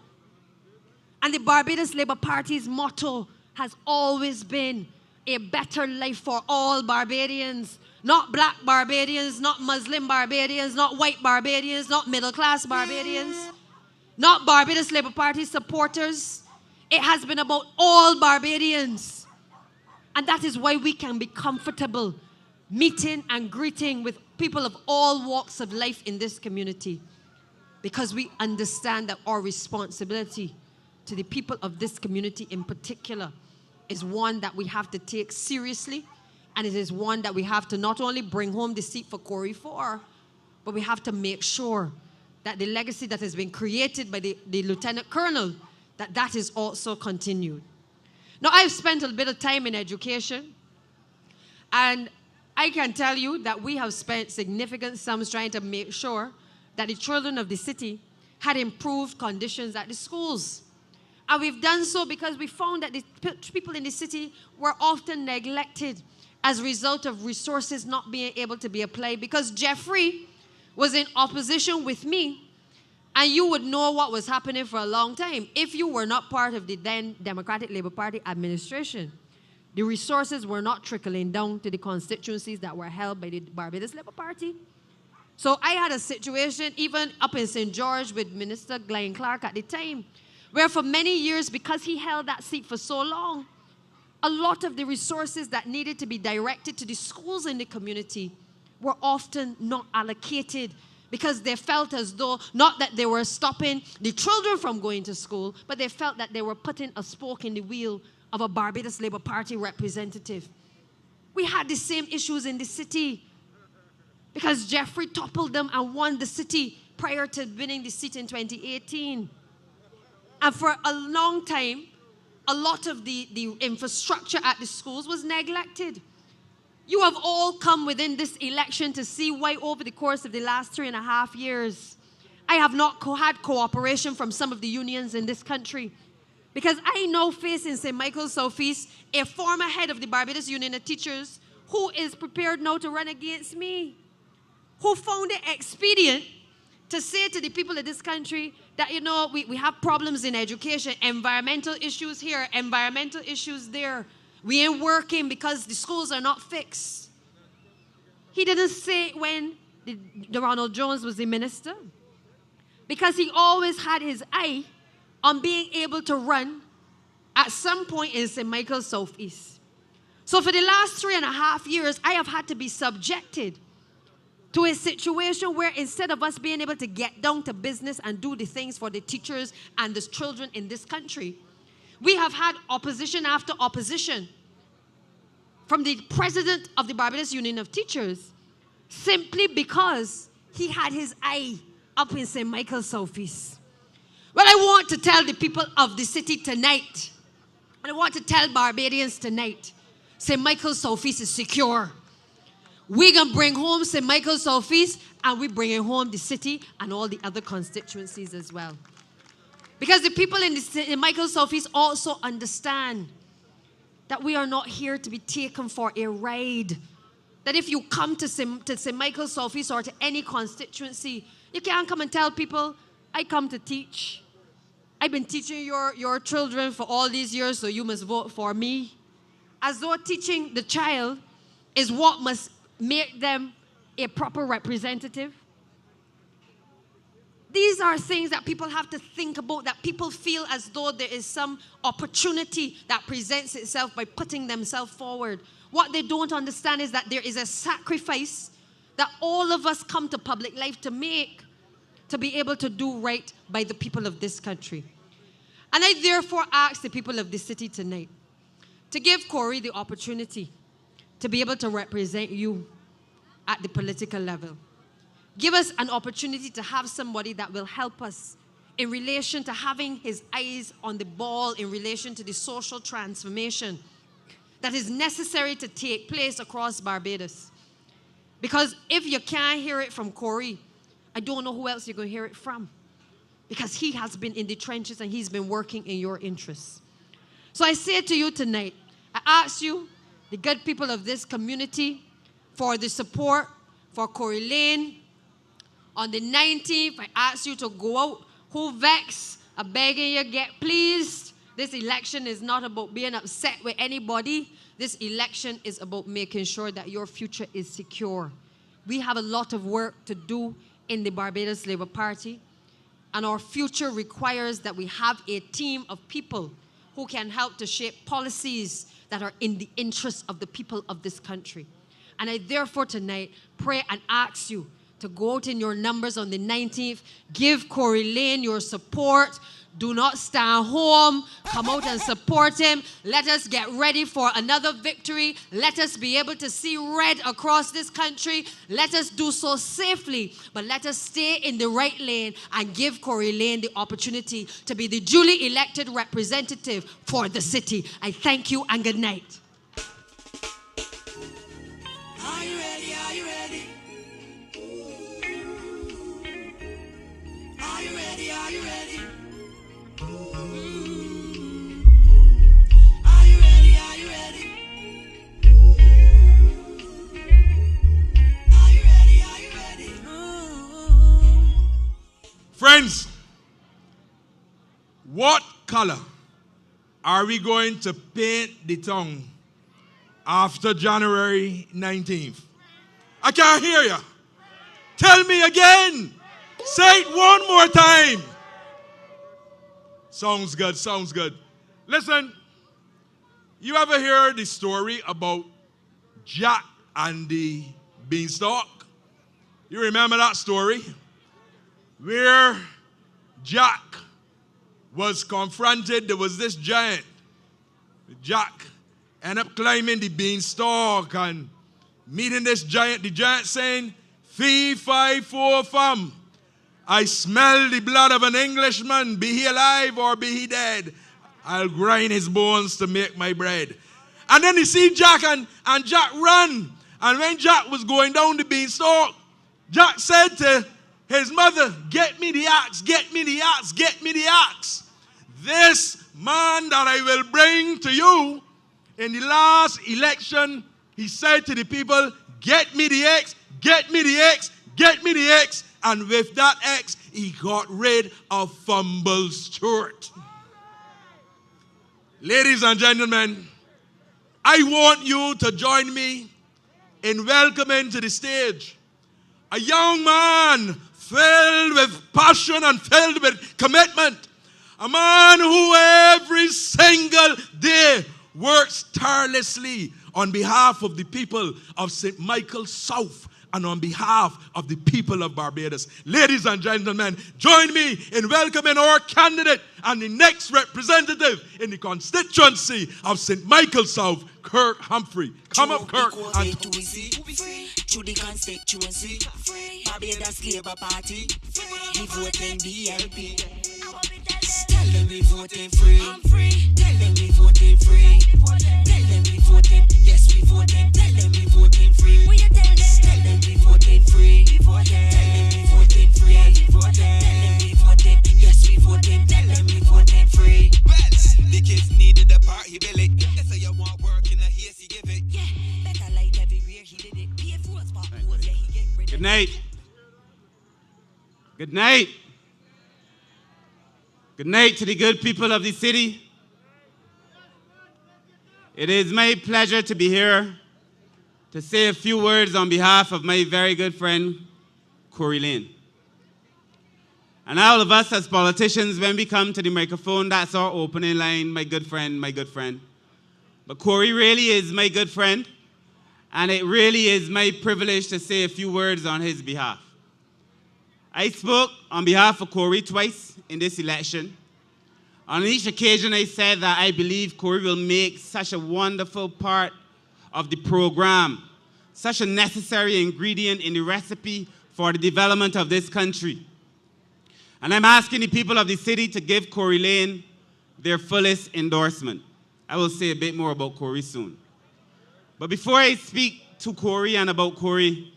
And the Barbados Labour Party's motto has always been a better life for all Barbadians. Not black Barbadians, not Muslim Barbadians, not white Barbadians, not middle-class Barbadians, not Barbados Labour Party supporters. It has been about all Barbadians. And that is why we can be comfortable meeting and greeting with people of all walks of life in this community. Because we understand that our responsibility to the people of this community in particular is one that we have to take seriously. And it is one that we have to not only bring home the seat for Corey for, but we have to make sure that the legacy that has been created by the Lieutenant Colonel, that is also continued. Now, I've spent a bit of time in education, and I can tell you that we have spent significant sums trying to make sure that the children of the city had improved conditions at the schools. And we've done so because we found that the people in the city were often neglected as a result of resources not being able to be applied. Because Jeffrey was in opposition with me, and you would know what was happening for a long time. If you were not part of the then Democratic Labour Party administration, the resources were not trickling down to the constituencies that were held by the Barbados Labour Party. So I had a situation even up in St. George with Minister Glenn Clark at the time, where for many years, because he held that seat for so long, a lot of the resources that needed to be directed to the schools in the community were often not allocated because they felt as though, not that they were stopping the children from going to school, but they felt that they were putting a spoke in the wheel of a Barbados Labour Party representative. We had the same issues in the city because Jeffrey toppled them and won the city prior to winning the seat in 2018. And for a long time, a lot of the infrastructure at the schools was neglected. You have all come within this election to see why over the course of the last 3.5 years, I have not had cooperation from some of the unions in this country. Because I now face in St. Michael's Southeast a former head of the Barbados Union of Teachers who is prepared now to run against me, who found it expedient to say to the people of this country that, you know, we have problems in education, environmental issues here, environmental issues there. We ain't working because the schools are not fixed. He didn't say it when Ronald Jones was the minister, because he always had his eye on being able to run at some point in St. Michael's Southeast. So for the last 3.5 years, I have had to be subjected to a situation where instead of us being able to get down to business and do the things for the teachers and the children in this country, we have had opposition after opposition from the president of the Barbados Union of Teachers simply because he had his eye up in St. Michael's Southeast. Well, I want to tell the people of the city tonight, and I want to tell Barbadians tonight, St. Michael's Southeast is secure. We're going to bring home St. Michael's Southeast, and we're bringing home the city and all the other constituencies as well. Because the people in Michael's Southeast also understand that we are not here to be taken for a ride. That if you come to St. Michael's office or to any constituency, you can't come and tell people, I come to teach. I've been teaching your children for all these years, so you must vote for me. As though teaching the child is what must make them a proper representative. These are things that people have to think about, that people feel as though there is some opportunity that presents itself by putting themselves forward. What they don't understand is that there is a sacrifice that all of us come to public life to make, to be able to do right by the people of this country. And I therefore ask the people of this city tonight to give Corey the opportunity to be able to represent you at the political level. Give us an opportunity to have somebody that will help us in relation to having his eyes on the ball, in relation to the social transformation that is necessary to take place across Barbados. Because if you can't hear it from Corey, I don't know who else you're going to hear it from. Because he has been in the trenches and he's been working in your interests. So I say to you tonight, I ask you, the good people of this community, for the support for Corey Lane. On the 19th, I ask you to go out. Who vex? I'm begging you, get pleased. This election is not about being upset with anybody. This election is about making sure that your future is secure. We have a lot of work to do in the Barbados Labour Party. And our future requires that we have a team of people who can help to shape policies that are in the interest of the people of this country. And I therefore tonight pray and ask you to go out in your numbers on the 19th. Give Corey Lane your support. Do not stand home. Come out and support him. Let us get ready for another victory. Let us be able to see red across this country. Let us do so safely, but let us stay in the right lane and give Corey Lane the opportunity to be the duly elected representative for the city. I thank you and good night.
Are you ready? Are you ready? Are you ready? Are you ready? Are you ready? Are you ready? Are you ready? Are you ready?
Friends, what color are we going to paint the town after January 19th? I can't hear you. Tell me again. Say it one more time. Sounds good, sounds good. Listen, you ever hear the story about Jack and the beanstalk? You remember that story? Where Jack was confronted, there was this giant. Jack ended up climbing the beanstalk and meeting this giant. The giant saying, "Fee, fi, fo, fum. I smell the blood of an Englishman, be he alive or be he dead. I'll grind his bones to make my bread." And then he see Jack and Jack run. And when Jack was going down the beanstalk, Jack said to his mother, "Get me the axe, get me the axe, get me the axe. This man that I will bring to you in the last election," he said to the people, "Get me the axe, get me the axe, get me the axe." And with that axe, he got rid of Fumble Stewart. Ladies and gentlemen, I want you to join me in welcoming to the stage a young man filled with passion and filled with commitment. A man who every single day works tirelessly on behalf of the people of St. Michael's South and on behalf of the people of Barbados. Ladies and gentlemen, join me in welcoming our candidate and the next representative in the constituency of St. Michael's South, Kirk Humphrey. Come up, Kirk. And
To the constituency, Barbados Labour Party, we voting BLP. Tell them we voting free. Tell them we voting free. Tell them we voting. Yes, we voting. Tell them we voting free. Tell them we voting free. Tell them we voting free. Tell them we voting. Yes, we voting. Tell them we voting free. Well, the kids needed a party, Billy. They say you want
Good night. Good night. Good night to the good people of the city. It is my pleasure to be here to say a few words on behalf of my very good friend, Corey Lane. And all of us as politicians, when we come to the microphone, that's our opening line, my good friend, my good friend. But Corey really is my good friend, and it really is my privilege to say a few words on his behalf. I spoke on behalf of Corey twice in this election. On each occasion, I said that I believe Corey will make such a wonderful part of the program, such a necessary ingredient in the recipe for the development of this country. And I'm asking the people of the city to give Corey Lane their fullest endorsement. I will say a bit more about Corey soon. But before I speak to Corey and about Corey,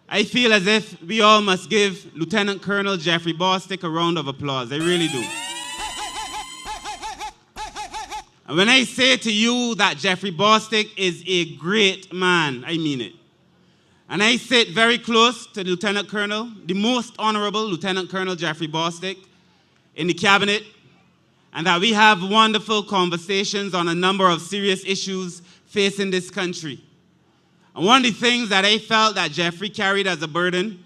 I feel as if we all must give Lieutenant Colonel Jeffrey Bostic a round of applause. I really do. And when I say to you that Jeffrey Bostic is a great man, I mean it. And I sit very close to the Lieutenant Colonel, the most honorable Lieutenant Colonel Jeffrey Bostic in the cabinet, and that we have wonderful conversations on a number of serious issues facing this country. And one of the things that I felt that Jeffrey carried as a burden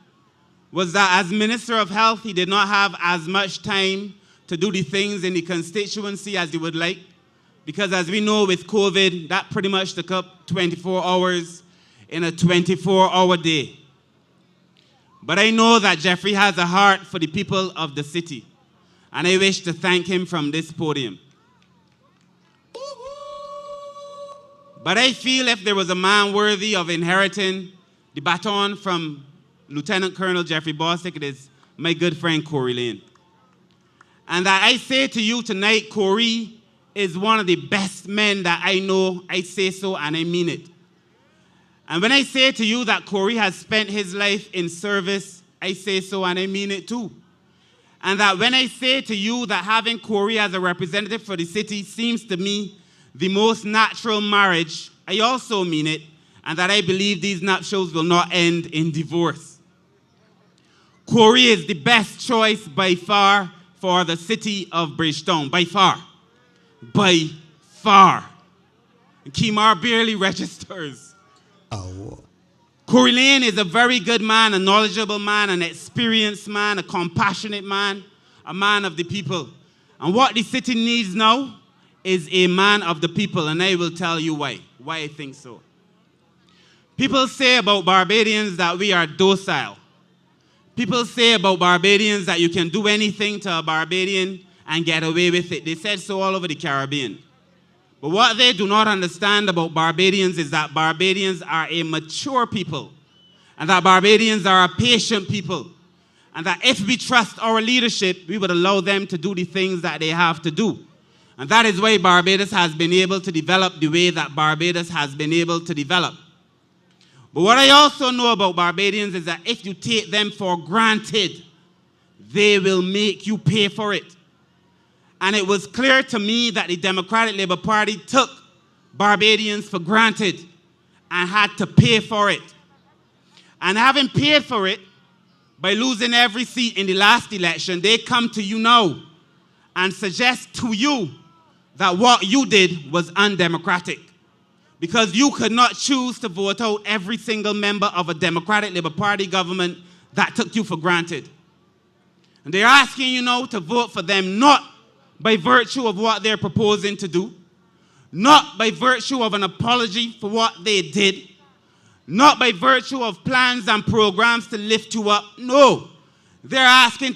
was that as Minister of Health, he did not have as much time to do the things in the constituency as he would like, because as we know with COVID, that pretty much took up 24 hours in a 24-hour day. But I know that Jeffrey has a heart for the people of the city, and I wish to thank him from this podium. But I feel if there was a man worthy of inheriting the baton from Lieutenant Colonel Jeffrey Bostic, it is my good friend Corey Lane. And that I say to you tonight, Corey is one of the best men that I know. I say so and I mean it. And when I say to you that Corey has spent his life in service, I say so and I mean it too. And that when I say to you that having Corey as a representative for the city seems to me the most natural marriage, I also mean it, and that I believe these nuptials will not end in divorce. Corey is the best choice by far for the city of Bridgetown, by far. By far. And Kimar barely registers. Oh. Corey Lane is a very good man, a knowledgeable man, an experienced man, a compassionate man, a man of the people. And what the city needs now is a man of the people, and I will tell you why I think so. People say about Barbadians that we are docile. People say about Barbadians that you can do anything to a Barbadian and get away with it. They said so all over the Caribbean. But what they do not understand about Barbadians is that Barbadians are a mature people, and that Barbadians are a patient people, and that if we trust our leadership, we would allow them to do the things that they have to do. And that is why Barbados has been able to develop the way that Barbados has been able to develop. But what I also know about Barbadians is that if you take them for granted, they will make you pay for it. And it was clear to me that the Democratic Labour Party took Barbadians for granted and had to pay for it. And having paid for it, by losing every seat in the last election, they come to you now and suggest to you that what you did was undemocratic, because you could not choose to vote out every single member of a Democratic Labour Party government that took you for granted. And they're asking you now to vote for them not by virtue of what they're proposing to do, not by virtue of an apology for what they did, not by virtue of plans and programs to lift you up. No, they're asking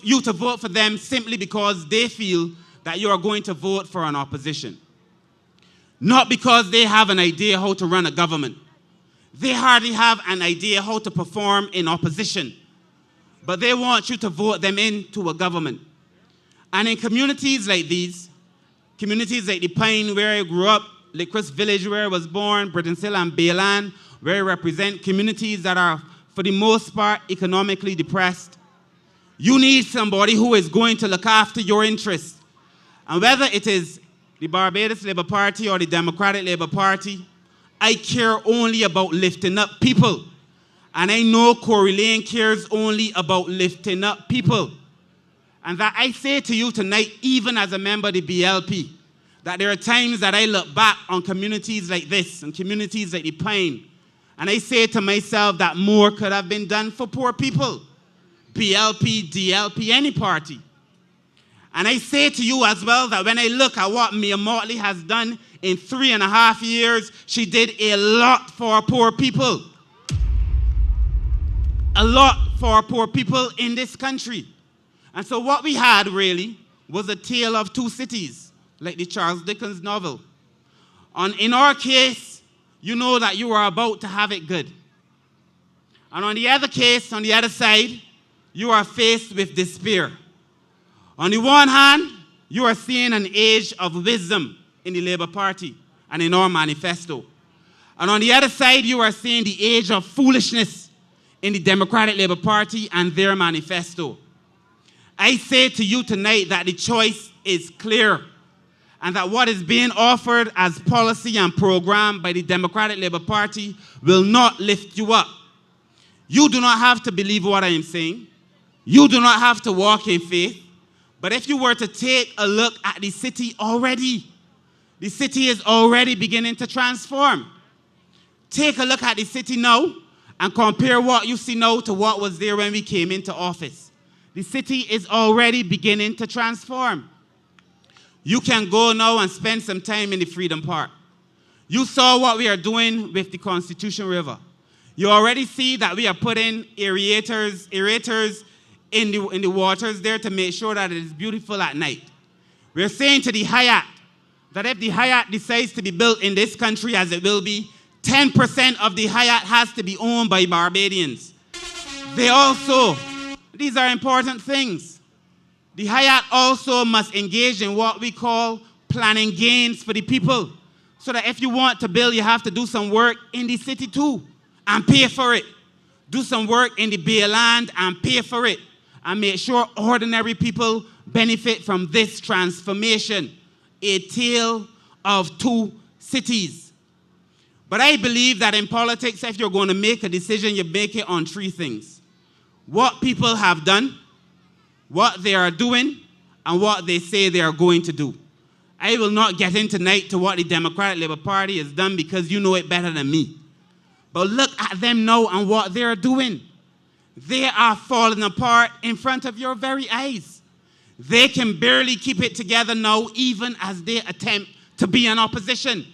you to vote for them simply because they feel that you are going to vote for an opposition. Not because they have an idea how to run a government. They hardly have an idea how to perform in opposition. But they want you to vote them into a government. And in communities like these, communities like the Pine where I grew up, Licorice Village where I was born, Britton Hill and Bayland, where I represent communities that are, for the most part, economically depressed, you need somebody who is going to look after your interests. And whether it is the Barbados Labour Party or the Democratic Labour Party, I care only about lifting up people. And I know Corey Lane cares only about lifting up people. And that I say to you tonight, even as a member of the BLP, that there are times that I look back on communities like this and communities like the Pine, and I say to myself that more could have been done for poor people. BLP, DLP, any party. And I say to you as well that when I look at what Mia Motley has done in 3.5 years, she did a lot for poor people. A lot for poor people in this country. And so what we had really was a tale of two cities, like the Charles Dickens novel. In our case, you know that you are about to have it good. And on the other case, on the other side, you are faced with despair. On the one hand, you are seeing an age of wisdom in the Labour Party and in our manifesto. And on the other side, you are seeing the age of foolishness in the Democratic Labour Party and their manifesto. I say to you tonight that the choice is clear, and that what is being offered as policy and program by the Democratic Labour Party will not lift you up. You do not have to believe what I am saying. You do not have to walk in faith. But if you were to take a look at the city already, the city is already beginning to transform. Take a look at the city now and compare what you see now to what was there when we came into office. The city is already beginning to transform. You can go now and spend some time in the Freedom Park. You saw what we are doing with the Constitution River. You already see that we are putting aerators in the waters there to make sure that it is beautiful at night. We're saying to the Hyatt that if the Hyatt decides to be built in this country, as it will be, 10% of the Hyatt has to be owned by Barbadians. These are important things. The Hyatt also must engage in what we call planning gains for the people. So that if you want to build, you have to do some work in the city too and pay for it. Do some work in the Bay Land and pay for it. And make sure ordinary people benefit from this transformation. A tale of two cities. But I believe that in politics, if you're going to make a decision, you make it on three things. What people have done, what they are doing, and what they say they are going to do. I will not get in tonight to what the Democratic Labour Party has done because you know it better than me. But look at them now and what they are doing. They are falling apart in front of your very eyes. They can barely keep it together now, even as they attempt to be an opposition.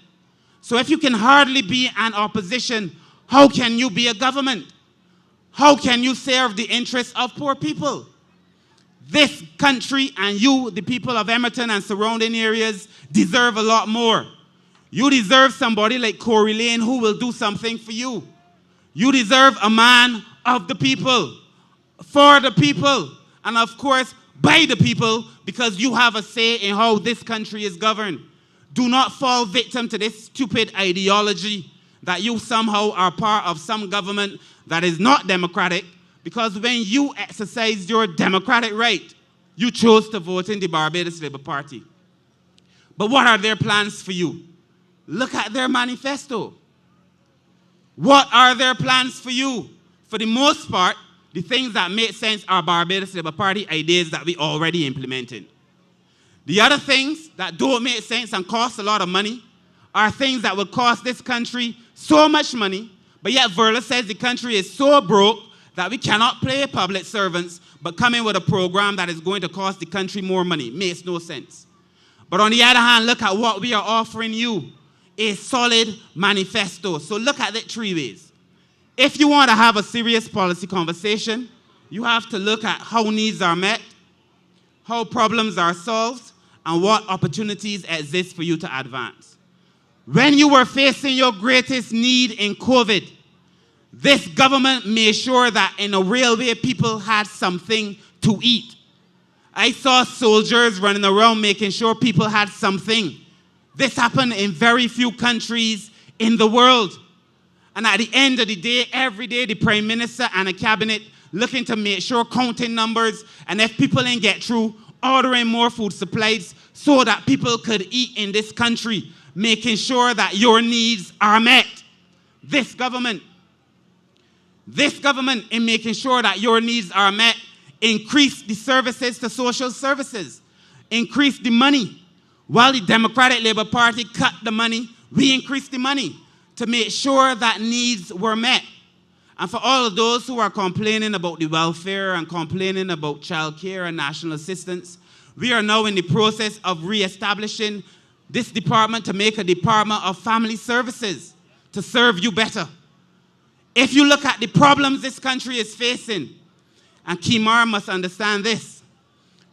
So if you can hardly be an opposition, how can you be a government? How can you serve the interests of poor people? This country and you, the people of Emmerton and surrounding areas, deserve a lot more. You deserve somebody like Corey Lane who will do something for you. You deserve a man of the people, for the people, and of course, by the people, because you have a say in how this country is governed. Do not fall victim to this stupid ideology that you somehow are part of some government that is not democratic, because when you exercise your democratic right, you chose to vote in the Barbados Labour Party. But what are their plans for you? Look at their manifesto. What are their plans for you? For the most part, the things that make sense are Barbados Labour Party ideas that we already implemented. The other things that don't make sense and cost a lot of money are things that will cost this country so much money, but yet Verla says the country is so broke that we cannot play public servants, but come in with a program that is going to cost the country more money. Makes no sense. But on the other hand, look at what we are offering you, a solid manifesto. So look at it three ways. If you want to have a serious policy conversation, you have to look at how needs are met, how problems are solved, and what opportunities exist for you to advance. When you were facing your greatest need in COVID, this government made sure that in a real way people had something to eat. I saw soldiers running around making sure people had something. This happened in very few countries in the world. And at the end of the day, every day, the Prime Minister and the Cabinet looking to make sure, counting numbers, and if people ain't get through, ordering more food supplies so that people could eat in this country, making sure that your needs are met. This government This government, in making sure that your needs are met, increase the services to social services, increase the money. While the Democratic Labour Party cut the money, we increased the money to make sure that needs were met. And for all of those who are complaining about the welfare and complaining about childcare and national assistance, we are now in the process of re-establishing this department to make a department of family services to serve you better. If you look at the problems this country is facing, and Kimar must understand this,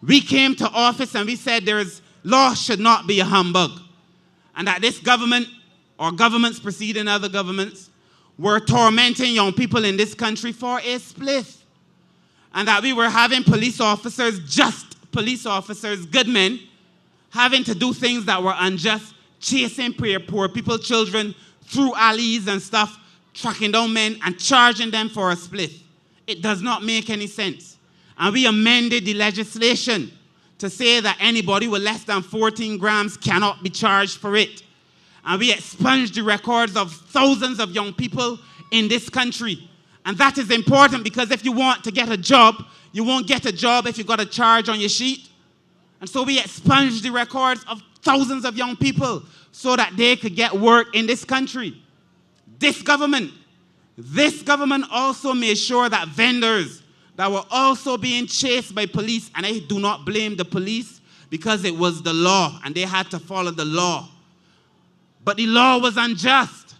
we came to office and we said law should not be a humbug, and that this government or governments preceding other governments were tormenting young people in this country for a spliff, and that we were having police officers, just police officers, good men, having to do things that were unjust, chasing poor people, children through alleys and stuff, tracking down men and charging them for a spliff. It does not make any sense. And we amended the legislation to say that anybody with less than 14 grams cannot be charged for it. And we expunged the records of thousands of young people in this country. And that is important because if you want to get a job, you won't get a job if you got a charge on your sheet. And so we expunged the records of thousands of young people so that they could get work in this country. This government also made sure that vendors that were also being chased by police, and I do not blame the police because it was the law and they had to follow the law. But the law was unjust.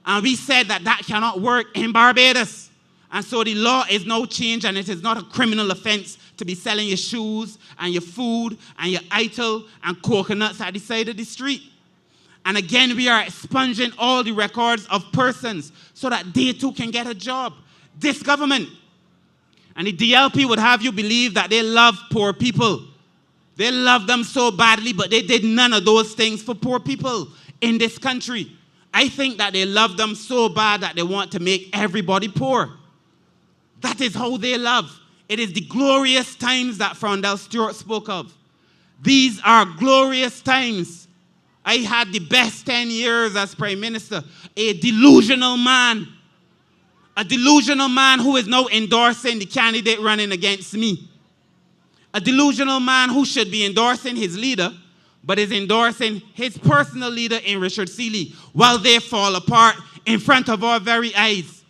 And we said that that cannot work in Barbados. And so the law is now changed, and it is not a criminal offense to be selling your shoes and your food and your ital and coconuts at the side of the street. And again, we are expunging all the records of persons so that they too can get a job. This government and the DLP would have you believe that they love poor people. They love them so badly, but they did none of those things for poor people in this country. I think that they love them so bad that they want to make everybody poor. That is how they love. It is the glorious times that Frondell Stewart spoke of. These are glorious times. I had the best 10 years as Prime Minister. A delusional man who is now endorsing the candidate running against me. A delusional man who should be endorsing his leader, but is endorsing his personal leader in Richard Seeley, while they fall apart in front of our very eyes.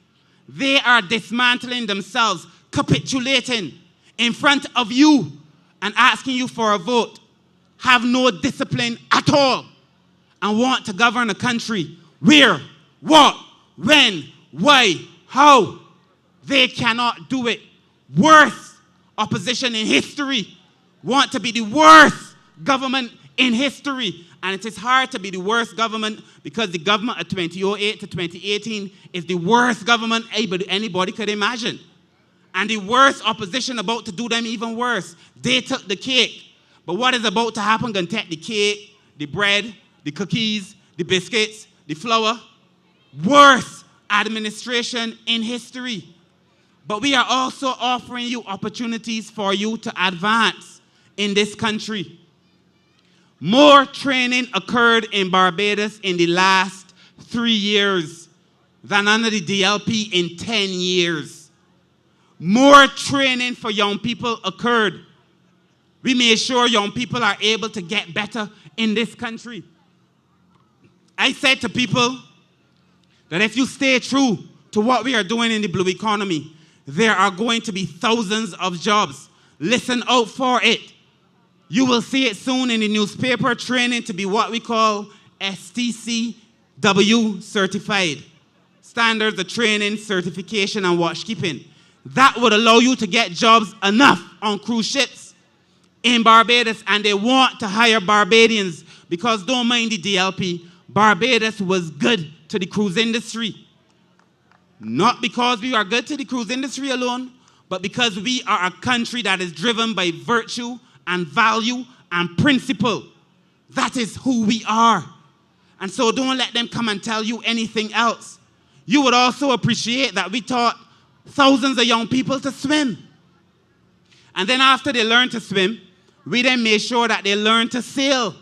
They are dismantling themselves, capitulating in front of you and asking you for a vote, have no discipline at all, and want to govern a country where, what, when, why, how. They cannot do it. Worst opposition in history. Want to be the worst government in history. And it is hard to be the worst government because the government of 2008 to 2018 is the worst government anybody could imagine. And the worst opposition about to do them even worse. They took the cake. But what is about to happen going to take the cake, the bread, the cookies, the biscuits, the flour. Worst administration in history. But we are also offering you opportunities for you to advance in this country. More training occurred in Barbados in the last 3 years than under the DLP in 10 years. More training for young people occurred. We made sure young people are able to get better in this country. I said to people that if you stay true to what we are doing in the blue economy, there are going to be thousands of jobs. Listen out for it. You will see it soon in the newspaper, training to be what we call STCW certified. Standards of Training, Certification, and Watchkeeping. That would allow you to get jobs enough on cruise ships in Barbados, and they want to hire Barbadians because, don't mind the DLP, Barbados was good to the cruise industry. Not because we are good to the cruise industry alone, but because we are a country that is driven by virtue and value and principle. That is who we are. And so don't let them come and tell you anything else. You would also appreciate that we taught thousands of young people to swim. And then after they learned to swim, we then made sure that they learned to sail.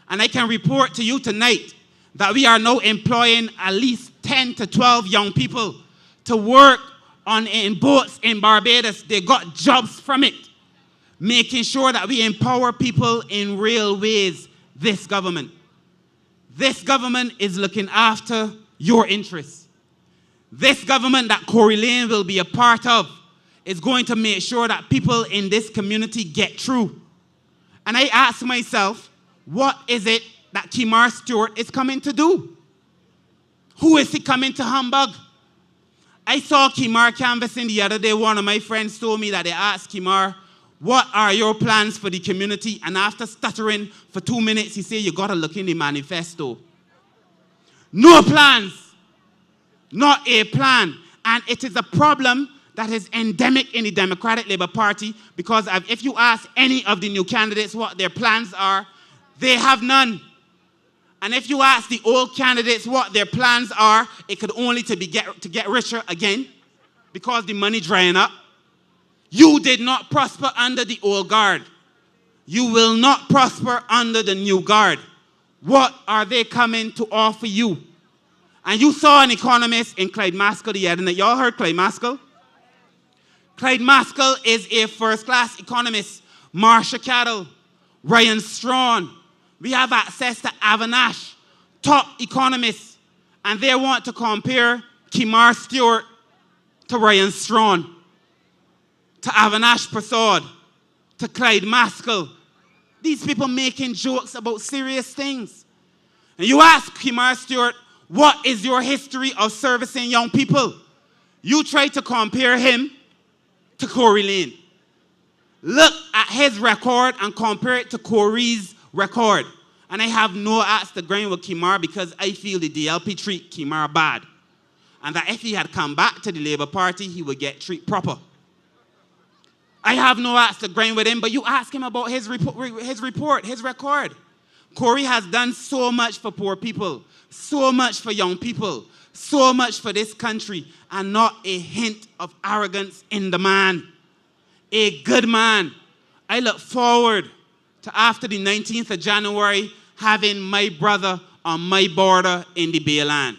And I can report to you tonight that we are now employing at least 10 to 12 young people to work in boats in Barbados. They got jobs from it. Making sure that we empower people in real ways. This government is looking after your interests. This government that Corey Lane will be a part of is going to make sure that people in this community get through. And I ask myself, what is it that Kimar Stewart is coming to do? Who is he coming to humbug? I saw Kimar canvassing the other day. One of my friends told me that they asked Kimar, what are your plans for the community? And after stuttering for 2 minutes, he said, you got to look in the manifesto. No plans. Not a plan. And it is a problem that is endemic in the Democratic Labour Party, because if you ask any of the new candidates what their plans are, they have none. And if you ask the old candidates what their plans are, it could only to get richer again, because the money drying up. You did not prosper under the old guard. You will not prosper under the new guard. What are they coming to offer you? And you saw an economist in Clyde Maskell the other night. Y'all heard Clyde Maskell? Clyde Maskell is a first-class economist. Marsha Cattle, Ryan Strawn. We have access to Avanash, top economists. And they want to compare Kimar Stewart to Ryan Strawn, to Avanash Prasad, to Clyde Maskell. These people making jokes about serious things. And you ask Kimar Stewart, what is your history of servicing young people? You try to compare him to Corey Lane. Look at his record and compare it to Corey's record. And I have no axe to grind with Kimar, because I feel the DLP treat Kimar bad. And that if he had come back to the Labour Party, he would get treated proper. I have no axe to grind with him, but you ask him about his record. Corey has done so much for poor people, so much for young people, so much for this country, and not a hint of arrogance in the man. A good man. I look forward to after the 19th of January having my brother on my border in the Bay Land.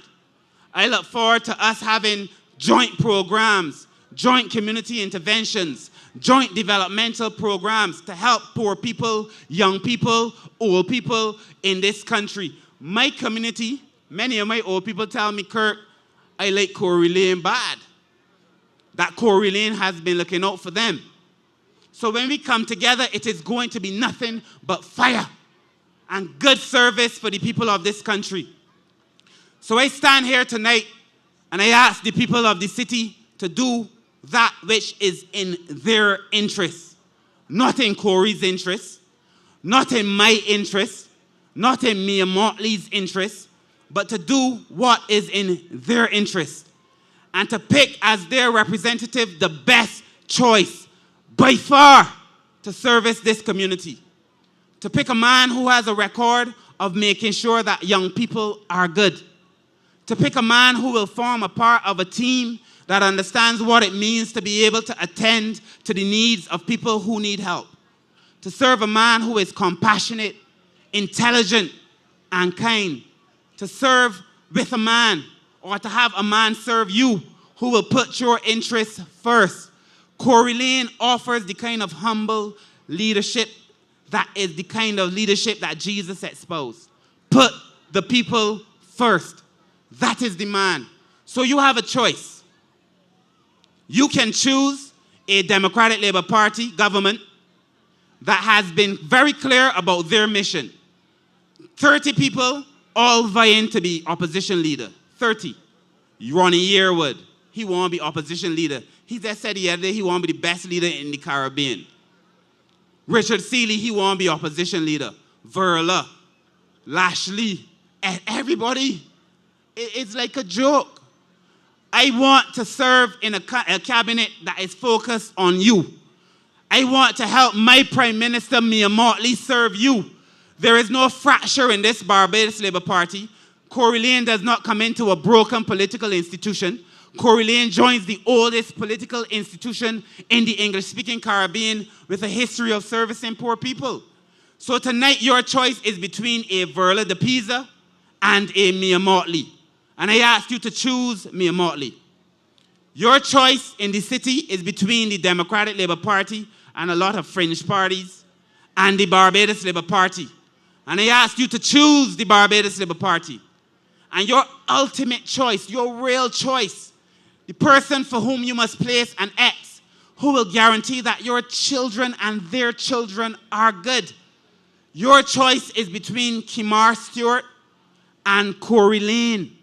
I look forward to us having joint programs, joint community interventions, joint developmental programs to help poor people, young people, old people in this country. My community, many of my old people tell me, Kirk, I like Corey Lane bad. That Corey Lane has been looking out for them. So when we come together, it is going to be nothing but fire and good service for the people of this country. So I stand here tonight and I ask the people of the city to do that which is in their interest. Not in Corey's interest, not in my interest, not in Mia Motley's interest, but to do what is in their interest. And to pick as their representative the best choice by far to service this community. To pick a man who has a record of making sure that young people are good. To pick a man who will form a part of a team that understands what it means to be able to attend to the needs of people who need help. To serve a man who is compassionate, intelligent, and kind. To serve with a man, or to have a man serve you who will put your interests first. Corey Lane offers the kind of humble leadership that is the kind of leadership that Jesus espoused. Put the people first. That is the man. So you have a choice. You can choose a Democratic Labour Party government that has been very clear about their mission. 30 people all vying to be opposition leader. 30. Ronnie Yearwood, he won't be opposition leader. He just said the other day he won't be the best leader in the Caribbean. Richard Seeley, he won't be opposition leader. Verla, Lashley, and everybody. It's like a joke. I want to serve in a cabinet that is focused on you. I want to help my Prime Minister, Mia Motley, serve you. There is no fracture in this Barbados Labour Party. Corey Lane does not come into a broken political institution. Corey Lane joins the oldest political institution in the English-speaking Caribbean with a history of servicing poor people. So tonight, your choice is between a Verla de Pisa and a Mia Motley. And I ask you to choose Mia Motley. Your choice in the city is between the Democratic Labour Party and a lot of fringe parties and the Barbados Labour Party. And I ask you to choose the Barbados Labour Party. And your ultimate choice, your real choice, the person for whom you must place an X, who will guarantee that your children and their children are good. Your choice is between Kimar Stewart and Corey Lane.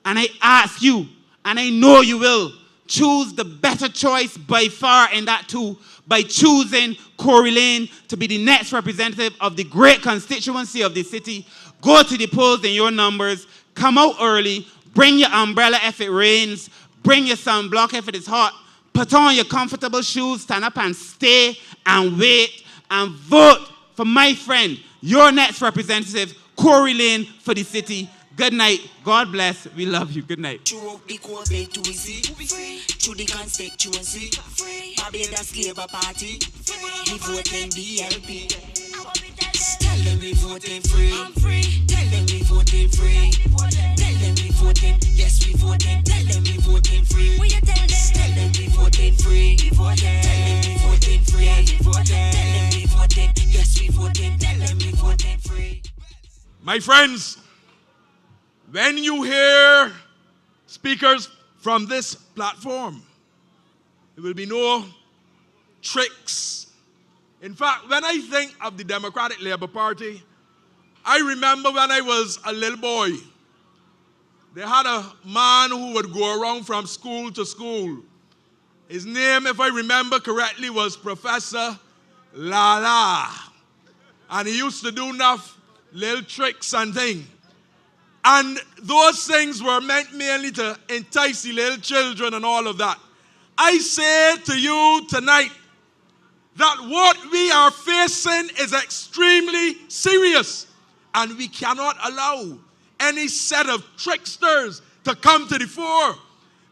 And I ask you, and I know you will, choose the better choice by far in that too, by choosing Corey Lane to be the next representative of the great constituency of the city. Go to the polls in your numbers, come out early, bring your umbrella if it rains, bring your sunblock if it is hot, put on your comfortable shoes, stand up and stay and wait and vote for my friend, your next representative, Corey Lane, for the city. Good night. God bless. We love you. Good night.
Through the constituency, Barbados Labour Party, we voting BLP. Tell them we voting free. Tell them we voting free. Tell them we voting. Yes, we voting. Tell them we voting free. Will you tell them? Tell them we voting free. We voting. Tell them we voting free. We voting. Tell them we voting. Yes, we voting. Tell them we voting free.
My friends, when you hear speakers from this platform, there will be no tricks. In fact, when I think of the Democratic Labour Party, I remember when I was a little boy, they had a man who would go around from school to school. His name, if I remember correctly, was Professor Lala. And he used to do enough little tricks and things. And those things were meant mainly to entice the little children and all of that. I say to you tonight that what we are facing is extremely serious, and we cannot allow any set of tricksters to come to the fore.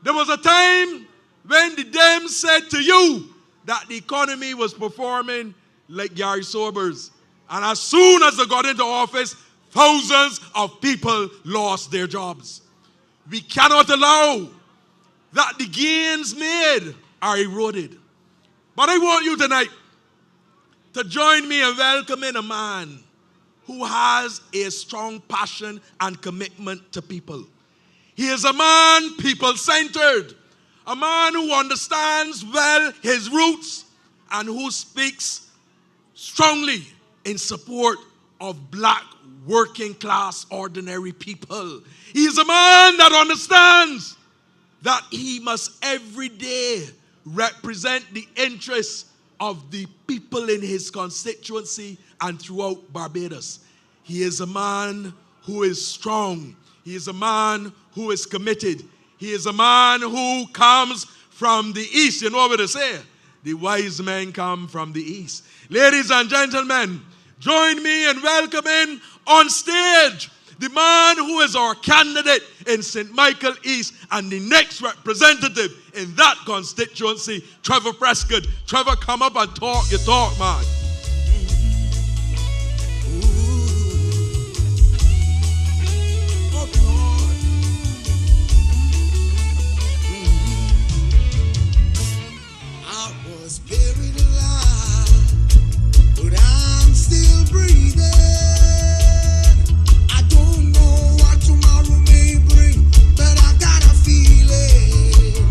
There was a time when the Dems said to you that the economy was performing like Gary Sobers. And as soon as they got into office, thousands of people lost their jobs. We cannot allow that the gains made are eroded. But I want you tonight to join me in welcoming a man who has a strong passion and commitment to people. He is a man people-centered, a man who understands well his roots and who speaks strongly in support of black working class ordinary people. He is a man that understands that he must every day represent the interests of the people in his constituency and throughout Barbados. He is a man who is strong. He is a man who is committed. He is a man who comes from the east. You know what they say? The wise men come from the east. Ladies and gentlemen, join me in welcoming on stage the man who is our candidate in St. Michael East and the next representative in that constituency, Trevor Prescott. Trevor, come up and talk your talk, man.
I was buried alive, but I'm still breathing. I don't know what tomorrow may bring, but I got a feeling.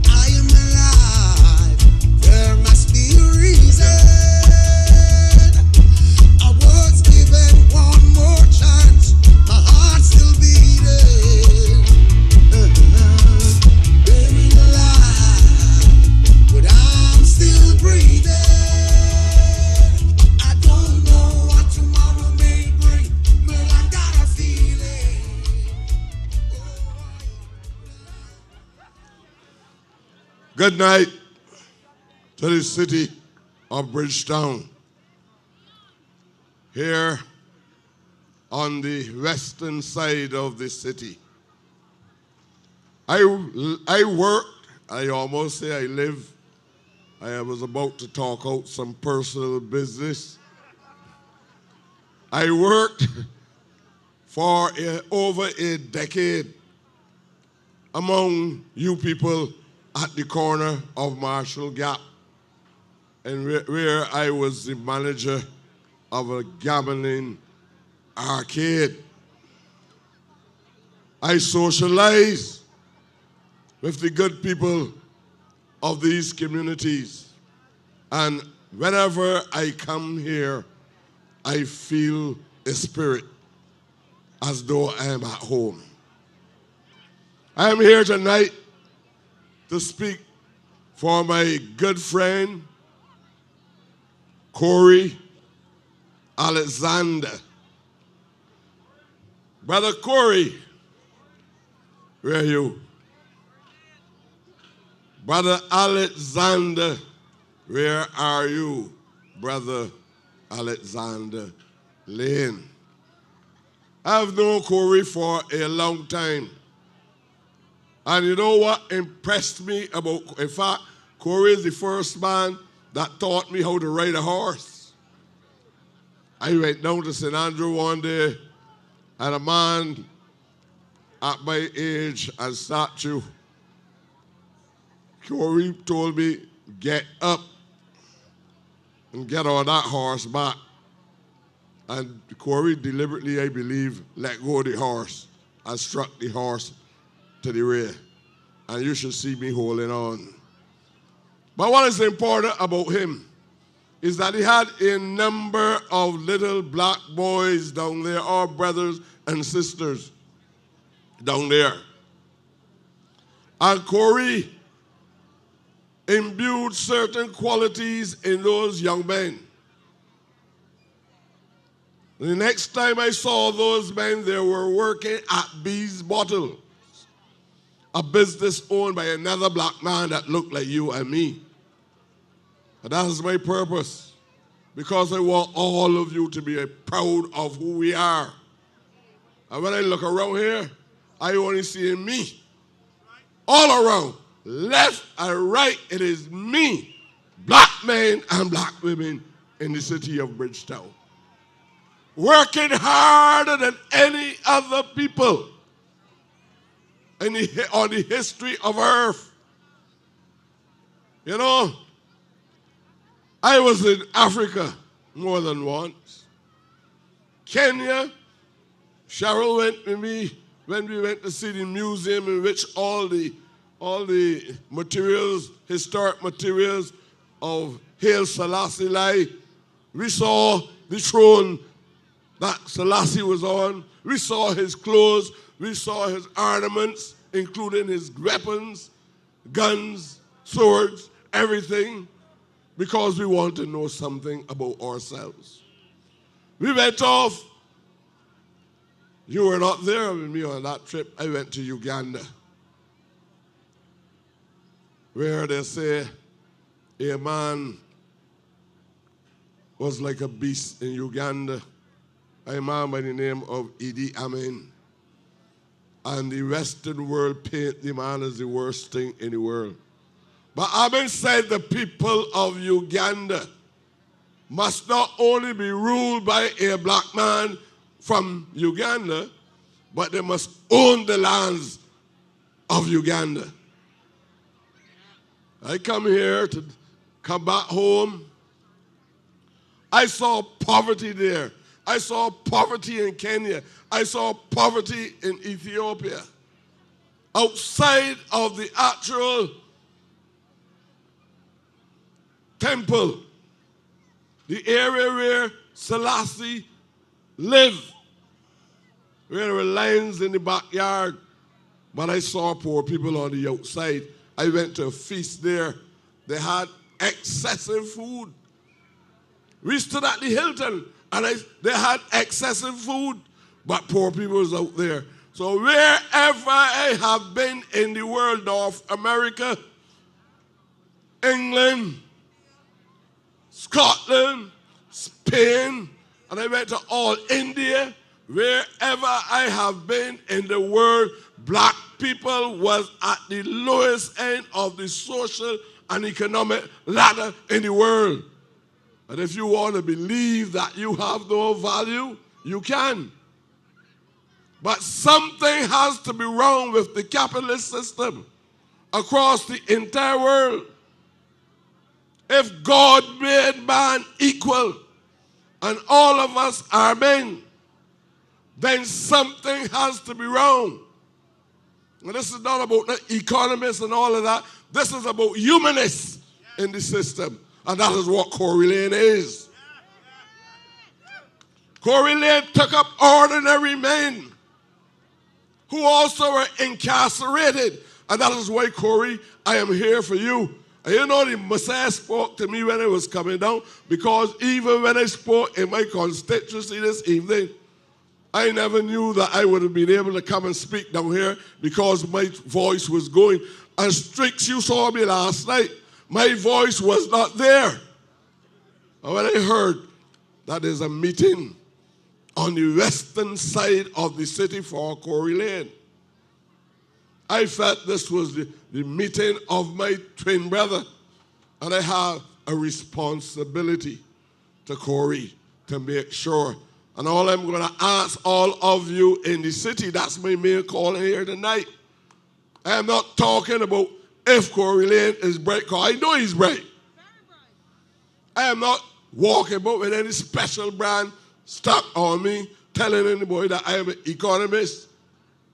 I am alive. There must be a reason. I was given one more chance. My heart's still beating. Buried alive, but I'm still breathing. I don't know what tomorrow may bring, but I got a feeling.
Good night to the city of Bridgetown. Here on the western side of the city. I worked, I almost say I live. I was about to talk out some personal business. I worked for over a decade among you people at the corner of Marshall Gap, and where I was the manager of a gambling arcade. I socialized with the good people of these communities. And whenever I come here, I feel a spirit as though I am at home. I am here tonight to speak for my good friend, Corey Alexander. Brother Corey, where are you? Brother Alexander, where are you? Brother Alexander Lane. I've known Corey for a long time. And you know what impressed me about, in fact, Corey is the first man that taught me how to ride a horse. I went down to St. Andrew one day, and a man at my age and stature, Corey told me, get up and get on that horse back. And Corey deliberately, I believe, let go of the horse and struck the horse to the rear. And you should see me holding on. But what is important about him is that he had a number of little black boys down there, our brothers and sisters down there. And Corey imbued certain qualities in those young men. The next time I saw those men, they were working at B's Bottle, a business owned by another black man that looked like you and me. And that is my purpose, because I want all of you to be proud of who we are. And when I look around here, I only see me. All around, left and right, it is me, black men and black women in the city of Bridgetown, working harder than any other people on the history of earth. You know, I was in Africa more than once. Kenya, Cheryl went with me when we went to see the museum in which all the materials, historic materials of Haile Selassie lie. We saw the throne that Selassie was on. We saw his clothes. We saw his ornaments, including his weapons, guns, swords, everything, because we want to know something about ourselves. We went off. You were not there with me on that trip. I went to Uganda, where they say a man was like a beast in Uganda, a man by the name of Idi Amin. And the Western world paint the man as the worst thing in the world. But Amin said the people of Uganda must not only be ruled by a black man from Uganda, but they must own the lands of Uganda. I come here to come back home. I saw poverty there. I saw poverty in Kenya. I saw poverty in Ethiopia. Outside of the actual temple, the area where Selassie lived, where there were lions in the backyard, but I saw poor people on the outside. I went to a feast there. They had excessive food. We stood at the Hilton, and they had excessive food, but poor people was out there. So wherever I have been in the world, North America, England, Scotland, Spain, and I went to all India, wherever I have been in the world, black people was at the lowest end of the social and economic ladder in the world. And if you want to believe that you have no value, you can. But something has to be wrong with the capitalist system across the entire world. If God made man equal and all of us are men, then something has to be wrong. And this is not about the economists and all of that. This is about humanists in the system. And that is what Corey Lane is. Corey Lane took up ordinary men who also were incarcerated. And that is why, Corey, I am here for you. And you know, the Messiah spoke to me when I was coming down, because even when I spoke in my constituency this evening, I never knew that I would have been able to come and speak down here because my voice was going. And Strix, you saw me last night. My voice was not there. And when I heard that there's a meeting on the western side of the city for Corey Lane, I felt this was the meeting of my twin brother. And I have a responsibility to Corey to make sure. And all I'm going to ask all of you in the city, that's my main call here tonight. I am not talking about if Corey Lane is bright, because I know he's bright. I am not walking about with any special brand stuck on me, telling anybody that I am an economist.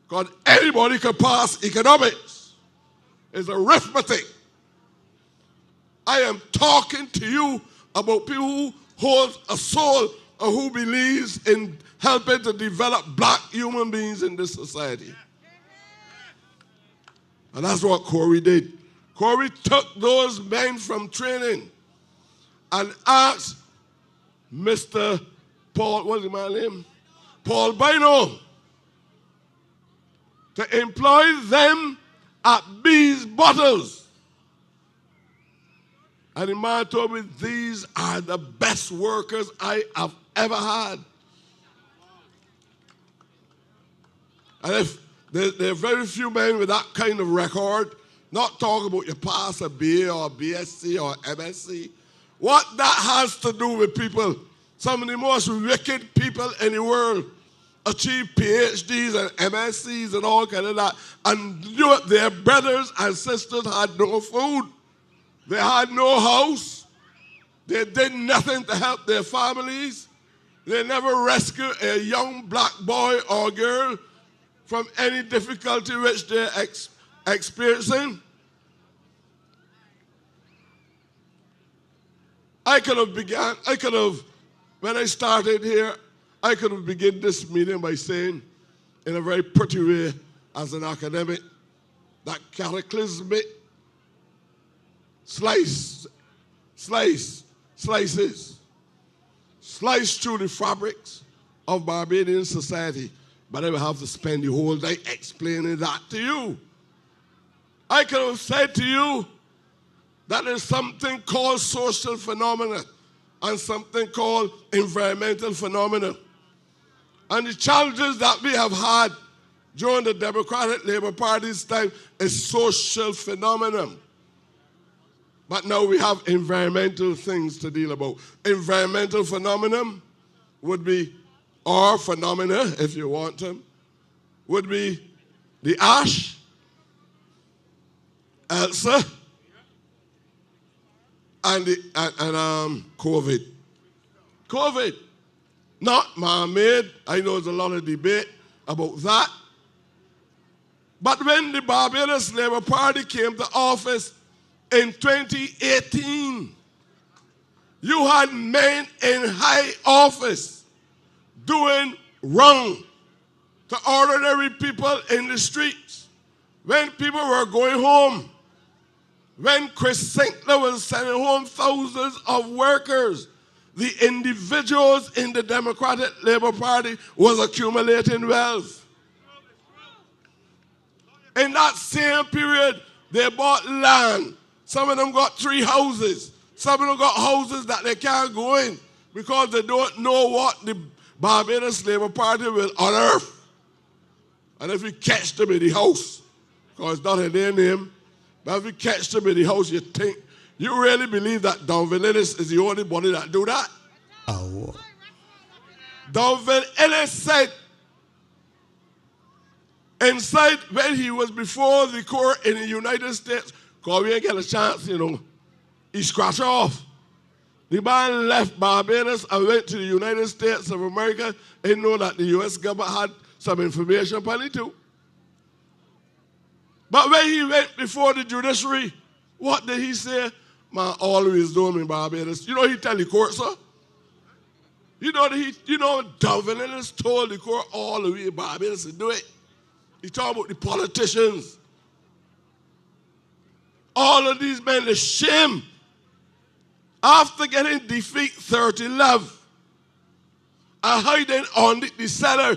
Because anybody can pass economics. It's arithmetic. I am talking to you about people who hold a soul and who believes in helping to develop black human beings in this society. And that's what Corey did. Corey took those men from training and asked Mr. Paul, what's his name? Paul Bino, to employ them at B's Bottles. And the man told me, these are the best workers I have ever had. And if there are very few men with that kind of record, not talking about you pass a BA or BSc or MSc. What that has to do with people, some of the most wicked people in the world achieve PhDs and MScs and all kind of that. And their brothers and sisters had no food. They had no house. They did nothing to help their families. They never rescued a young black boy or girl from any difficulty which they're experiencing. When I started here, I could have begun this meeting by saying, in a very pretty way, as an academic, that cataclysmic slice through the fabrics of Barbadian society. But I will have to spend the whole day explaining that to you. I could have said to you that there's something called social phenomena and something called environmental phenomena. And the challenges that we have had during the Democratic Labour Party's time is social phenomenon. But now we have environmental things to deal about. Environmental phenomenon would be, or phenomena, if you want them, would be the ash, Elsa, and COVID. COVID, not man-made. I know there's a lot of debate about that. But when the Barbados Labour Party came to office in 2018, you had men in high office doing wrong to ordinary people in the streets. When people were going home, when Chris Sinkler was sending home thousands of workers, the individuals in the Democratic Labour Party was accumulating wealth. In that same period, they bought land. Some of them got 3 houses. Some of them got houses that they can't go in because they don't know what the Barbados Labour Party will unearth. And if you catch them in the house, because it's not in their name, but if you catch them in the house, you think, you really believe that Donville Ellis is the only body that do that? Oh. Donville Ellis said Inside, when he was before the court in the United States, because we ain't get a chance, he scratched off. The man left Barbados and went to the United States of America and know that the U.S. government had some information upon it too. But when he went before the judiciary, what did he say? Man, always do me in Barbados. You know he tell the court, sir? Dovin has told the court all the way in Barbados to do it. He talking about the politicians. All of these men, the shame. After getting defeat 30-11, and hiding on the cellar,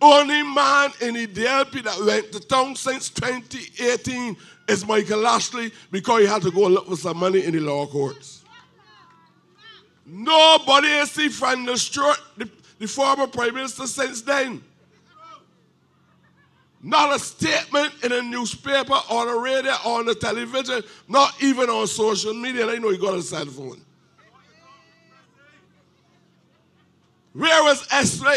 only man in the DLP that went to town since 2018 is Michael Ashley, because he had to go look for some money in the law courts. Nobody has seen from the former Prime Minister since then. Not a statement in a newspaper, on the radio, on the television, not even on social media. I know he got a cell phone. Where was Ashley?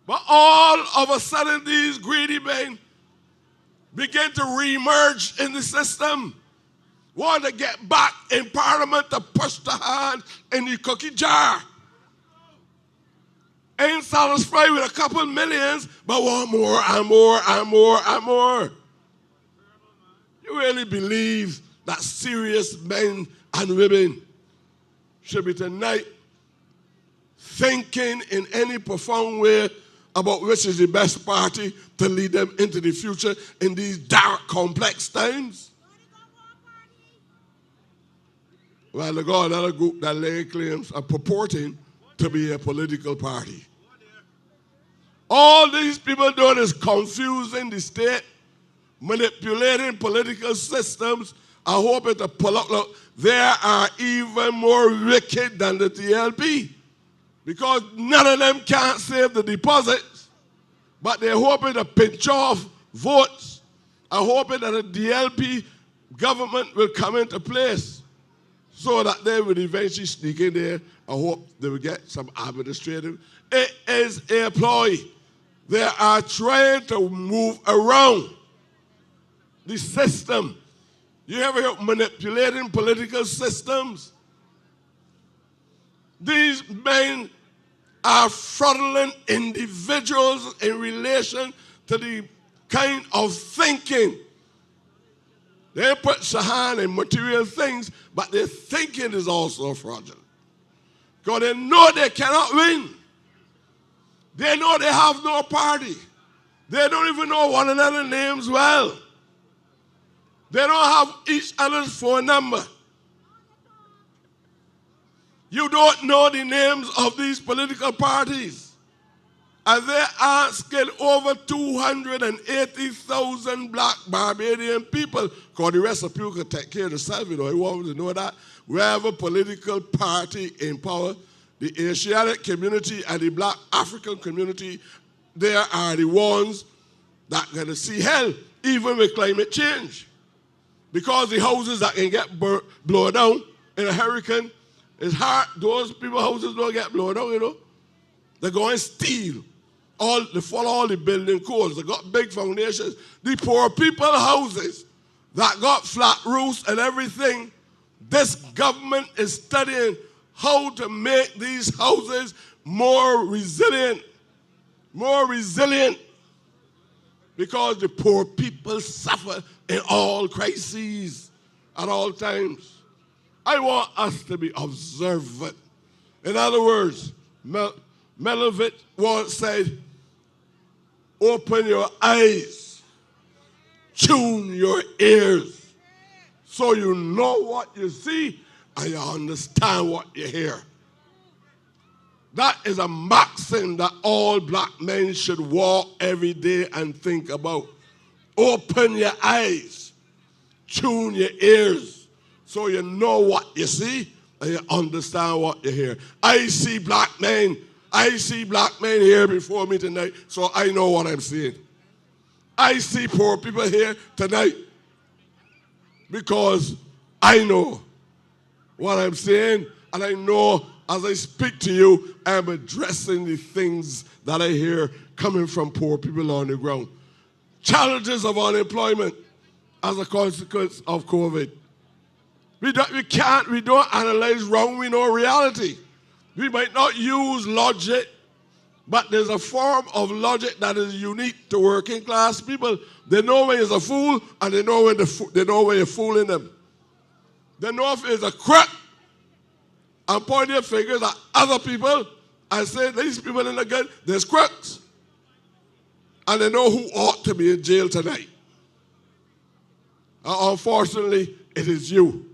But all of a sudden, these greedy men begin to re-emerge in the system. Want to get back in Parliament to push the hand in the cookie jar. Ain't satisfied with a couple millions, but want more and more and more and more. You really believe that serious men and women should be tonight thinking in any profound way about which is the best party to lead them into the future in these dark, complex times? Well, the God, another group that lay claims are purporting to be a political party. All these people doing is confusing the state, manipulating political systems, and hoping to pull out. Look, they are even more wicked than the TLP, because none of them can't save the deposits, but they're hoping to pinch off votes and hoping that the DLP government will come into place, so that they will eventually sneak in there and hope they will get some administrative. It is a ploy. They are trying to move around the system. You ever hear manipulating political systems? These men are fraudulent individuals in relation to the kind of thinking. They put Shahan in material things, but their thinking is also fraudulent. Because they know they cannot win. They know they have no party. They don't even know one another's names well. They don't have each other's phone number. You don't know the names of these political parties. And they're asking over 280,000 black Barbadian people, because the rest of people can take care of themselves. You want to know that? Wherever political party in power, the Asiatic community and the black African community, they are the ones that are going to see hell, even with climate change. Because the houses that can get blown down in a hurricane, it's hard. Those people's houses don't get blown down, They go and steal. They follow all the building codes. They got big foundations. The poor people houses that got flat roofs and everything, this government is studying how to make these houses more resilient. More resilient. Because the poor people suffer in all crises at all times. I want us to be observant. In other words, Melovit once said, open your eyes, tune your ears, so you know what you see and you understand what you hear. That is a maxim that all black men should walk every day and think about. Open your eyes, tune your ears, so you know what you see and you understand what you hear. I see black men here before me tonight, so I know what I'm seeing. I see poor people here tonight because I know what I'm saying, and I know as I speak to you, I am addressing the things that I hear coming from poor people on the ground. Challenges of unemployment as a consequence of COVID. We don't analyze wrong, we know reality. We might not use logic, but there's a form of logic that is unique to working class people. They know when you're a fool, and they know when you're fooling them. They know if it's a crook, and point their fingers at other people and say, these people in the good, there's crooks. And they know who ought to be in jail tonight. Unfortunately, it is you.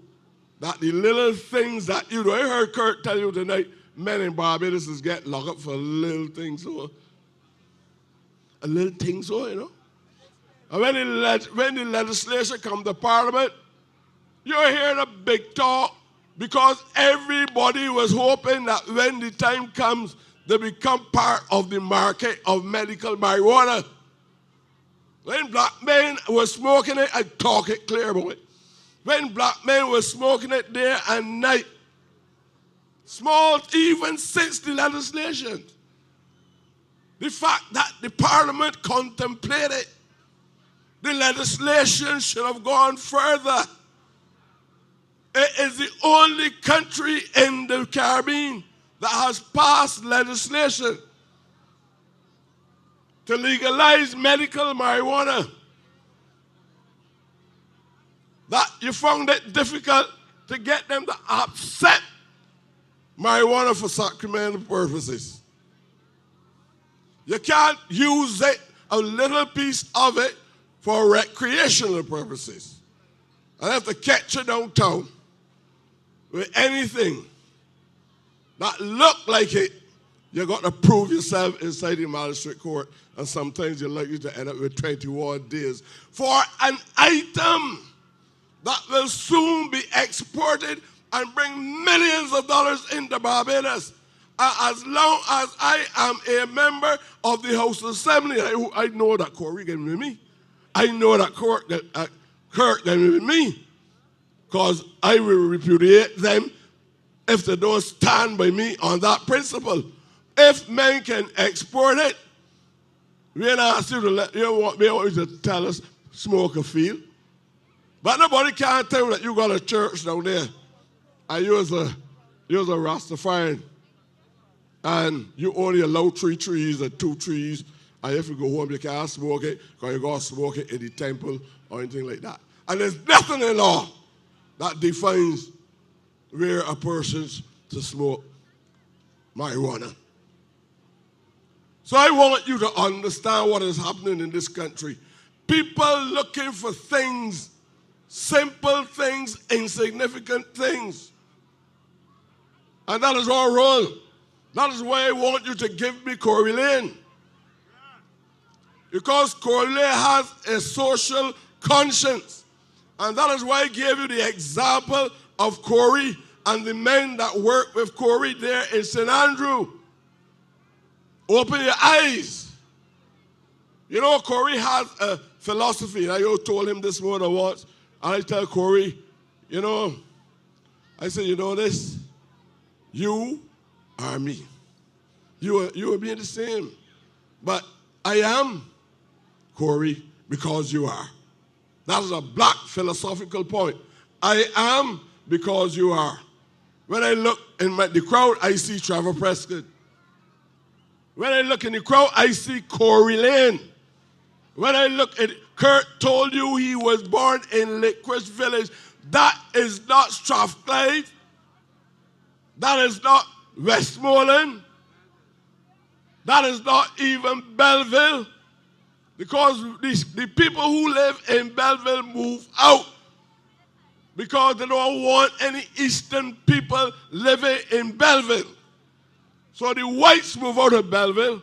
That the little things that you do. I heard Kirk tell you tonight, men in Barbados is getting locked up for little things. So, a little thing so, you know. And when the legislation comes to Parliament, you're hearing a big talk because everybody was hoping that when the time comes, they become part of the market of medical marijuana. When black men were smoking it, I talk it clear about it. When black men were smoking it day and night, small even since the legislation, the fact that the Parliament contemplated the legislation should have gone further. It is the only country in the Caribbean that has passed legislation to legalize medical marijuana. That you found it difficult to get them to accept marijuana for sacramental purposes. You can't use it, a little piece of it, for recreational purposes. I have to catch you downtown with anything that look like it. You got to prove yourself inside the magistrate court, and sometimes you're likely to end up with 21 days for an item that will soon be exported and bring millions of dollars into Barbados. As long as I am a member of the House Assembly, I know that Corey can with me. I know that Kirk can with me, because I will repudiate them if they don't stand by me on that principle. If men can export it, we don't ask you to let you want you to tell us smoke a field. But nobody can tell you that you got a church down there and you're a Rastafarian and you only allow 3 trees or 2 trees, and if you go home you can't smoke it because you got to smoke it in the temple or anything like that. And there's nothing in law that defines where a person's to smoke marijuana. So I want you to understand what is happening in this country. People looking for things, simple things, insignificant things. And that is our role. That is why I want you to give me Corey Lane. Because Corey Lane has a social conscience. And that is why I gave you the example of Corey and the men that work with Corey there in St. Andrew. Open your eyes. You know, Corey has a philosophy. I told him this morning once, and I tell Corey, you know, I said, you know this? You are me. You are being the same. But I am Corey because you are. That is a black philosophical point. I am because you are. When I look in the crowd, I see Trevor Prescott. When I look in the crowd, I see Corey Lane. When I look at Kurt told you he was born in Licorice Village. That is not Strathclyde. That is not Westmoreland. That is not even Belleville. Because the people who live in Belleville move out because they don't want any Eastern people living in Belleville. So the whites move out of Belleville,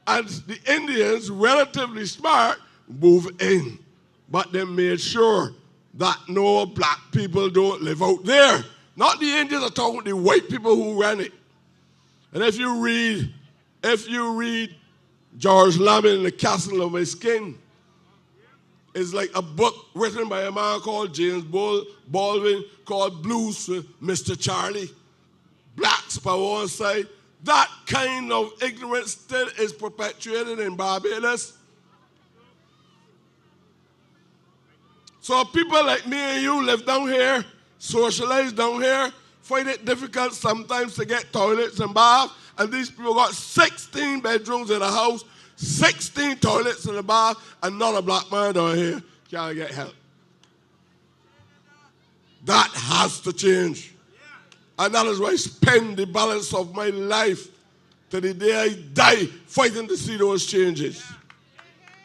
and the Indians, relatively smart, move in. But they made sure that no black people don't live out there. Not the Indians, are talking about the white people who ran it. And if you read George Lamb in The Castle of My Skin, is like a book written by a man called James Baldwin called Blues for Mr. Charlie. Blacks by one side. That kind of ignorance still is perpetuated in Barbados. So people like me and you live down here, socialize down here, find it difficult sometimes to get toilets and baths, and these people got 16 bedrooms in a house, 16 toilets in a bath, and not a black man down here can't get help. That has to change. And that is why I spend the balance of my life to the day I die fighting to see those changes.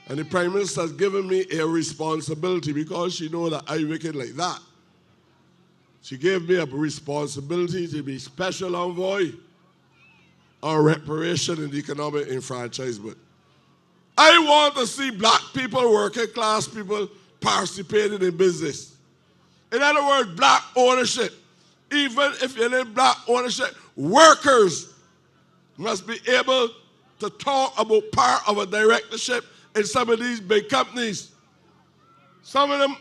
And the Prime Minister has given me a responsibility because she knows that I wicked like that. She gave me a responsibility to be special envoy on reparation and economic enfranchisement. I want to see black people, working class people, participating in business. In other words, black ownership. Even if you're in black ownership, workers must be able to talk about part of a directorship in some of these big companies. Some of them,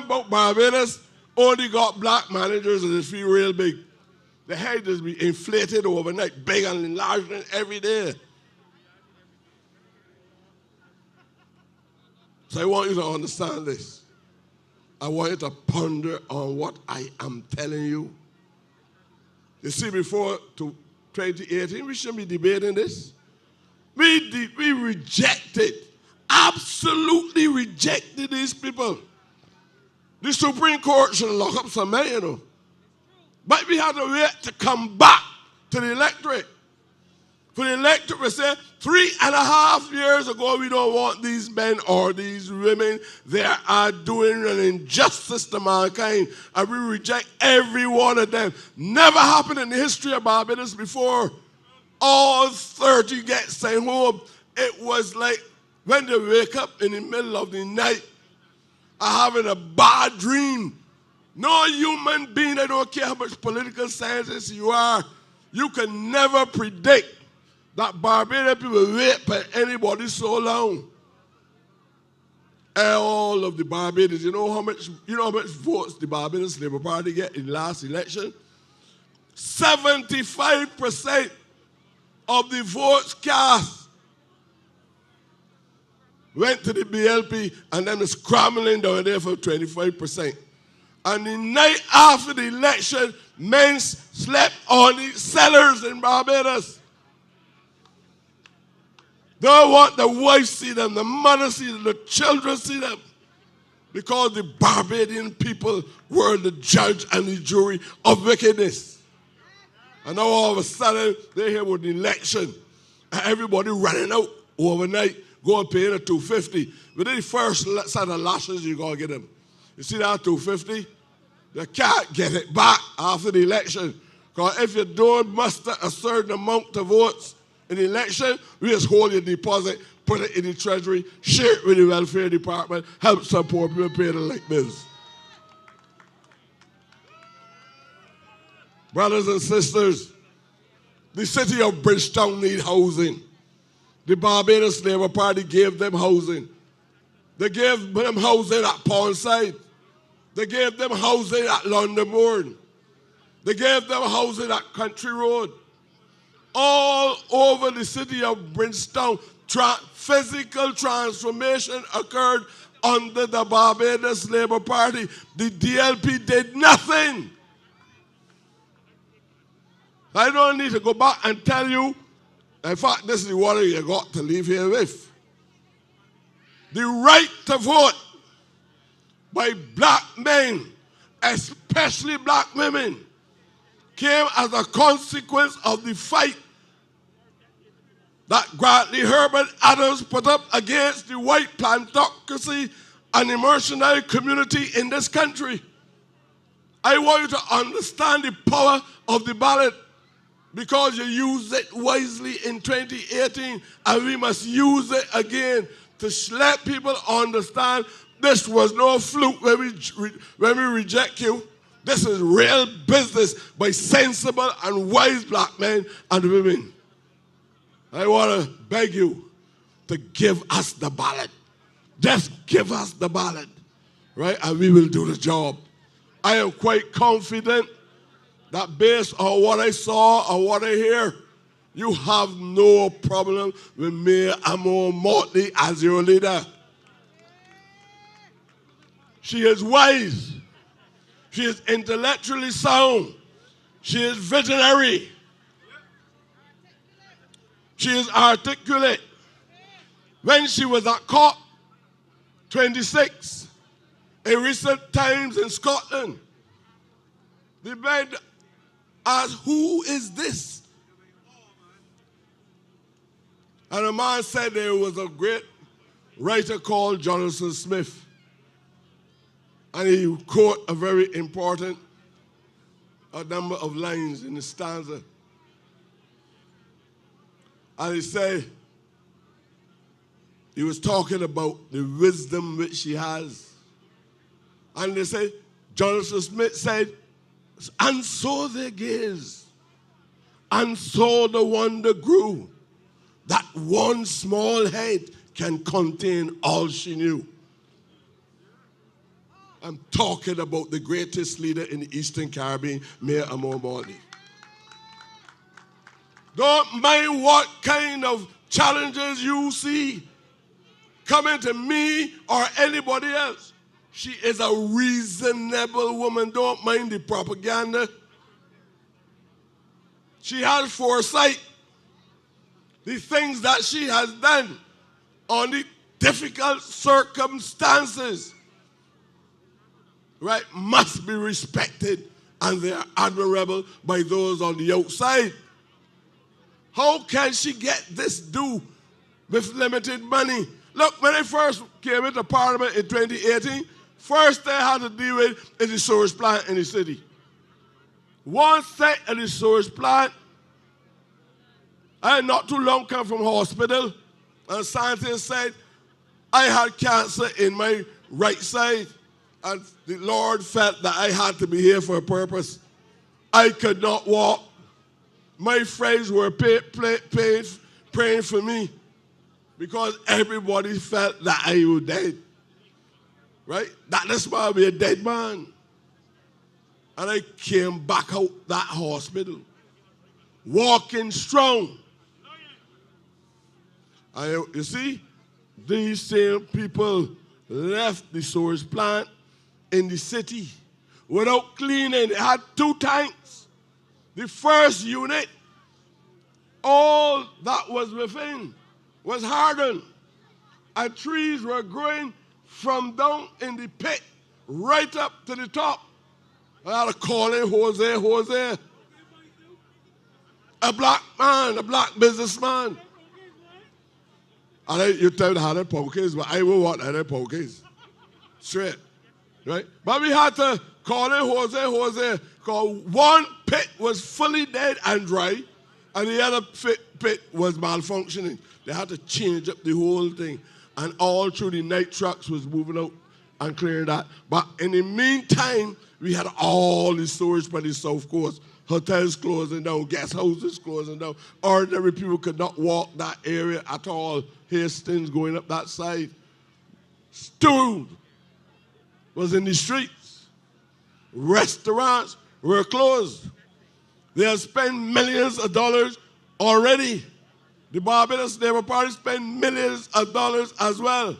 about Barbados, only got black managers and they feel real big. The head just be inflated overnight, big and enlarging every day. So I want you to understand this. I want you to ponder on what I am telling you. You see, before 2018, we shouldn't be debating this. We rejected, absolutely rejected these people. The Supreme Court should lock up some men, you know. But we had to wait to come back to the electorate. For the electorate to say, 3.5 years ago, we don't want these men or these women. They are doing an injustice to mankind. And we reject every one of them. Never happened in the history of Barbados before. All 30 get sent home. It was like when they wake up in the middle of the night having a bad dream. No human being, I don't care how much political scientist you are, you can never predict that Barbadian people will wait for anybody so long. All of the Barbadians, you know how much votes the Barbados Labour Party get in the last election? 75% of the votes cast went to the BLP and then scrambling down there for 25%. And the night after the election, men slept on the cellars in Barbados. They don't want the wife see them, the mother see them, the children see them. Because the Barbadian people were the judge and the jury of wickedness. And now all of a sudden, they're here with the election. And everybody running out overnight, going paying a $250. Within the first set of lashes, you're going to get them. You see that $250? You can't get it back after the election. Because if you don't muster a certain amount of votes in the election, we just hold your deposit, put it in the treasury, share it with the welfare department, help some poor people pay the light bills. Brothers and sisters, the city of Bridgetown need housing. The Barbados Labour Party gave them housing. They gave them housing at Pondside. They gave them housing at London Bourne. They gave them housing at Country Road. All over the city of Bridgetown, physical transformation occurred under the Barbados Labour Party. The DLP did nothing. I don't need to go back and tell you. In fact, this is what you got to leave here with. The right to vote by black men, especially black women, came as a consequence of the fight that Grantley Herbert Adams put up against the white plantocracy and the mercenary community in this country. I want you to understand the power of the ballot, because you used it wisely in 2018, and we must use it again to let people understand this was no fluke when we reject you. This is real business by sensible and wise black men and women. I want to beg you to give us the ballot, Just give us the ballot, right? And we will do the job. I am quite confident that based on what I saw or what I hear, you have no problem with Mayor Amor Motley as your leader. She is wise. She is intellectually sound. She is visionary. She is articulate. When she was at COP 26 in recent times in Scotland, the man asked, who is this? And a man said there was a great writer called Jonathan Smith. And he quote a very important number of lines in the stanza. And he said, he was talking about the wisdom which she has. And they say, Jonathan Smith said, and so they gazed, and so the wonder grew, that one small head can contain all she knew. I'm talking about the greatest leader in the Eastern Caribbean, Mayor Amor Motley. Don't mind what kind of challenges you see coming to me or anybody else. She is a reasonable woman. Don't mind the propaganda. She has foresight. The things that she has done on the difficult circumstances, right, must be respected, and they are admirable by those on the outside. How can she get this due with limited money? Look, when I first came into Parliament in 2018, first thing I had to deal with is the sewage plant in the city. One set of the sewage plant, I had not too long come from hospital, and scientists said I had cancer in my right side, and the Lord felt that I had to be here for a purpose. I could not walk. My friends were praying for me because everybody felt that I was dead. Right? That's why I'm a dead man. And I came back out that hospital, walking strong. You see, these same people left the sewage plant in the city without cleaning. They had 2 tanks. The first unit, all that was within was hardened, and trees were growing from down in the pit right up to the top. I had to call in Jose, a black man, a black businessman. And you tell me how they pokies, but I will want how they pokies. Straight, right? But we had to call in Jose, because one pit was fully dead and dry, and the other pit was malfunctioning. They had to change up the whole thing. And all through the night trucks was moving out and clearing that. But in the meantime, we had all the storage by the South Coast. Hotels closing down, guest houses closing down. Ordinary people could not walk that area at all. Hastings going up that side. Stew was in the streets. Restaurants were closed. They have spent millions of dollars already. The Barbados Labour Party spent millions of dollars as well.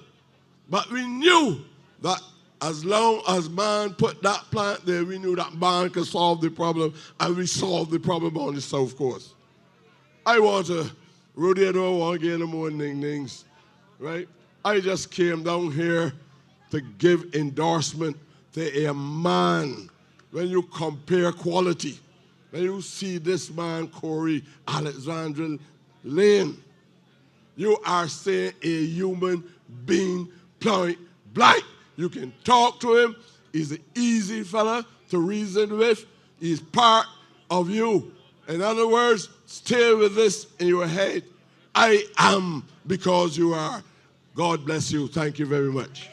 But we knew that as long as man put that plant there, we knew that man could solve the problem, and we solved the problem on the South Coast. I want to, Rudy, I don't want to get any more ning-nings, right? I just came down here to give endorsement to a man. When you compare quality, when you see this man, Corey Alexander Lane, you are saying a human being point blank. You can talk to him. He's an easy fella to reason with. He's part of you. In other words, stay with this in your head. I am because you are. God bless you. Thank you very much.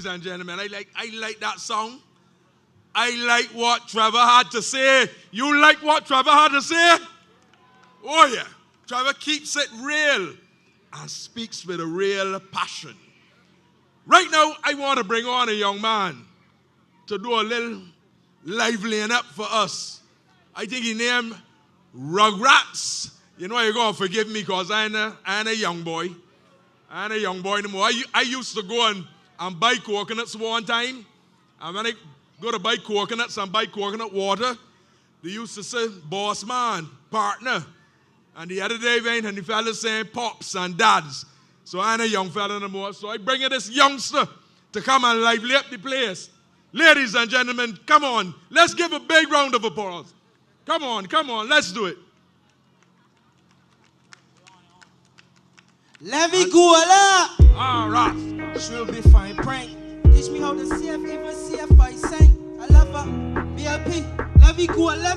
Ladies and gentlemen, I like that song. I like what Trevor had to say. You like what Trevor had to say? Oh yeah. Trevor keeps it real and speaks with a real passion. Right now, I want to bring on a young man to do a little liveling up for us. I think he named Rugrats. You know, you're going to forgive me because I ain't a young boy. I ain't a young boy anymore. I used to go and buy coconuts one time. And when I go to buy coconuts and buy coconut water, they used to say, boss man, partner. And the other day went and the fellas saying pops and dads. So I ain't a young fella anymore. So I bring in this youngster to come and lively up the place. Ladies and gentlemen, come on. Let's give a big round of applause. Come on, let's do it.
Levy Guala.
All right.
She'll be fine, prank. Teach me how to CF, even CF I sing. I love her. BLP. Levy Guala.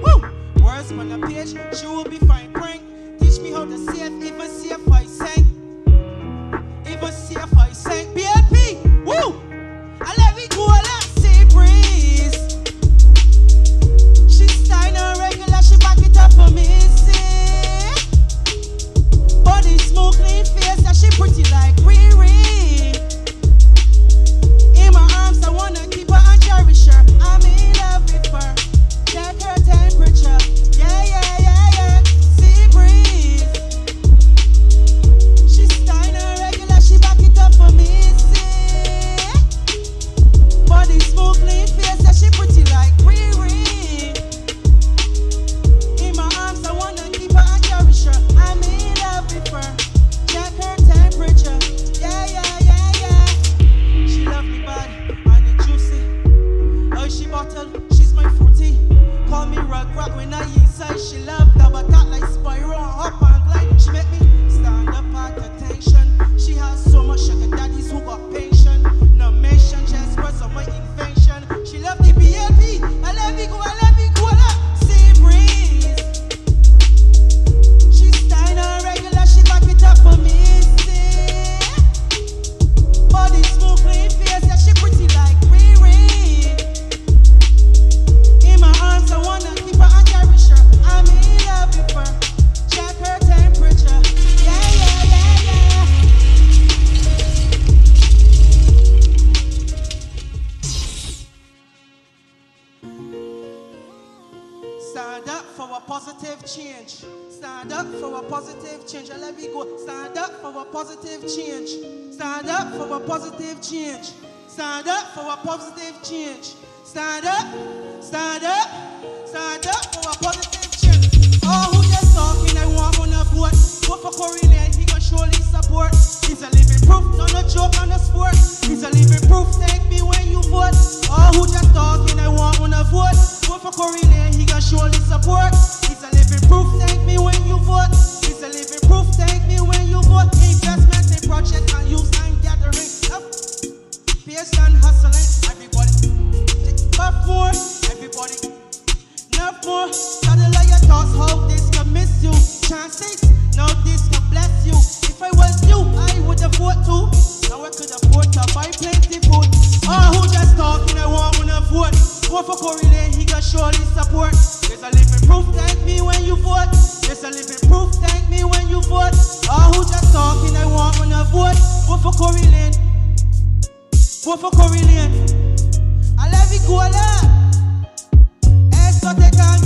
Woo! Words on the page. She will be fine, prank. Teach me how to CF, even CF I sing. Even CF I sing. BLP. Woo! I Levy Guala. Sea breeze. She style her regular. She back it up for me. Body smooth, clean face, and she pretty like Riri. In my arms, I wanna keep her and cherish her. I'm in love with her. Check her temperature. Yeah. Sea breeze. She style her regular, she back it up for me. See? Body smooth, clean face, and she pretty like Riri. In my arms, I wanna keep her and cherish her. I'm in love with her. Check her temperature. Yeah. She love me bad and it juicy. Oh, she bottle, she's my fruity. Call me Rugrat when I inside. She love double cat like Spyro and hop and glide. She make me stand up at attention. She has so much sugar daddies who got pension. No mention, just words of my invention. She love the BLP. I love it, go, sea breeze. She style her regular, she back it up for me. See? Body smooth, clean face, yeah, she pretty like Riri. In my arms, I wanna keep her and cherish her. I'm in love with her. Check her temperature. Yeah. Stand up for a positive change. Stand up for a positive change. Let me go. Stand up for a positive change. Stand up for a positive change. Stand up for a positive change. Stand up for a positive change. Oh, who just talking? I want on a vote. Vote for Corey Lane, he gon' surely support. He's a living proof, not a joke on the sport. He's a living proof, thank me when you vote. Oh, who just talking? I want on a vote. Vote for Corey Lane, he gon' surely support. He's a living proof, thank me when you vote. He's a living proof, thank me when you vote. Investment in project and use and gathering. Pace and hustling, everybody. Enough more, everybody. Enough more. Saddle your thoughts, how this can miss you. Chances, now this can bless you. If I was you, I would have voted too. Now I could afford to buy plenty food. Oh, who just talking? I want to vote. Vote for Corey Lane, he got surely support. There's a living proof, thank me when you vote. There's a living proof, thank me when you vote. Oh, who just talking? I want to vote. Vote for Corey Lane. Vote for Corey Lane. I love you, Guala. Exotic and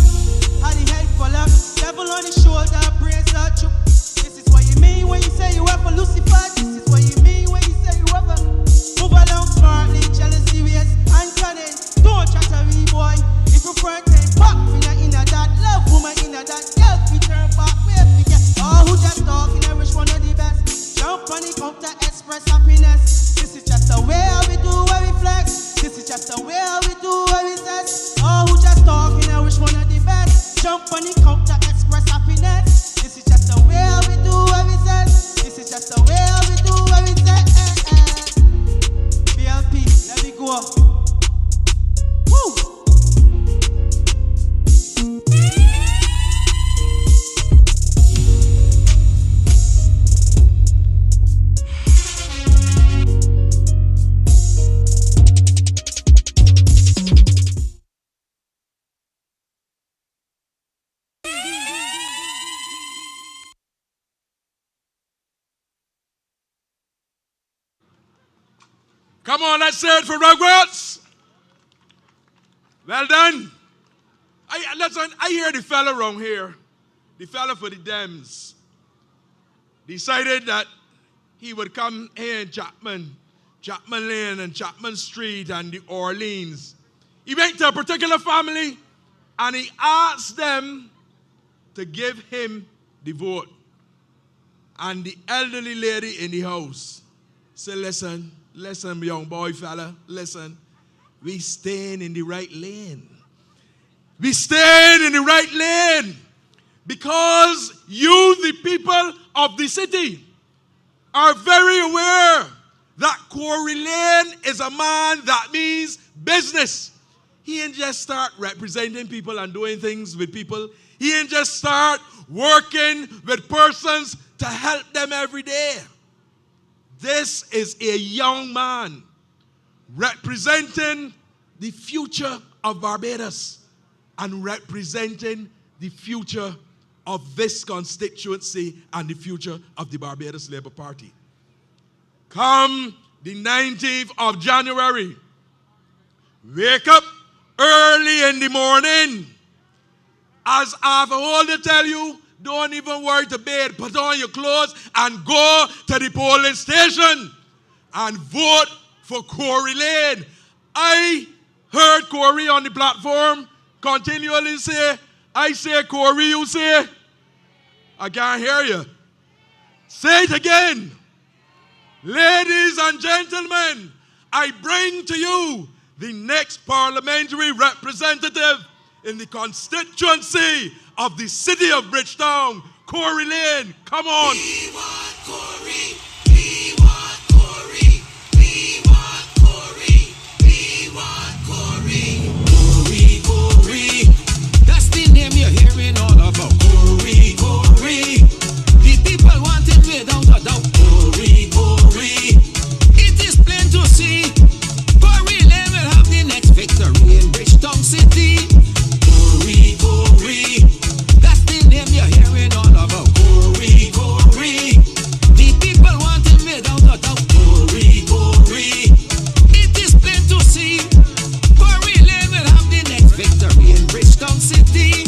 had the head full up. Devil on the shoulder, brains are true. This is what you mean when you say you have a Lucifer. This is what you mean when you say you have a move along smartly, jealousy ways and cunning. Don't chat to me, boy. If you front and back, finger in a that love woman in a that girl, we turn back, we forget. Oh, who just talking? I wish one of the best. Jump on the counter, express happiness. This is just the way how we do where we flex. This is just the way how we do where we sex. Oh, who just talking? I wish one of the best. Jump on the counter, express happiness. This is just the way how we do where we sex. This is just the way how we do where we sex. BLP, let me go. Woo!
Come on, let's say it for Rugrats. Well done. I hear the fella around here, the fella for the Dems, decided that he would come here in Chapman Lane and Chapman Street and the Orleans. He went to a particular family and he asked them to give him the vote. And the elderly lady in the house said, listen, young boy fella, listen. We staying in the right lane. We staying in the right lane because you, the people of the city, are very aware that Corey Lane is a man that means business. He ain't just start representing people and doing things with people. He ain't just start working with persons to help them every day. This is a young man representing the future of Barbados and representing the future of this constituency and the future of the Barbados Labour Party. Come the 19th of January, wake up early in the morning. As I've already tell you, don't even worry to bed. Put on your clothes and go to the polling station and vote for Corey Lane. I heard Corey on the platform continually say, I say Corey, you say. I can't hear you. Say it again. Ladies and gentlemen, I bring to you the next parliamentary representative in the constituency of the city of Bridgetown, Corey Lane. Come on.
We want Corey. We want Corey. We want Corey. We want Corey. Corey, Corey. That's the name you're hearing all about. Corey, Corey. The people want him without a doubt. Corey, Corey. It is plain to see. Corey Lane will have the next victory in Bridgetown City. Corey, Corey. That's the name you're hearing all about. Corey, Corey. The people want him without a doubt. Corey, Corey. It is plain to see. Corey Lane will have the next victory in Bridgetown City.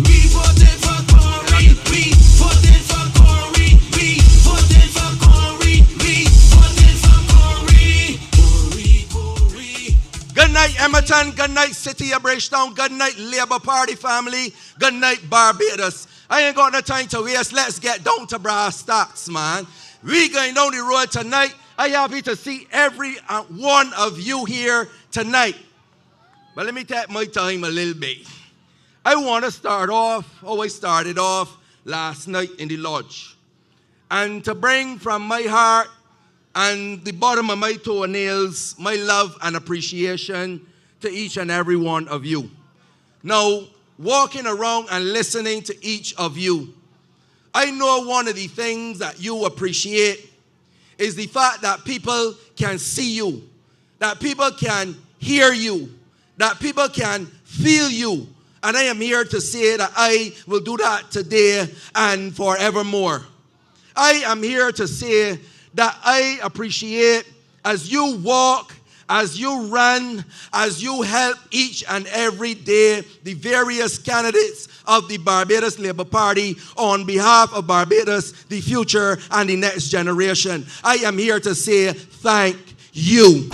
We voted for Corey. We voted for Corey. We voted for Corey. We voted for Corey. Corey, Corey.
Good night, Emmerton. Good night, City of Bridgetown. Good night, Labour Party family. Good night, Barbados. I ain't got no time to waste. Let's get down to brass tacks, man. We going down the road tonight. I'm happy to see every one of you here tonight. But let me take my time a little bit. I want to start off how I started off last night in the lodge. And to bring from my heart and the bottom of my toenails my love and appreciation to each and every one of you. Now, walking around and listening to each of you, I know one of the things that you appreciate is the fact that people can see you, that people can hear you, that people can feel you. And I am here to say that I will do that today and forevermore. I am here to say that I appreciate as you walk, as you run, as you help each and every day the various candidates of the Barbados Labour Party on behalf of Barbados, the future, and the next generation. I am here to say thank you.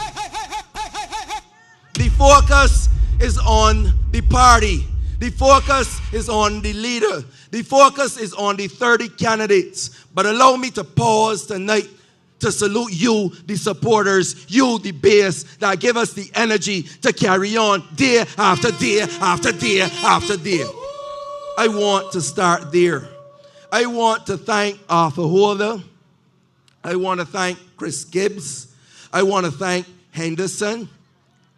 The focus is on the party. The focus is on the leader. The focus is on the 30 candidates. But allow me to pause tonight to salute you, the supporters, you, the base, that give us the energy to carry on day after day after day after day. I want to start there. I want to thank Arthur Holder. I want to thank Chris Gibbs. I want to thank Henderson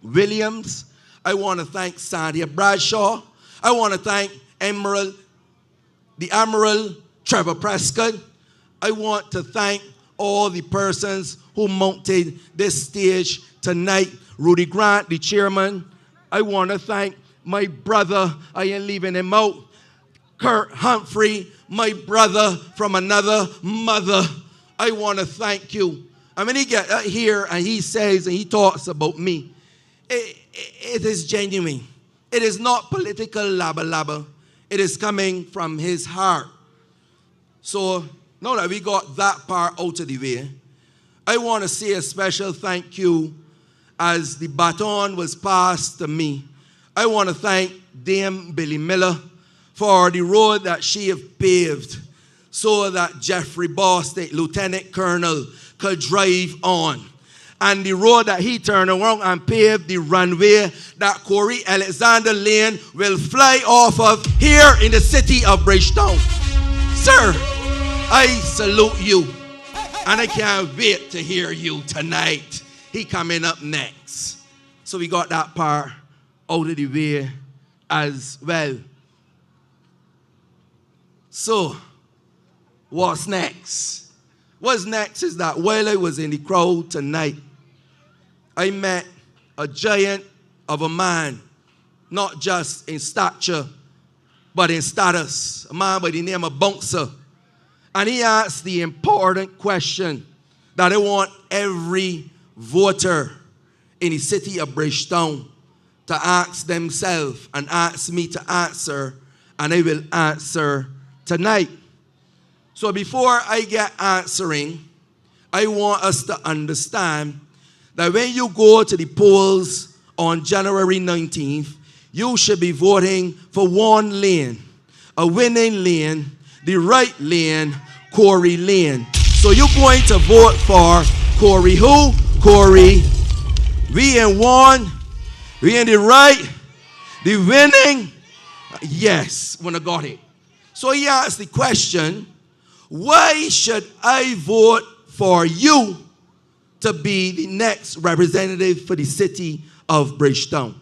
Williams. I want to thank Santia Bradshaw. I want to thank the Admiral Trevor Prescott. I want to thank all the persons who mounted this stage tonight. Rudy Grant, the chairman. I want to thank my brother, I ain't leaving him out, Kirk Humphrey, my brother from another mother. I want to thank you. And when he get here and he says and he talks about me, it is genuine. It is not political labba. It is coming from his heart. So now that we got that part out of the way, I want to say a special thank you as the baton was passed to me. I want to thank Dame Billy Miller for the road that she have paved so that Jeffrey Bostic, Lieutenant Colonel, could drive on. And the road that he turned around and paved the runway that Corey Alexander Lane will fly off of here in the city of Bridgetown. Sir, I salute you. And I can't wait to hear you tonight. He coming up next. So we got that part out of the way as well. So, what's next? What's next is that while I was in the crowd tonight, I met a giant of a man, not just in stature, but in status, a man by the name of Bouncer. And he asked the important question that I want every voter in the city of Bridgetown to ask themselves and ask me to answer, and I will answer tonight. So before I get answering, I want us to understand that when you go to the polls on January 19th, you should be voting for one lane, a winning lane, the right lane, Corey Lane. So you're going to vote for Corey who? Corey. We in one, we in the right, the winning. Yes, when I got it. So he asked the question, why should I vote for you to be the next representative for the city of Bridgetown?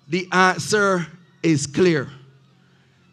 The answer is clear.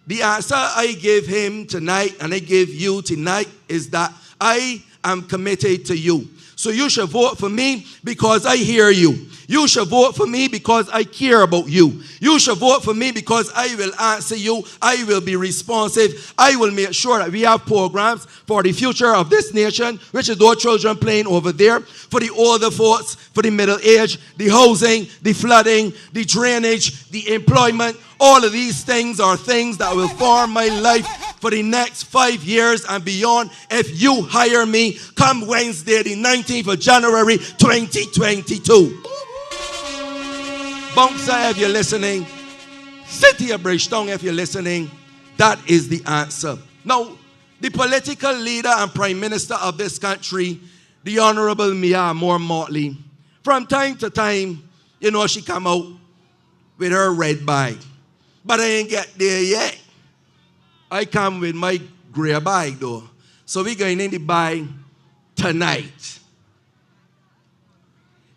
The answer I give him tonight and I give you tonight is that I am committed to you. So you should vote for me because I hear you. You should vote for me because I care about you. You should vote for me because I will answer you. I will be responsive. I will make sure that we have programs for the future of this nation, which is those children playing over there, for the older folks, for the middle age, the housing, the flooding, the drainage, the employment. All of these things are things that will form my life for the next 5 years and beyond if you hire me come Wednesday, the 19th of January, 2022. Bouncer, if you're listening, City of Bridgetown, if you're listening, that is the answer. Now, the political leader and prime minister of this country, the Honorable Mia Moore-Motley, from time to time, you know, she come out with her red bag. But I ain't get there yet. I come with my gray bag though. So we're going in the bag tonight.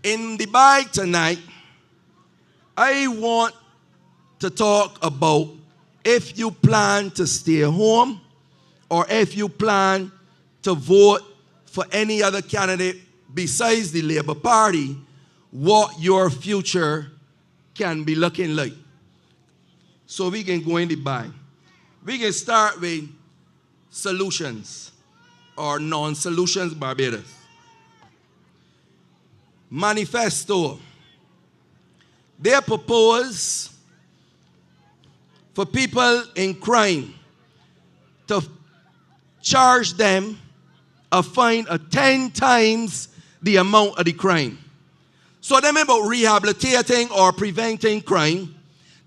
In the bag tonight, I want to talk about if you plan to stay home or if you plan to vote for any other candidate besides the Labour Party, what your future can be looking like. So we can go in the bag. We can start with solutions or non-solutions Barbados. Manifesto. They propose for people in crime to charge them a fine of 10 times the amount of the crime. So they mean about rehabilitating or preventing crime.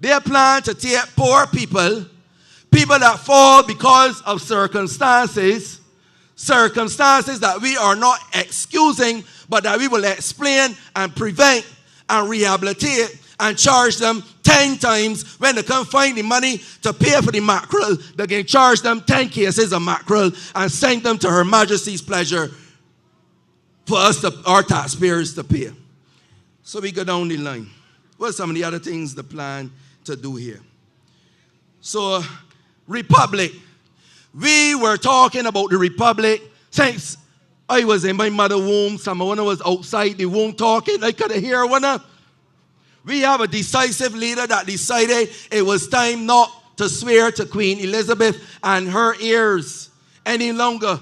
They plan to take poor people, people that fall because of circumstances that we are not excusing, but that we will explain and prevent and rehabilitate and charge them 10 times. When they can't find the money to pay for the mackerel, they can charge them 10 cases of mackerel and send them to Her Majesty's pleasure for us, our taxpayers, to pay. So we go down the line. What are some of the other things the plan to do here? So, Republic. We were talking about the Republic since I was in my mother's womb. Someone was outside the womb talking. I could hear one. We have a decisive leader that decided it was time not to swear to Queen Elizabeth and her heirs any longer.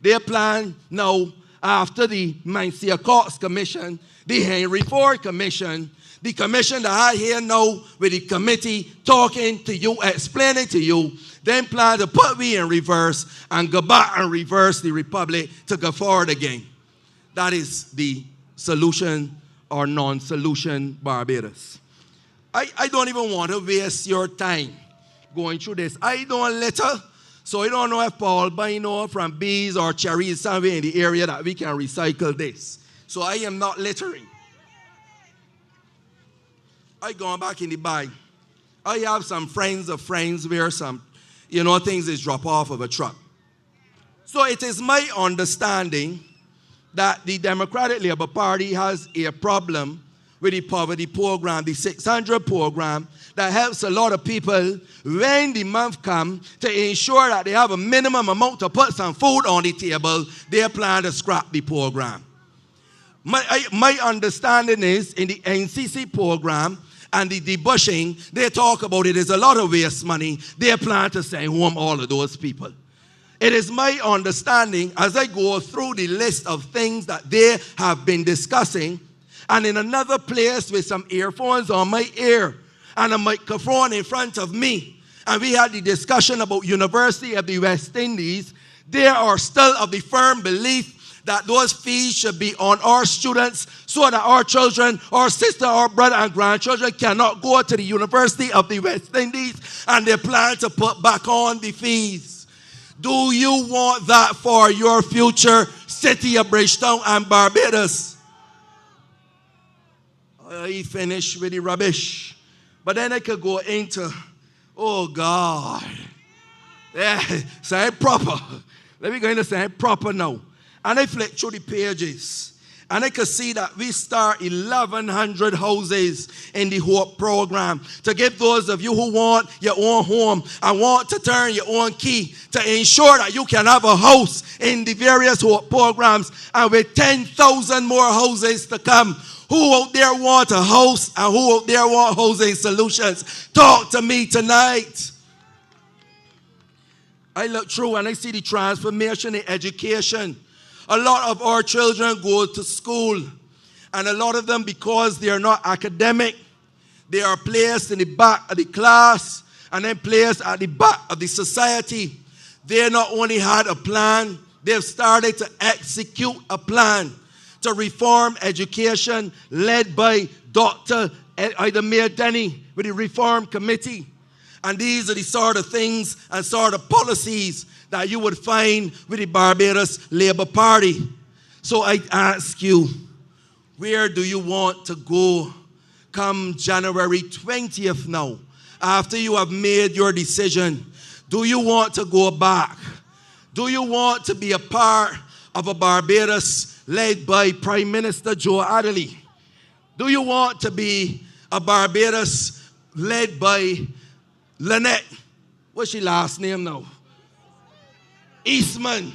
Their plan now, after the Mancia Cox Commission, the Henry Ford Commission, the commission that I hear now with the committee talking to you, explaining to you, then plan to put we in reverse and go back and reverse the republic to go forward again. That is the solution or non-solution Barbados. I don't even want to waste your time going through this. I don't litter, so I don't know if Paul Bino from Bees or Cherry is somewhere in the area that we can recycle this. So I am not littering. I gone back in the bag. I have some friends of friends where some, things is drop off of a truck. So it is my understanding that the Democratic Labour Party has a problem with the poverty program, the 600 program, that helps a lot of people when the month comes to ensure that they have a minimum amount to put some food on the table. They plan to scrap the program. My understanding is in the NCC program and the debushing, they talk about it is a lot of waste money. They plan to send home all of those people. It is my understanding as I go through the list of things that they have been discussing, and in another place with some earphones on my ear and a microphone in front of me, and we had the discussion about University of the West Indies, they are still of the firm belief that those fees should be on our students so that our children, our sister, our brother, and grandchildren cannot go to the University of the West Indies, and they plan to put back on the fees. Do you want that for your future city of Bridgetown and Barbados? I finished with the rubbish. But then I could go into, oh God. Yeah, say it proper. Let me go into say it proper now. And I flick through the pages. And I could see that we start 1,100 houses in the HOPE program to give those of you who want your own home and want to turn your own key to ensure that you can have a house in the various HOPE programs, and with 10,000 more houses to come. Who out there want a house and who out there want housing solutions? Talk to me tonight. I look through and I see the transformation in education. A lot of our children go to school, and a lot of them, because they are not academic, they are placed in the back of the class and then placed at the back of the society. They not only had a plan, they've started to execute a plan to reform education led by Dr. Ida Mayor Denny with the Reform Committee. And these are the sort of things and sort of policies that you would find with the Barbados Labour Party. So I ask you, where do you want to go come January 20th now, after you have made your decision? Do you want to go back? Do you want to be a part of a Barbados led by Prime Minister Joe Adderley? Do you want to be a Barbados led by Lynette? What's her last name now? Eastman.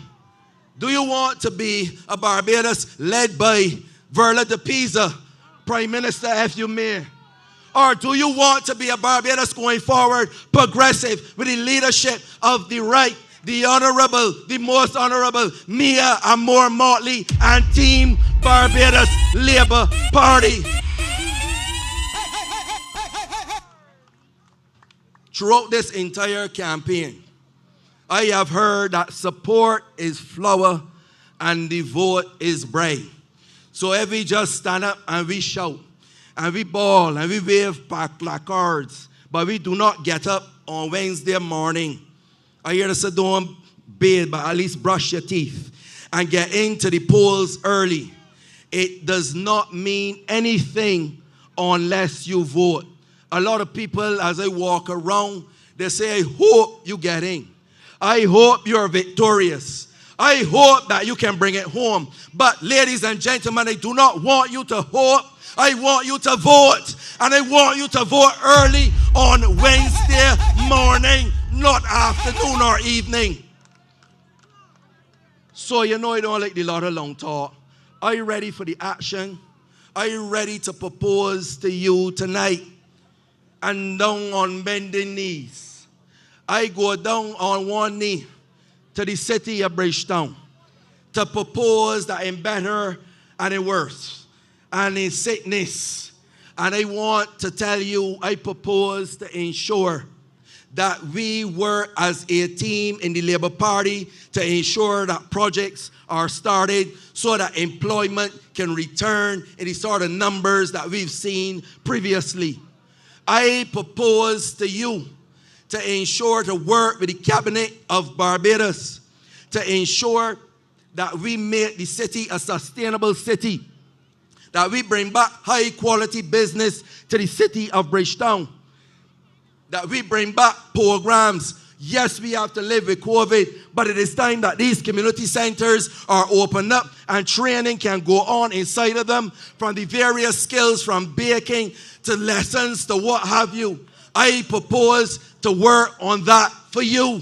Do you want to be a Barbados led by Verla de Pisa, Prime Minister F.U. Mayor? Or do you want to be a Barbados going forward, progressive, with the leadership of the right, the honorable, the most honorable Mia Amor Motley and Team Barbados Labour Party? Throughout this entire campaign, I have heard that support is flower and the vote is bread. So if we just stand up and we shout and we bawl and we wave placards, but we do not get up on Wednesday morning, I hear to say don't bathe, but at least brush your teeth and get into the polls early, it does not mean anything unless you vote. A lot of people, as I walk around, they say, I hope you get in. I hope you're victorious. I hope that you can bring it home. But ladies and gentlemen, I do not want you to hope. I want you to vote. And I want you to vote early on Wednesday morning, not afternoon or evening. So you know I don't like the lot of long talk. Are you ready for the action? Are you ready to propose to you tonight? And down on bending knees, I go down on one knee to the city of Bridgetown to propose that in better and in worse and in sickness. And I want to tell you, I propose to ensure that we work as a team in the Labour Party to ensure that projects are started so that employment can return in the sort of numbers that we've seen previously. I propose to you to ensure to work with the Cabinet of Barbados to ensure that we make the city a sustainable city, that we bring back high quality business to the city of Bridgetown, that we bring back programs. Yes, we have to live with COVID, but it is time that these community centers are opened up and training can go on inside of them, from the various skills, from baking to lessons to what have you. I propose to work on that for you.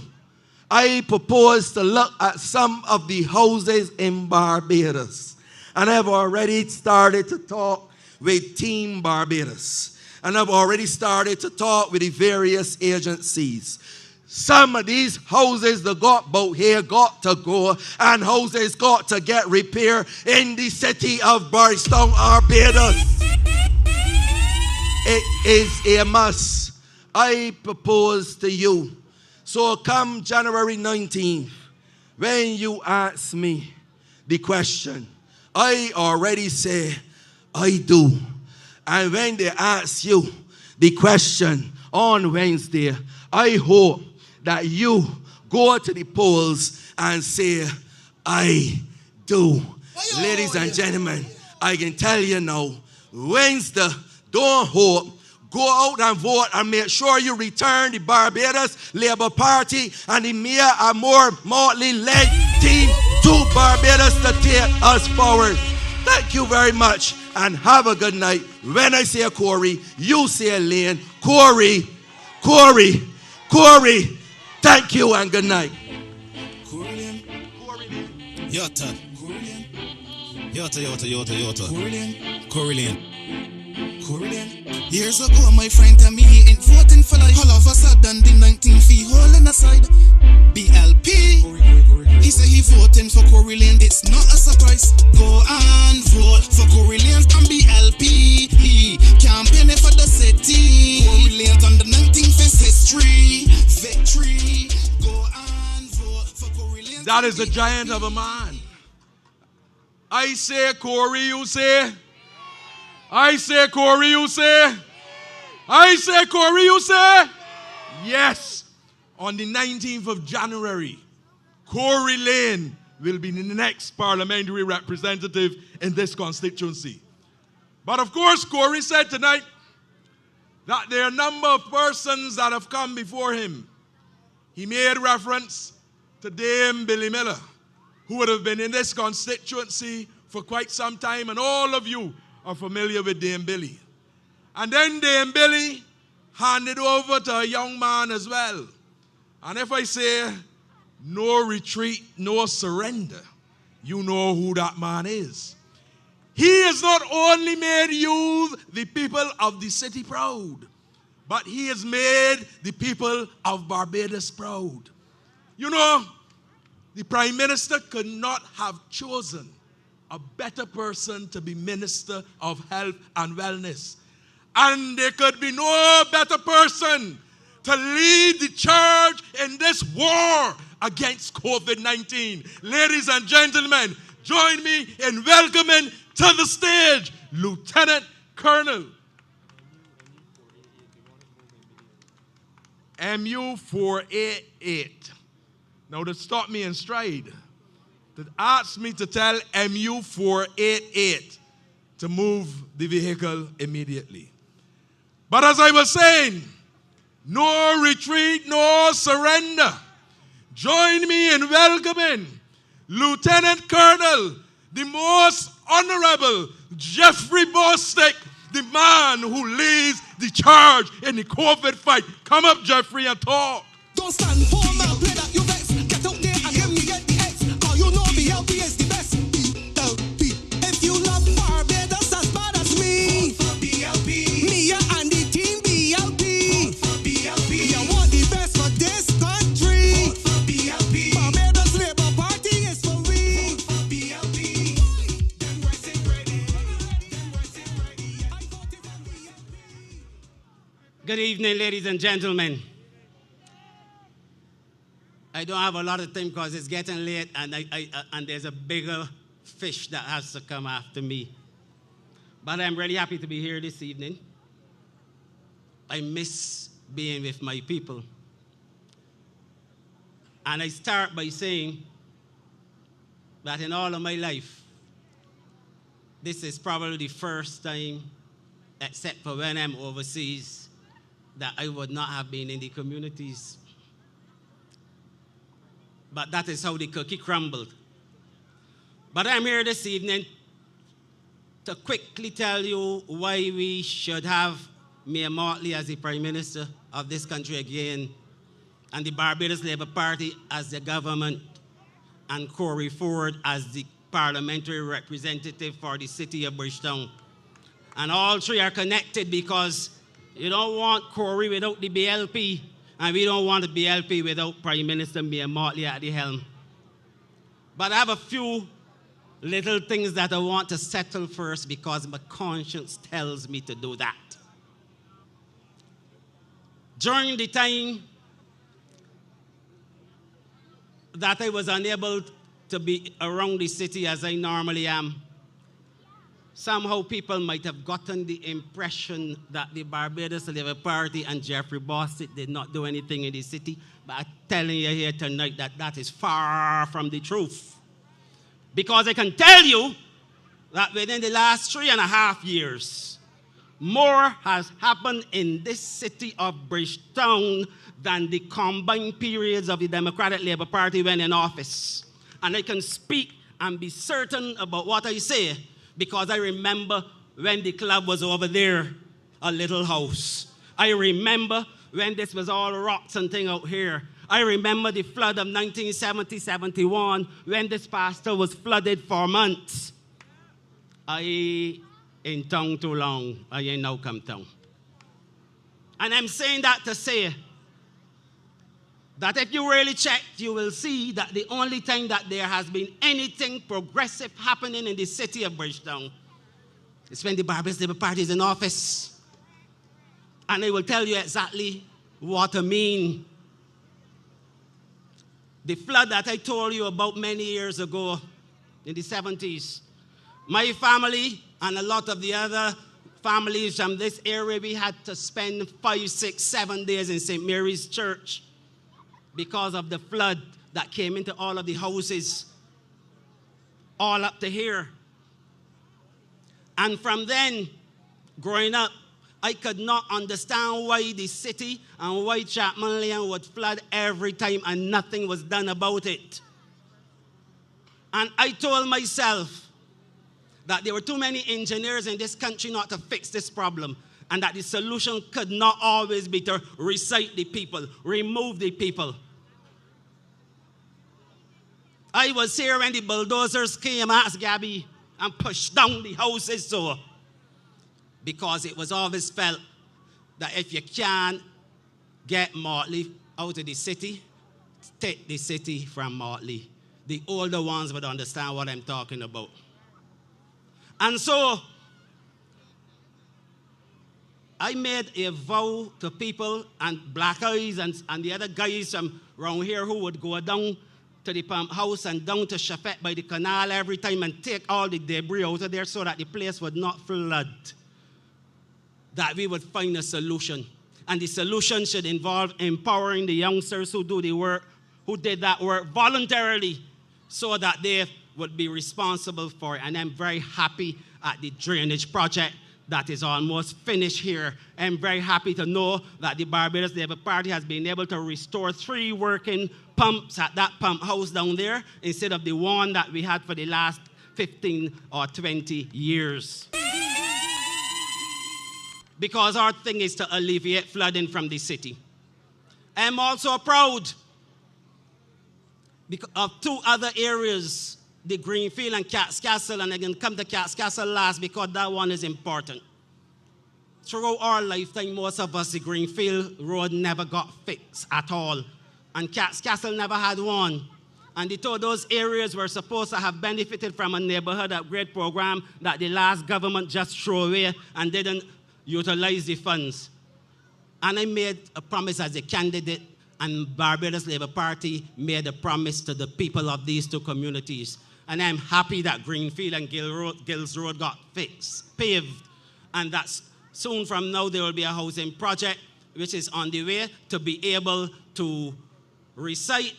I propose to look at some of the houses in Barbados. And I've already started to talk with Team Barbados. And I've already started to talk with the various agencies. Some of these houses that got built here got to go, and houses got to get repaired in the city of Bridgetown, Barbados. It is a must. I propose to you. So come January 19th, when you ask me the question, I already say, I do. And when they ask you the question on Wednesday, I hope that you go to the polls and say, I do. Ladies and gentlemen, I can tell you now, Wednesday, don't hope. Go out and vote and make sure you return the Barbados Labour Party and the Mia Amor Motley led team to Barbados to take us forward. Thank you very much and have a good night. When I say Corey, you say Lane. Corey. Thank you and good night.
Years ago, my friend told me he ain't voting for life. All of a sudden, the 19 feet holding aside. BLP. He said he voting for Corey Lane. It's not a surprise. Go and vote for Corey Lane and BLP. Campaigning for the city. Corey Lane on the 19th is history. Victory. Go and vote for Corey Lane.
That is a giant of a man. I say Corey, you say. I say Corey, you say. I say Corey, you say. Yes. On the 19th of January, Corey Lane will be the next parliamentary representative in this constituency. But of course, Corey said tonight that there are a number of persons that have come before him. He made reference to Dame Billy Miller, who would have been in this constituency for quite some time, and all of you are familiar with Dame Billy. And then Dame Billy handed over to a young man as well. And if I say no retreat, no surrender, you know who that man is. He has not only made you, the people of the city, proud, but he has made the people of Barbados proud. You know, the Prime Minister could not have chosen a better person to be Minister of Health and Wellness. And there could be no better person to lead the charge in this war against COVID-19. Ladies and gentlemen, join me in welcoming to the stage Lieutenant Colonel MU488. Now, to stop me in stride, that asked me to tell MU488 to move the vehicle immediately. But as I was saying, no retreat, no surrender. Join me in welcoming Lieutenant Colonel, the most honorable Jeffrey Bostic, the man who leads the charge in the COVID fight. Come up, Jeffrey, and talk.
Don't stand for man, play that you vex. Get out there and give me get the X. Cause you know BLP is the best. BLP. If you love Barbados as bad as me, BLP. Mia and the team BLP. BLP. You want the best for this country. BLP. Barbados Labour Party is for we.
Good evening, ladies and gentlemen. I don't have a lot of time because it's getting late and, and there's a bigger fish that has to come after me. But I'm really happy to be here this evening. I miss being with my people. And I start by saying that in all of my life, this is probably the first time, except for when I'm overseas, that I would not have been in the communities. But that is how the cookie crumbled. But I'm here this evening to quickly tell you why we should have Mayor Motley as the Prime Minister of this country again, and the Barbados Labour Party as the government, and Corey Ford as the parliamentary representative for the city of Bridgetown. And all three are connected because you don't want Corey without the BLP, and we don't want the BLP without Prime Minister Mayor Motley at the helm. But I have a few little things that I want to settle first because my conscience tells me to do that. During the time that I was unable to be around the city as I normally am, somehow people might have gotten the impression that the Barbados Labour Party and Jeffrey Bostic did not do anything in the city. But I'm telling you here tonight that that is far from the truth. Because I can tell you that within the last 3.5 years, more has happened in this city of Bridgetown than the combined periods of the Democratic Labour Party when in office. And I can speak and be certain about what I say because I remember when the club was over there, a little house. I remember when this was all rocks and thing out here. I remember the flood of 1970-71 when this pastor was flooded for months. I in town too long. I ain't now come town. And I'm saying that to say that if you really check, you will see that the only time that there has been anything progressive happening in the city of Bridgetown is when the Barbados Labour Party is in office. And I will tell you exactly what I mean. The flood that I told you about many years ago in the 70s, my family and a lot of the other families from this area, we had to spend 5, 6, 7 days in St. Mary's Church because of the flood that came into all of the houses all up to here. And from then, growing up, I could not understand why the city and why Chapman Lane would flood every time and nothing was done about it. And I told myself that there were too many engineers in this country not to fix this problem, and that the solution could not always be to recite the people, remove the people. I was here when the bulldozers came, asked Gabby, and pushed down the houses so. Because it was always felt that if you can't get Motley out of the city, take the city from Motley. The older ones would understand what I'm talking about. And so, I made a vow to people and Black Eyes and the other guys from around here who would go down to the pump house and down to Chapette by the canal every time and take all the debris out of there so that the place would not flood. That we would find a solution. And the solution should involve empowering the youngsters who do the work, who did that work voluntarily, so that they would be responsible for it. And I'm very happy at the drainage project that is almost finished here. I'm very happy to know that the Barbados Labour Party has been able to restore 3 working pumps at that pump house down there instead of the one that we had for the last 15 or 20 years. Because our thing is to alleviate flooding from the city. I'm also proud of 2 other areas, the Greenfield and Cat's Castle, and I can come to Cat's Castle last because that one is important. Throughout our lifetime, most of us, the Greenfield Road never got fixed at all, and Cat's Castle never had one. And those areas were supposed to have benefited from a neighborhood upgrade program that the last government just threw away and didn't utilize the funds. And I made a promise as a candidate, and Barbados Labour Party made a promise to the people of these two communities. And I'm happy that Greenfield and Gills Road got paved, and that's soon from now there will be a housing project which is on the way to be able to recite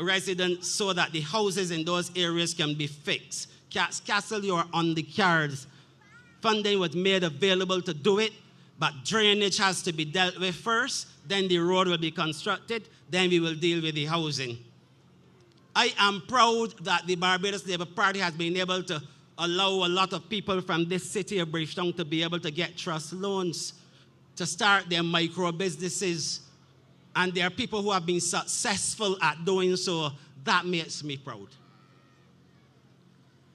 residents so that the houses in those areas can be fixed. Castle, you are on the cards. Funding was made available to do it, but drainage has to be dealt with first, then the road will be constructed, then we will deal with the housing. I am proud that the Barbados Labour Party has been able to allow a lot of people from this city of Bridgetown to be able to get trust loans to start their micro businesses. And there are people who have been successful at doing so. That makes me proud.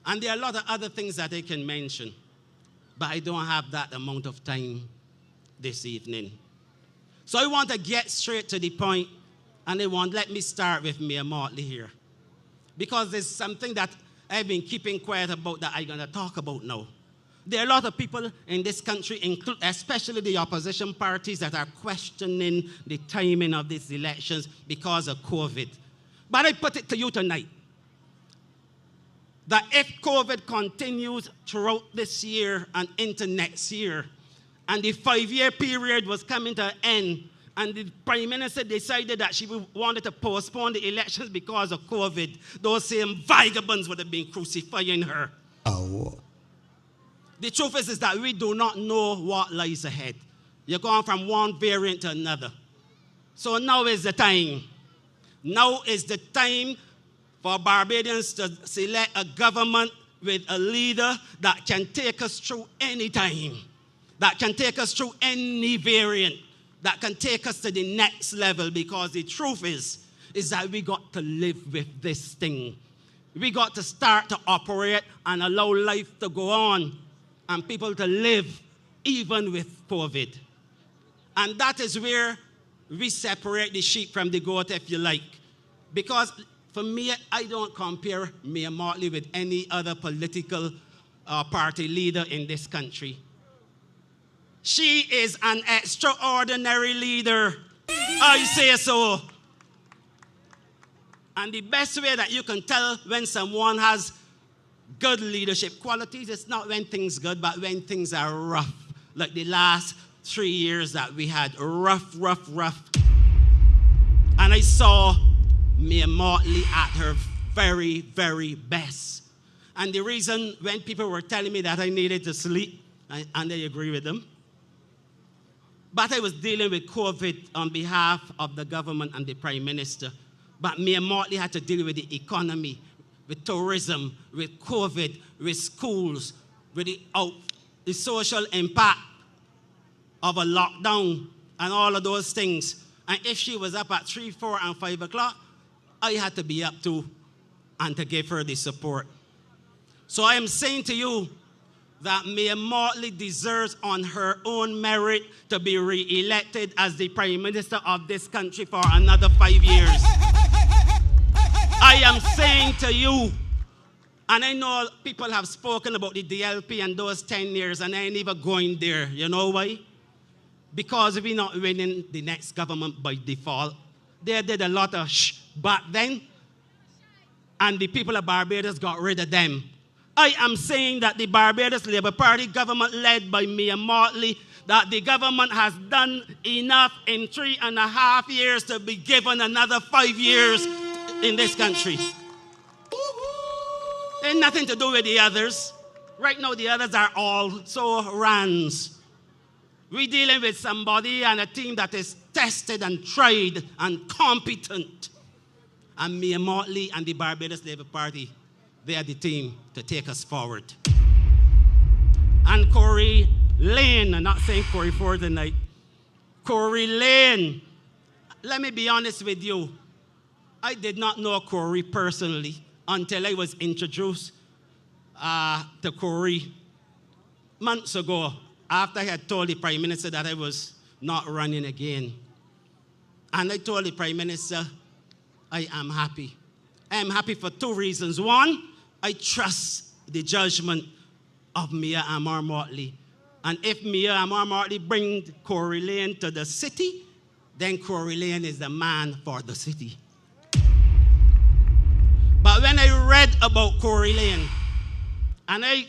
And there are a lot of other things that I can mention, but I don't have that amount of time this evening. So I want to get straight to the point, and let me start with Mayor Motley here. Because there's something that I've been keeping quiet about that I'm going to talk about now. There are a lot of people in this country, especially the opposition parties, that are questioning the timing of these elections because of COVID. But I put it to you tonight, that if COVID continues throughout this year and into next year, and the 5-year period was coming to an end, and the Prime Minister decided that she wanted to postpone the elections because of COVID, those same vagabonds would have been crucifying her. Oh. The truth is that we do not know what lies ahead. You're going from one variant to another. So now is the time. Now is the time for Barbadians to select a government with a leader that can take us through any time, that can take us through any variant, that can take us to the next level, because the truth is that we got to live with this thing. We got to start to operate and allow life to go on and people to live even with COVID. And that is where we separate the sheep from the goat, if you like. Because for me, I don't compare Mayor Motley with any other political party leader in this country. She is an extraordinary leader. I say so. And the best way that you can tell when someone has good leadership qualities, it's not when things are good, but when things are rough. Like the last 3 years that we had, rough. And I saw Mayor Motley at her very, very best. And the reason when people were telling me that I needed to sleep, and I agree with them, but I was dealing with COVID on behalf of the government and the Prime Minister. But Mayor Motley had to deal with the economy, with tourism, with COVID, with schools, with the social impact of a lockdown and all of those things. And if she was up at 3, 4, and 5 o'clock, I had to be up too and to give her the support. So I am saying to you that Mayor Motley deserves on her own merit to be re-elected as the Prime Minister of this country for another 5 years. I am saying to you, and I know people have spoken about the DLP and those 10 years, and I ain't even going there. You know why? Because we're not winning the next government by default. They did a lot of back then, and the people of Barbados got rid of them. I am saying that the Barbados Labour Party government led by Mayor Motley, that the government has done enough in 3.5 years to be given another 5 years in this country. Ain't nothing to do with the others. Right now the others are all so rans. We're dealing with somebody and a team that is tested and tried and competent. And Mayor Motley and the Barbados Labour Party, they are the team to take us forward. And Corey Lane, I'm not saying Corey Ford tonight, Corey Lane, let me be honest with you. I did not know Corey personally until I was introduced to Corey months ago, after I had told the Prime Minister that I was not running again. And I told the Prime Minister, I am happy. I am happy for 2 reasons. One, I trust the judgment of Mayor Amar Motley. And if Mayor Amar Motley bring Corey Lane to the city, then Corey Lane is the man for the city. But when I read about Corey Lane, and I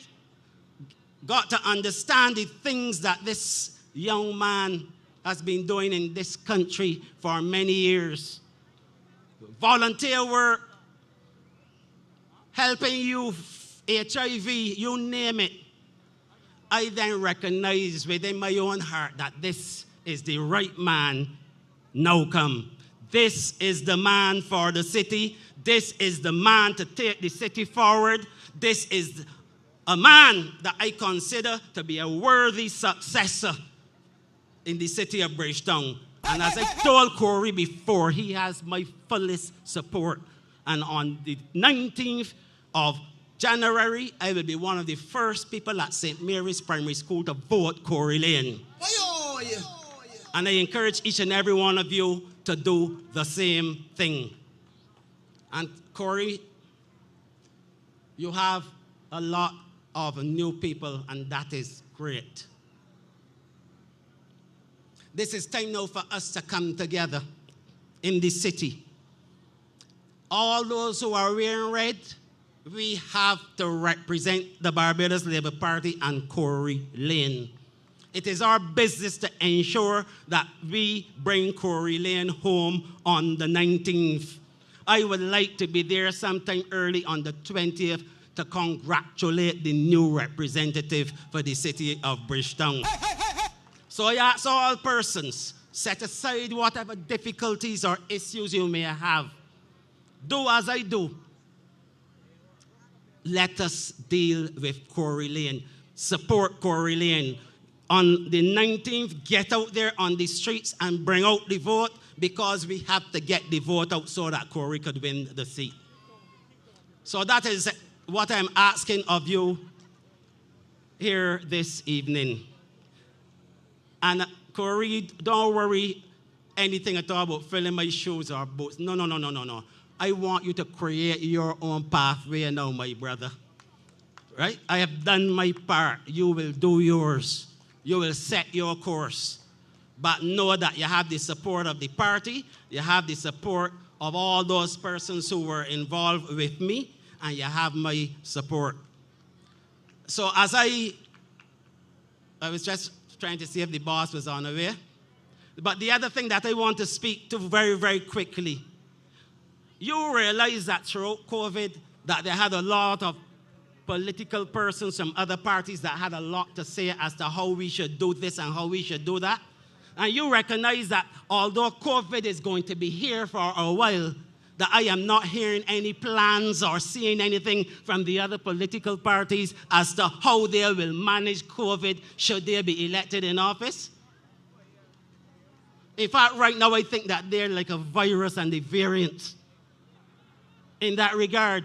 got to understand the things that this young man has been doing in this country for many years, volunteer work, helping youth, HIV, you name it, I then recognize within my own heart that this is the right man now come. This is the man for the city. This is the man to take the city forward. This is a man that I consider to be a worthy successor in the city of Bridgetown. And as I told Corey before, he has my fullest support. And on the 19th of January, I will be one of the first people at St. Mary's Primary School to vote Corey Lane. And I encourage each and every one of you to do the same thing. And Corey, you have a lot of new people, and that is great. This is time now for us to come together in the city. All those who are wearing red, we have to represent the Barbados Labour Party and Corey Lane. It is our business to ensure that we bring Corey Lane home on the 19th. I would like to be there sometime early on the 20th to congratulate the new representative for the city of Bridgetown. So I ask all persons, set aside whatever difficulties or issues you may have. Do as I do. Let us deal with Corey Lane. Support Corey Lane. On the 19th, get out there on the streets and bring out the vote, because we have to get the vote out so that Corey could win the seat. So that is what I'm asking of you here this evening. And Corey, don't worry anything at all about filling my shoes or boots. No. I want you to create your own pathway now, my brother. Right? I have done my part. You will do yours. You will set your course. But know that you have the support of the party. You have the support of all those persons who were involved with me. And you have my support. So as I was just trying to see if the boss was on the way. But the other thing that I want to speak to very, very quickly. You realize that throughout COVID, that they had a lot of political persons from other parties that had a lot to say as to how we should do this and how we should do that. And you recognize that although COVID is going to be here for a while, that I am not hearing any plans or seeing anything from the other political parties as to how they will manage COVID should they be elected in office. In fact, right now I think that they're like a virus and the variants in that regard.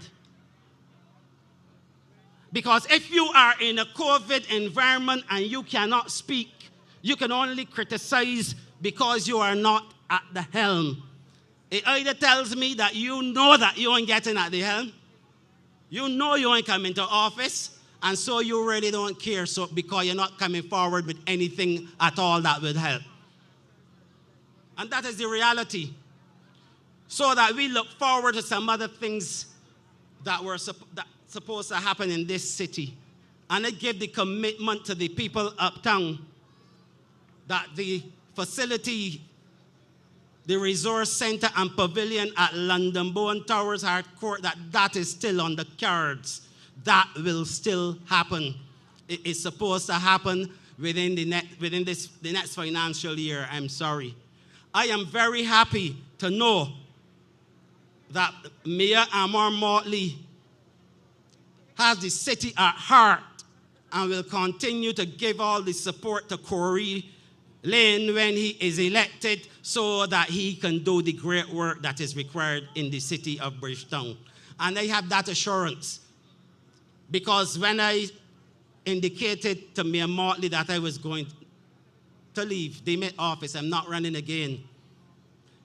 Because if you are in a COVID environment and you cannot speak, you can only criticize because you are not at the helm. It either tells me that you know that you ain't getting at the helm, you know you ain't coming to office, and so you really don't care because you're not coming forward with anything at all that would help. And that is the reality. So that we look forward to some other things that were supposed to happen in this city. And I give the commitment to the people uptown that the facility, the resource center and pavilion at London Bowen Towers Hard Court, that is still on the cards. That will still happen. It is supposed to happen within the next financial year. I'm sorry. I am very happy to know that Mayor Amar Motley has the city at heart and will continue to give all the support to Corey Lane when he is elected so that he can do the great work that is required in the city of Bridgetown. And I have that assurance because when I indicated to Mayor Motley that I was going to leave the Met office, I'm not running again,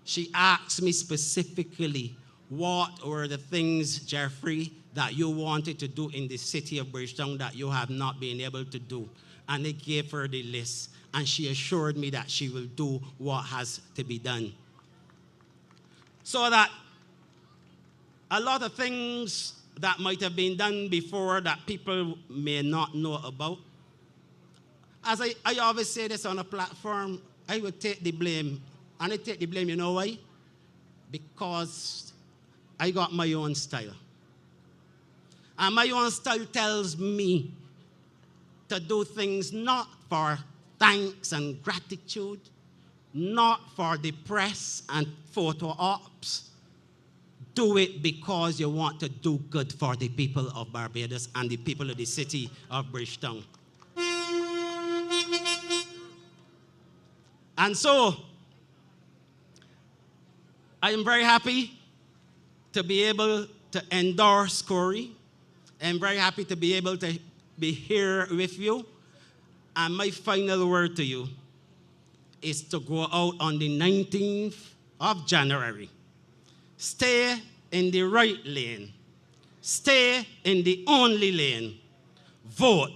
she asked me specifically, what were the things, Jeffrey, that you wanted to do in the city of Bridgetown that you have not been able to do? and they gave her the list. And she assured me that she will do what has to be done. So that a lot of things that might have been done before that people may not know about. As I always say this on a platform, I will take the blame. And I take the blame, you know why? Because I got my own style. And my own style tells me to do things not for thanks and gratitude, not for the press and photo ops. Do it because you want to do good for the people of Barbados and the people of the city of Bridgetown. And so, I am very happy to be able to endorse Corey. I'm very happy to be able to be here with you. And my final word to you is to go out on the 19th of January. Stay in the right lane. Stay in the only lane. Vote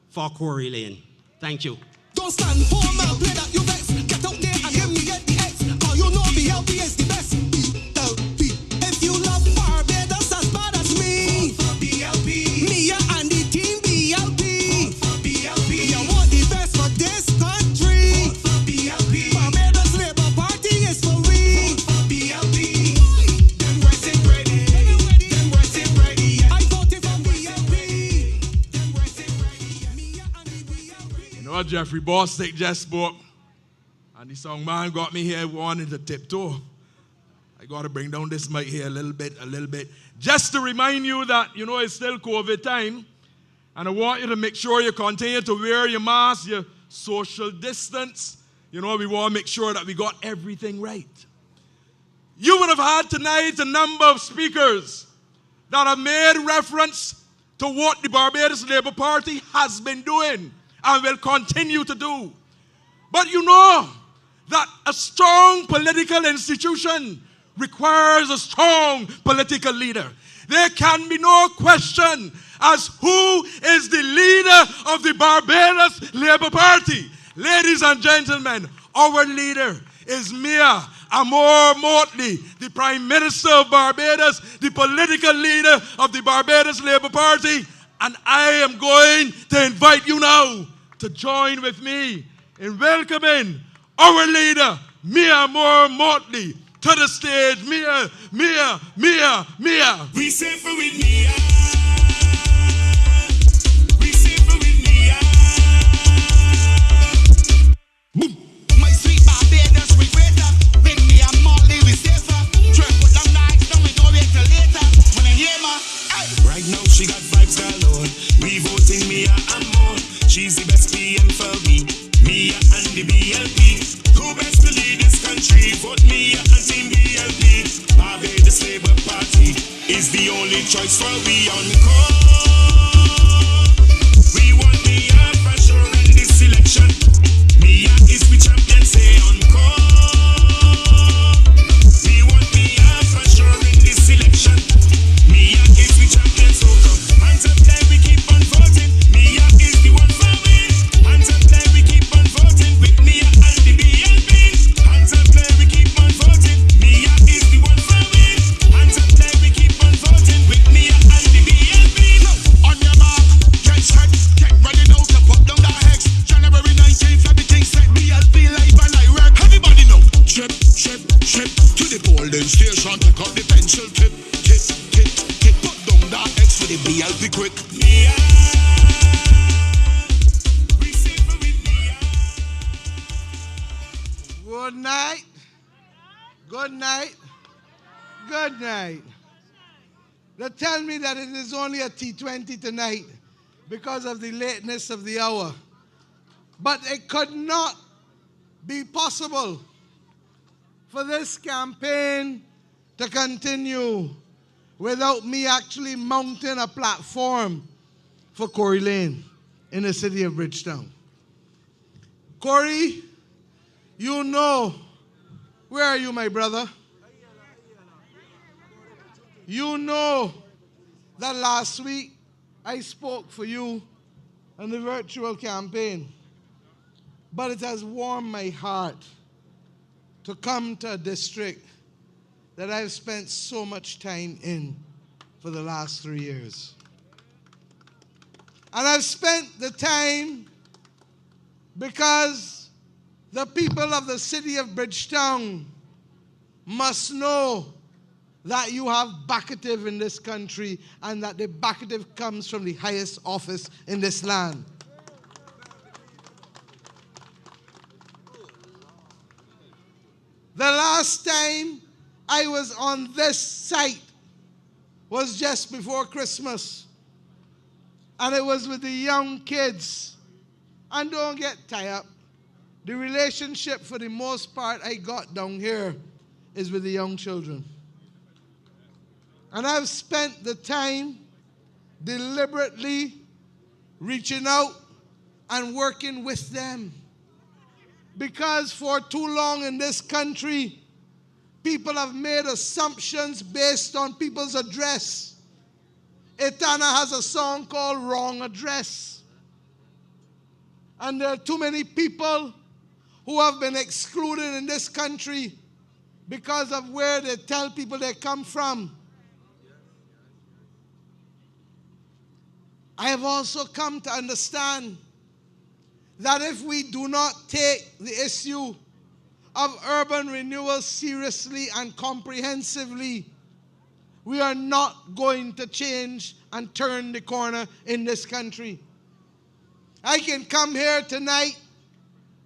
for Corey Lane. Thank you.
Don't stand for man, play that you vex. Get out there and give me get the X. Cause you know BLP is the best. BLP. If you love Barbados as bad as me, vote for BLP. Me and the team BLP. Vote for BLP. You want the best for this country. Vote for BLP. Barbados Labour Party is for we. Vote for BLP. Them boys is ready. Them boys is ready. I voted for BLP. Them boys is ready. Me and the BLP.
You know, Jeffrey Bostic just spoke, and the song man got me here wanting to tiptoe. I got to bring down this mic here a little bit, just to remind you that, you know, it's still COVID time, and I want you to make sure you continue to wear your mask, your social distance. You know, we want to make sure that we got everything right. You would have had tonight a number of speakers that have made reference to what the Barbados Labour Party has been doing and will continue to do. But you know that a strong political institution requires a strong political leader. There can be no question as who is the leader of the Barbados Labour Party. Ladies and gentlemen, our leader is Mia Amor Motley, the Prime Minister of Barbados, the political leader of the Barbados Labour Party. And I am going to invite you now to join with me in welcoming our leader, Mia Amor Motley, to the stage. Mia.
We safer with Mia. We safer with Mia.
Boom. My sweet Barbados, we greater. With me and Motley, we safer. Trevor, put down nights, don't we go wait till later. When I hear my,
right now she got vibes galore. We voting Mia and more. She's the best PM for we. Mia and the BLP. Who best to lead this country? Vote Mia and Team BLP. Barbados Labour Party is the only choice for we on call. We want Mia for sure in this election. Mia is the champion, say on call. We want Mia for sure in this election. Mia is the champion, so come. Hands up there, we keep on voting. Mia is the one for we. Hands up there, we keep on voting with Mia and the BLP. Hands up there, we keep on voting. Mia is the one for we. Hands up there, we keep on voting with Mia and the BLP.
on your mark, get set, get ready now to put down the hex. January 19th, everything set. BLP live and direct. Everybody know. Trip to the golden station. Pick up the pencil tip. Put down the X with the BLP quick.
Mia. We safer with Mia.
Good night. Good night. Good night. They tell me that it is only a T20 tonight because of the lateness of the hour. But it could not be possible for this campaign to continue without me actually mounting a platform for Corey Lane in the city of Bridgetown. Corey, you know, where are you, my brother? You know that last week I spoke for you and the virtual campaign, but it has warmed my heart to come to a district that I've spent so much time in for the last 3 years. And I've spent the time because the people of the city of Bridgetown must know that you have backative in this country and that the backative comes from the highest office in this land. The last time I was on this site was just before Christmas. And it was with the young kids. And don't get tied up. The relationship for the most part I got down here is with the young children. And I've spent the time deliberately reaching out and working with them. Because for too long in this country, people have made assumptions based on people's address. Etana has a song called Wrong Address. And there are too many people who have been excluded in this country because of where they tell people they come from. I have also come to understand that if we do not take the issue of urban renewal seriously and comprehensively, we are not going to change and turn the corner in this country. I can come here tonight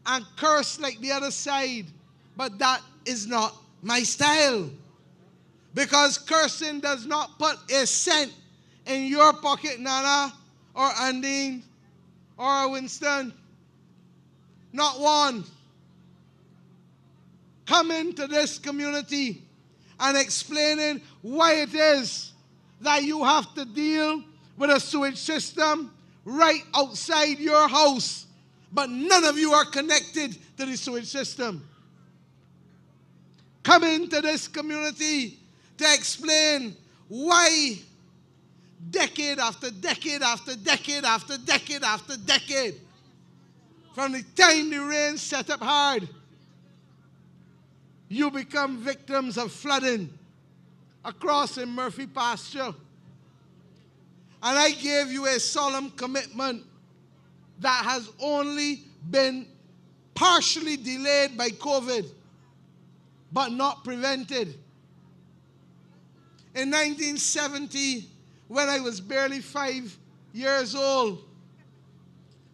and curse like the other side, but that is not my style. Because cursing does not put a cent in your pocket, Nana, or Andine, or Winston. Not one. Come into this community and explaining why it is that you have to deal with a sewage system right outside your house, but none of you are connected to the sewage system. Come into this community to explain why decade after decade after decade after decade after decade, from the time the rain set up hard, you become victims of flooding across in Murphy pasture. And I gave you a solemn commitment that has only been partially delayed by COVID, but not prevented. In 1970, when I was barely 5 years old,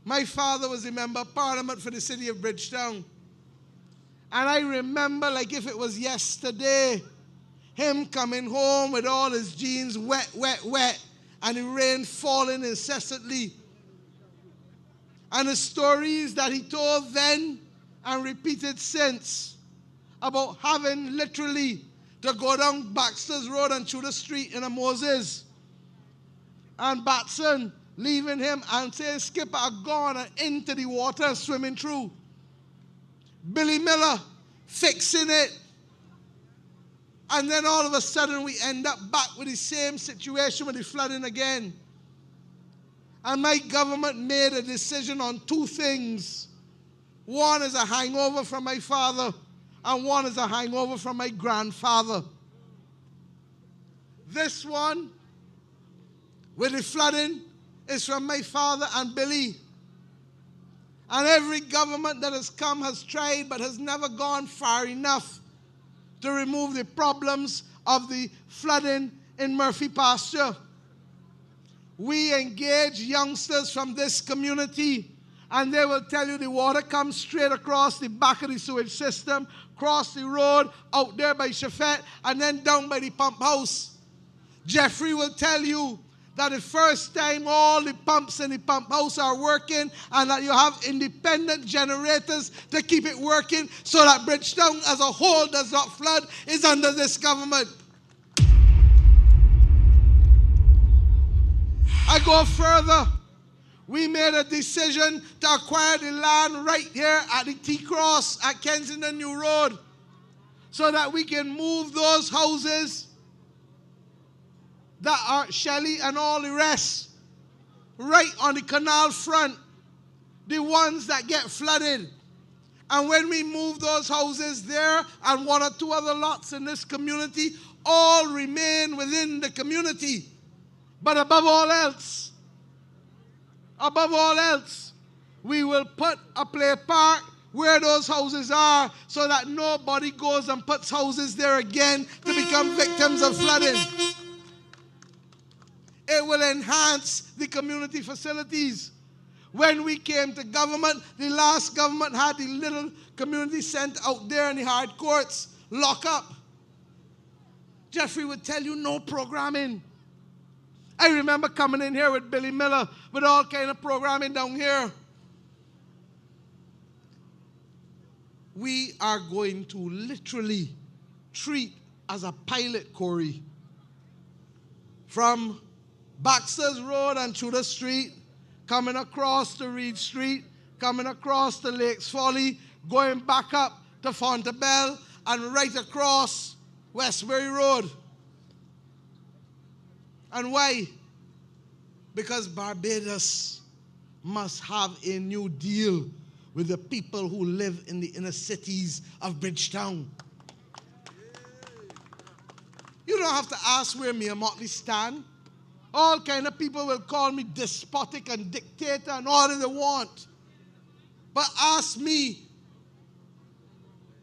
my father was a member of parliament for the city of Bridgetown. And I remember like if it was yesterday, him coming home with all his jeans wet, wet, wet, and the rain falling incessantly. And the stories that he told then and repeated since about having literally to go down Baxter's Road and through the street in a Moses. And Batson leaving him and saying, Skipper, are gone and into the water swimming through. Billy Miller fixing it. And then all of a sudden we end up back with the same situation with the flooding again. And my government made a decision on two things. One is a hangover from my father, and one is a hangover from my grandfather. This one, with the flooding, is from my father and Billy. And every government that has come has tried, but has never gone far enough to remove the problems of the flooding in Murphy pasture. We engage youngsters from this community, and they will tell you the water comes straight across the back of the sewage system, across the road, out there by Chafet, and then down by the pump house. Jeffrey will tell you that the first time all the pumps in the pump house are working and that you have independent generators to keep it working so that Bridgetown as a whole does not flood is under this government. I go further. We made a decision to acquire the land right here at the T-Cross at Kensington New Road so that we can move those houses that are Shelley and all the rest right on the canal front, the ones that get flooded. And when we move those houses there and one or two other lots in this community, all remain within the community. But above all else, we will put a play park where those houses are so that nobody goes and puts houses there again to become victims of flooding. It will enhance the community facilities. When we came to government, the last government had the little community center out there in the hard courts, lock up. Jeffrey would tell you no programming. I remember coming in here with Billy Miller with all kind of programming down here. We are going to literally treat as a pilot, Corey, from Baxter's Road and Tudor Street, coming across to Reed Street, coming across to Lakes Folly, going back up to Fontebelle, and right across Westbury Road. And why? Because Barbados must have a new deal with the people who live in the inner cities of Bridgetown. You don't have to ask where me and Motley stand. All kind of people will call me despotic and dictator and all that they want. But ask me.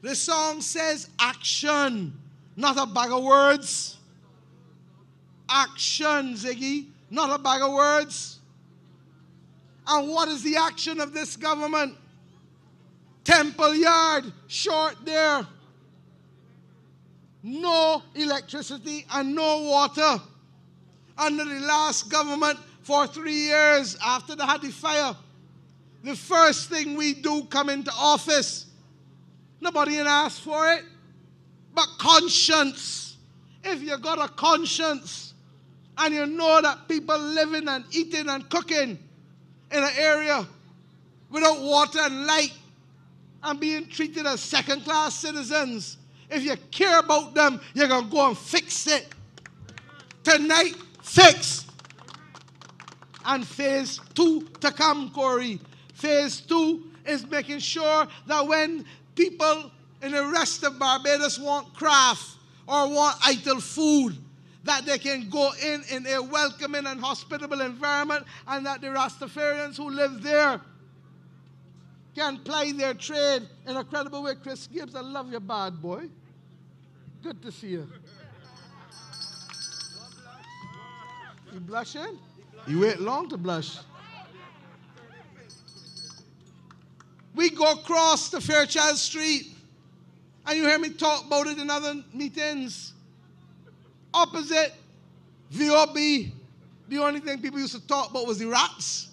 The song says action, not a bag of words. Action, Ziggy, not a bag of words. And what is the action of this government? Temple Yard, short there. No electricity and no water. Under the last government for 3 years after they had the fire, the first thing we do come into office, nobody didn't ask for it, but conscience. If you got a conscience and you know that people living and eating and cooking in an area without water and light and being treated as second-class citizens, if you care about them, you're going to go and fix it. Tonight, fix. And phase 2 to come, Corey. Phase 2 is making sure that when people in the rest of Barbados want craft or want idle food, that they can go in a welcoming and hospitable environment, and that the Rastafarians who live there can ply their trade in a credible way. Chris Gibbs, I love you, bad boy. Good to see you. You blushing? You wait long to blush. We go across to Fairchild Street, and you hear me talk about it in other meetings. Opposite VOB, the only thing people used to talk about was the rats,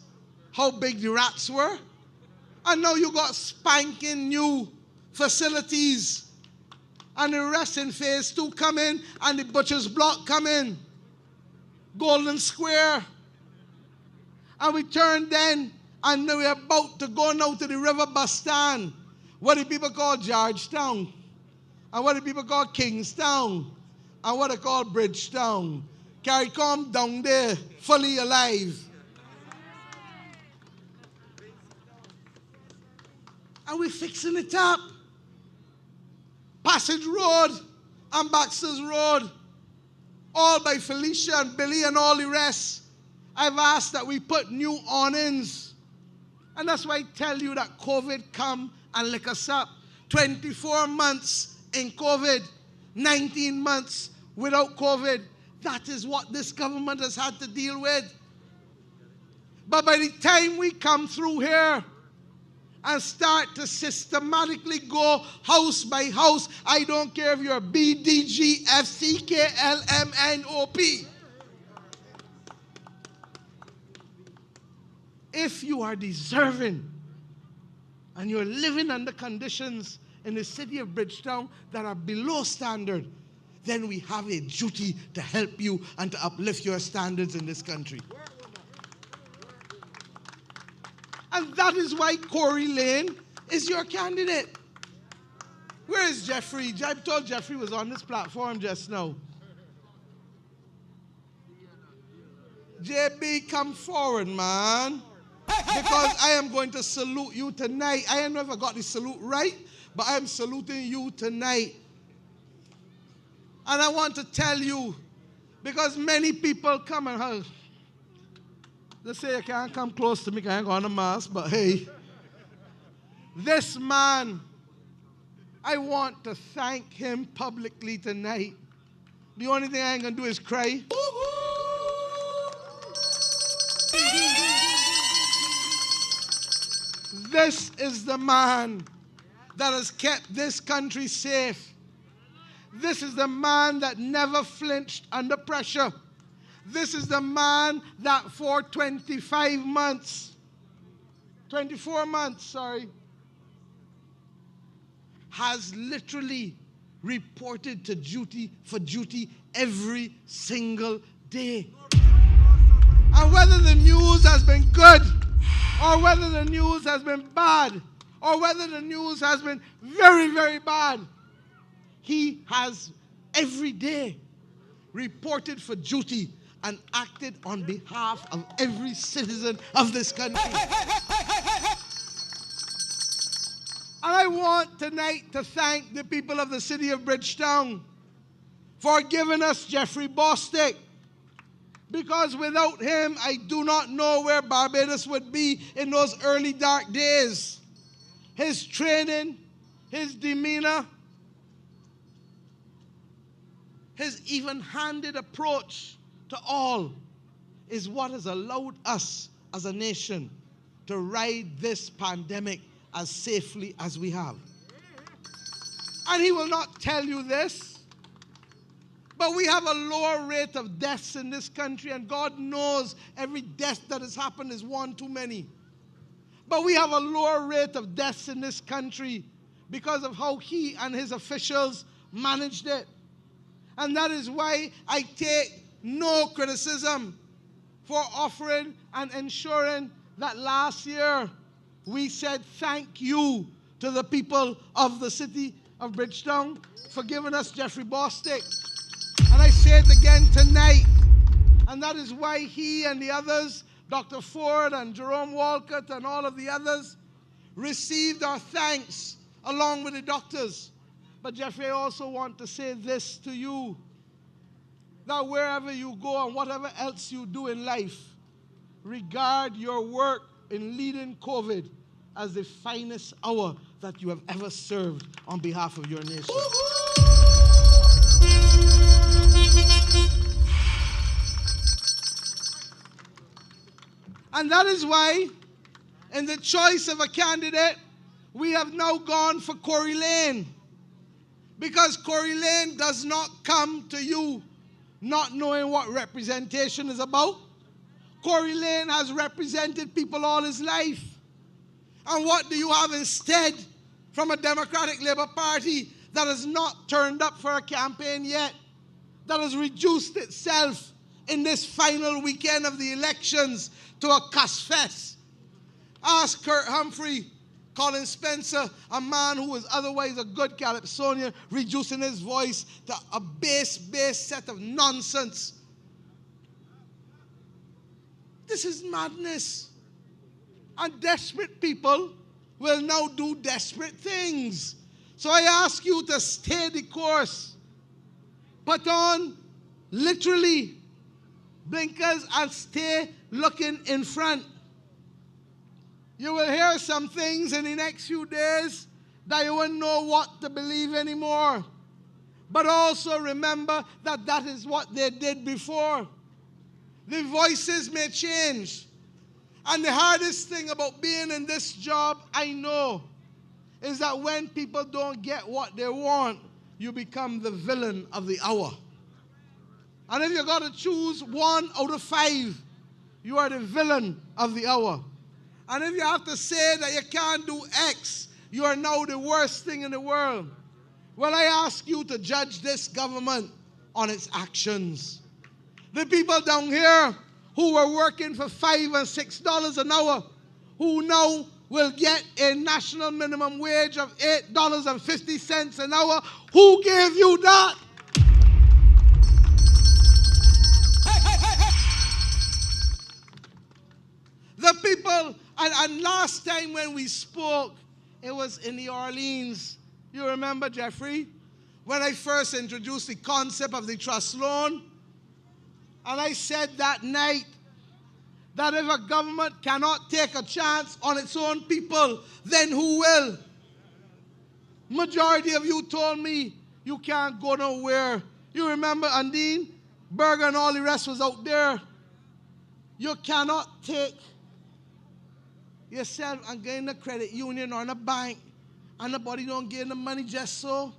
how big the rats were. And now you got spanking new facilities. And the rest in phase 2 come in, and the Butcher's Block come in. Golden Square. And we turn then, and we're about to go now to the river bus stand, what the people call Georgetown, and what the people call Kingstown, and what they call Bridgetown. CARICOM down there, fully alive. And we're fixing it up. Passage Road and Baxter's Road, all by Felicia and Billy and all the rest. I've asked that we put new awnings. And that's why I tell you that COVID come and lick us up. 24 months in COVID, 19 months without COVID. That is what this government has had to deal with. But by the time we come through here and start to systematically go house by house, I don't care if you're BDG, FCK, LMNOP. If you are deserving and you're living under conditions in the city of Bridgetown that are below standard, then we have a duty to help you and to uplift your standards in this country. And that is why Corey Lane is your candidate. Where is Jeffrey? I told Jeffrey was on this platform just now. JB, come forward, man. Because I am going to salute you tonight. I ain't never got the salute right, but I am saluting you tonight. And I want to tell you, because many people come and hug. They say you can't come close to me because I ain't got on a mask, but hey. This man, I want to thank him publicly tonight. The only thing I ain't going to do is cry. This is the man that has kept this country safe. This is the man that never flinched under pressure. This is the man that for 24 months, has literally reported to duty for duty every single day. And whether the news has been good, or whether the news has been bad, or whether the news has been very, very bad, he has every day reported for duty and acted on behalf of every citizen of this country. And I want tonight to thank the people of the city of Bridgetown for giving us Jeffrey Bostic. Because without him, I do not know where Barbados would be in those early dark days. His training, his demeanor, his even-handed approach to all is what has allowed us as a nation to ride this pandemic as safely as we have. And he will not tell you this, but we have a lower rate of deaths in this country, and God knows every death that has happened is one too many. But we have a lower rate of deaths in this country because of how he and his officials managed it. And that is why I take no criticism for offering and ensuring that last year we said thank you to the people of the city of Bridgetown for giving us Jeffrey Bostic. And I say it again tonight. And that is why he and the others, Dr. Ford and Jerome Walcott and all of the others, received our thanks along with the doctors. But Jeffrey, I also want to say this to you, that wherever you go and whatever else you do in life, regard your work in leading COVID as the finest hour that you have ever served on behalf of your nation. And that is why, in the choice of a candidate, we have now gone for Corey Lane. Because Corey Lane does not come to you not knowing what representation is about. Corey Lane has represented people all his life. And what do you have instead from a Democratic Labour Party that has not turned up for a campaign yet, that has reduced itself in this final weekend of the elections to a cuss fest? Ask Kirk Humphrey, Colin Spencer, a man who was otherwise a good Calypsonian, reducing his voice to a base set of nonsense. This is madness. And desperate people will now do desperate things. So I ask you to stay the course. Put on, literally, blinkers and stay looking in front. You will hear some things in the next few days that you won't know what to believe anymore. But also remember that that is what they did before. The voices may change. And the hardest thing about being in this job, I know, is that when people don't get what they want, you become the villain of the hour. And if you got to choose 1 out of 5, you are the villain of the hour. And if you have to say that you can't do X, you are now the worst thing in the world. Well, I ask you to judge this government on its actions. The people down here who were working for $5 and $6 an hour, who now will get a national minimum wage of $8.50 an hour, who gave you that? And last time when we spoke, it was in New Orleans. You remember, Jeffrey? When I first introduced the concept of the trust loan. And I said that night that if a government cannot take a chance on its own people, then who will? Majority of you told me you can't go nowhere. You remember Undine? Berger and all the rest was out there. You cannot take yourself and get in a credit union or in a bank and nobody don't give the money just so.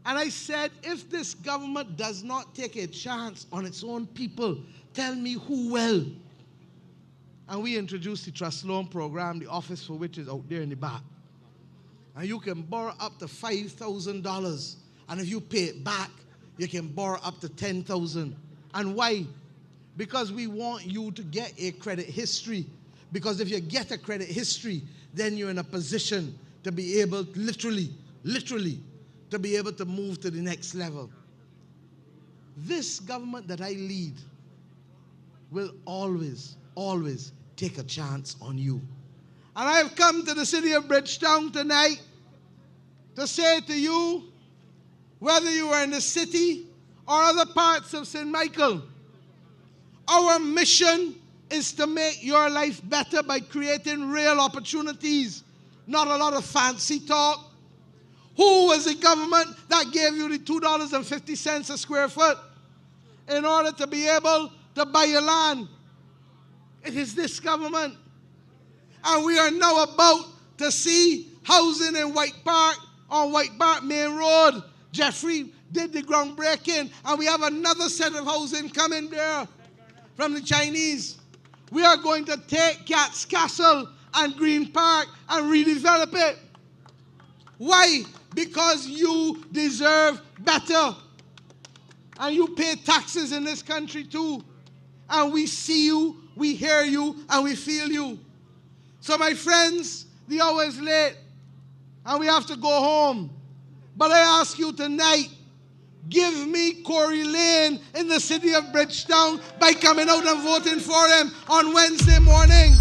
And I said, if this government does not take a chance on its own people, tell me who will. And we introduced the trust loan program, the office for which is out there in the back. And you can borrow up to $5,000. And if you pay it back, you can borrow up to $10,000. And why? Because we want you to get a credit history. Because if you get a credit history, then you're in a position to be able, literally, to be able to move to the next level. This government that I lead will always take a chance on you. And I have come to the city of Bridgetown tonight to say to you, whether you are in the city or other parts of St. Michael, our mission is to make your life better by creating real opportunities, not a lot of fancy talk. Who was the government that gave you the $2.50 a square foot in order to be able to buy your land? It is this government. And we are now about to see housing in White Park, on White Park Main Road. Jeffrey did the groundbreaking, and we have another set of housing coming there from the Chinese. We are going to take Cats Castle and Green Park and redevelop it. Why? Because you deserve better. And you pay taxes in this country too. And we see you, we hear you, and we feel you. So my friends, the hour is late, and we have to go home. But I ask you tonight, give me Corey Lane in the city of Bridgetown by coming out and voting for him on Wednesday morning.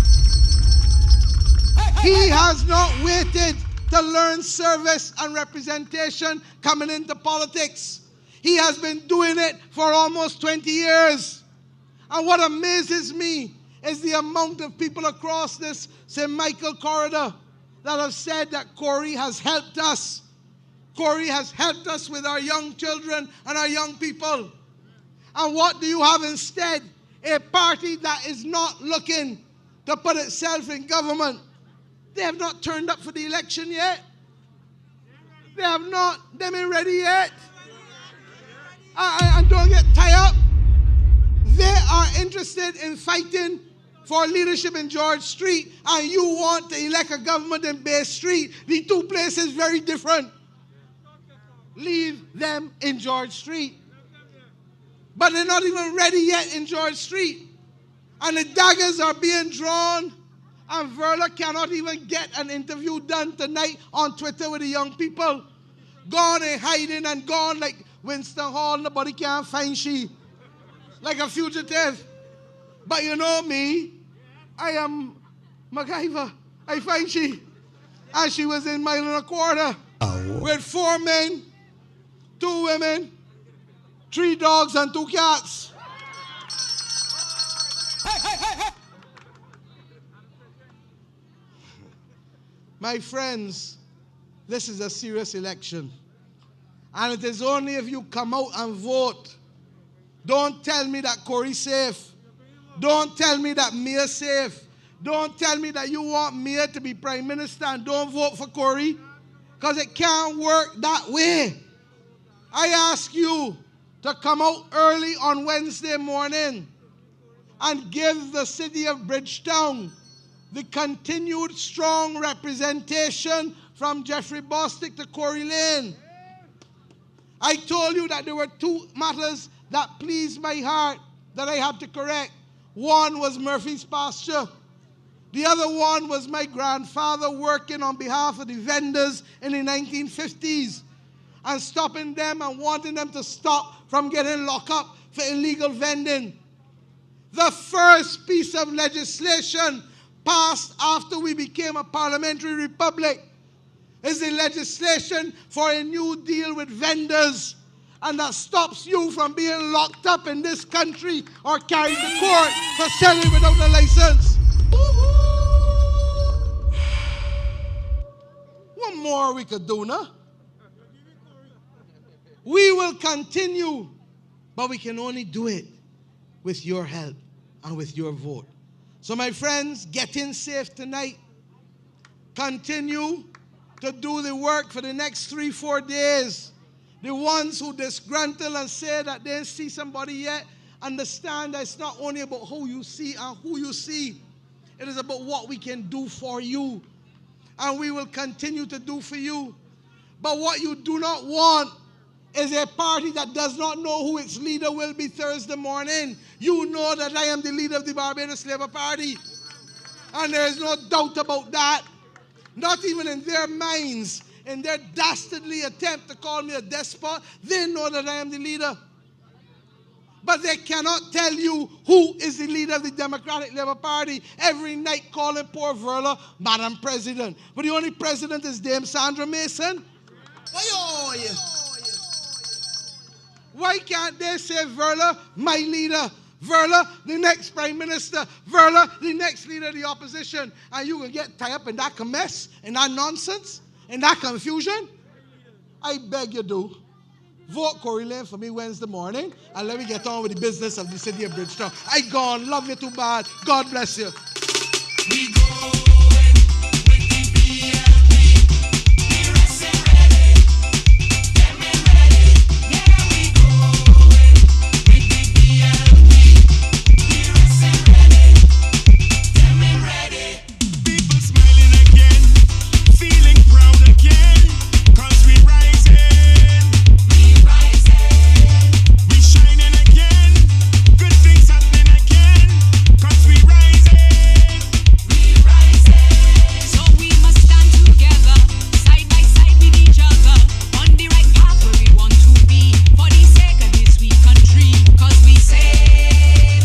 He has not waited to learn service and representation coming into politics. He has been doing it for almost 20 years. And what amazes me is the amount of people across this St. Michael corridor that have said that Corey has helped us. Corey has helped us with our young children and our young people. And what do you have instead? A party that is not looking to put itself in government. They have not turned up for the election yet. They have not, they ain't ready yet. And don't get tied up. They are interested in fighting for leadership in George Street, and you want to elect a government in Bay Street. The two places very different. Leave them in George Street. But they're not even ready yet in George Street. And the daggers are being drawn, and Verla cannot even get an interview done tonight on Twitter with the young people. Gone and hiding and gone like Winston Hall, nobody can find she. Like a fugitive. But you know me, I am MacGyver. I find she. And she was in mile and a quarter. With 4 men, 2 women, 3 dogs, and 2 cats. My friends, this is a serious election. And it is only if you come out and vote. Don't tell me that Corey's safe. Don't tell me that Mia's safe. Don't tell me that you want Mia to be prime minister and don't vote for Corey. Because it can't work that way. I ask you to come out early on Wednesday morning and give the city of Bridgetown the continued strong representation from Jeffrey Bostic to Corey Lane. I told you that there were 2 matters that pleased my heart that I had to correct. One was Murphy's pasture. The other one was my grandfather working on behalf of the vendors in the 1950s and stopping them and wanting them to stop from getting locked up for illegal vending. The first piece of legislation passed after we became a parliamentary republic is the legislation for a new deal with vendors, and that stops you from being locked up in this country or carried to court for selling without a license. What more we could do, no? We will continue, but we can only do it with your help and with your vote. So my friends, get in safe tonight. Continue to do the work for the next 3-4 days. The ones who disgruntle and say that they didn't see somebody yet, understand that it's not only about who you see and who you see. It is about what we can do for you. And we will continue to do for you. But what you do not want is a party that does not know who its leader will be Thursday morning. You know that I am the leader of the Barbados Labour Party. And there is no doubt about that. Not even in their minds, in their dastardly attempt to call me a despot, they know that I am the leader. But they cannot tell you who is the leader of the Democratic Labour Party every night calling poor Verla Madam President. But the only president is Dame Sandra Mason. Why can't they say Verla, my leader? Verla, the next prime minister. Verla, the next leader of the opposition. And you can get tied up in that mess, in that nonsense, in that confusion? I beg you do. Vote Corey Lane for me Wednesday morning, and let me get on with the business of the city of Bridgetown. I gone. Love you too bad. God bless you.
We going with the BLP. Be rest and ready. Them and ready. Yeah, we going with the BLP. Be rest and ready. Them and ready. People smiling again, feeling proud again, 'cause we rising. We rising. We shining again. Good things happening again, 'cause we rising. We rising.
So we must stand together, side by side with each other, on the right path where we want to be, for the sake of this sweet country. 'Cause we safe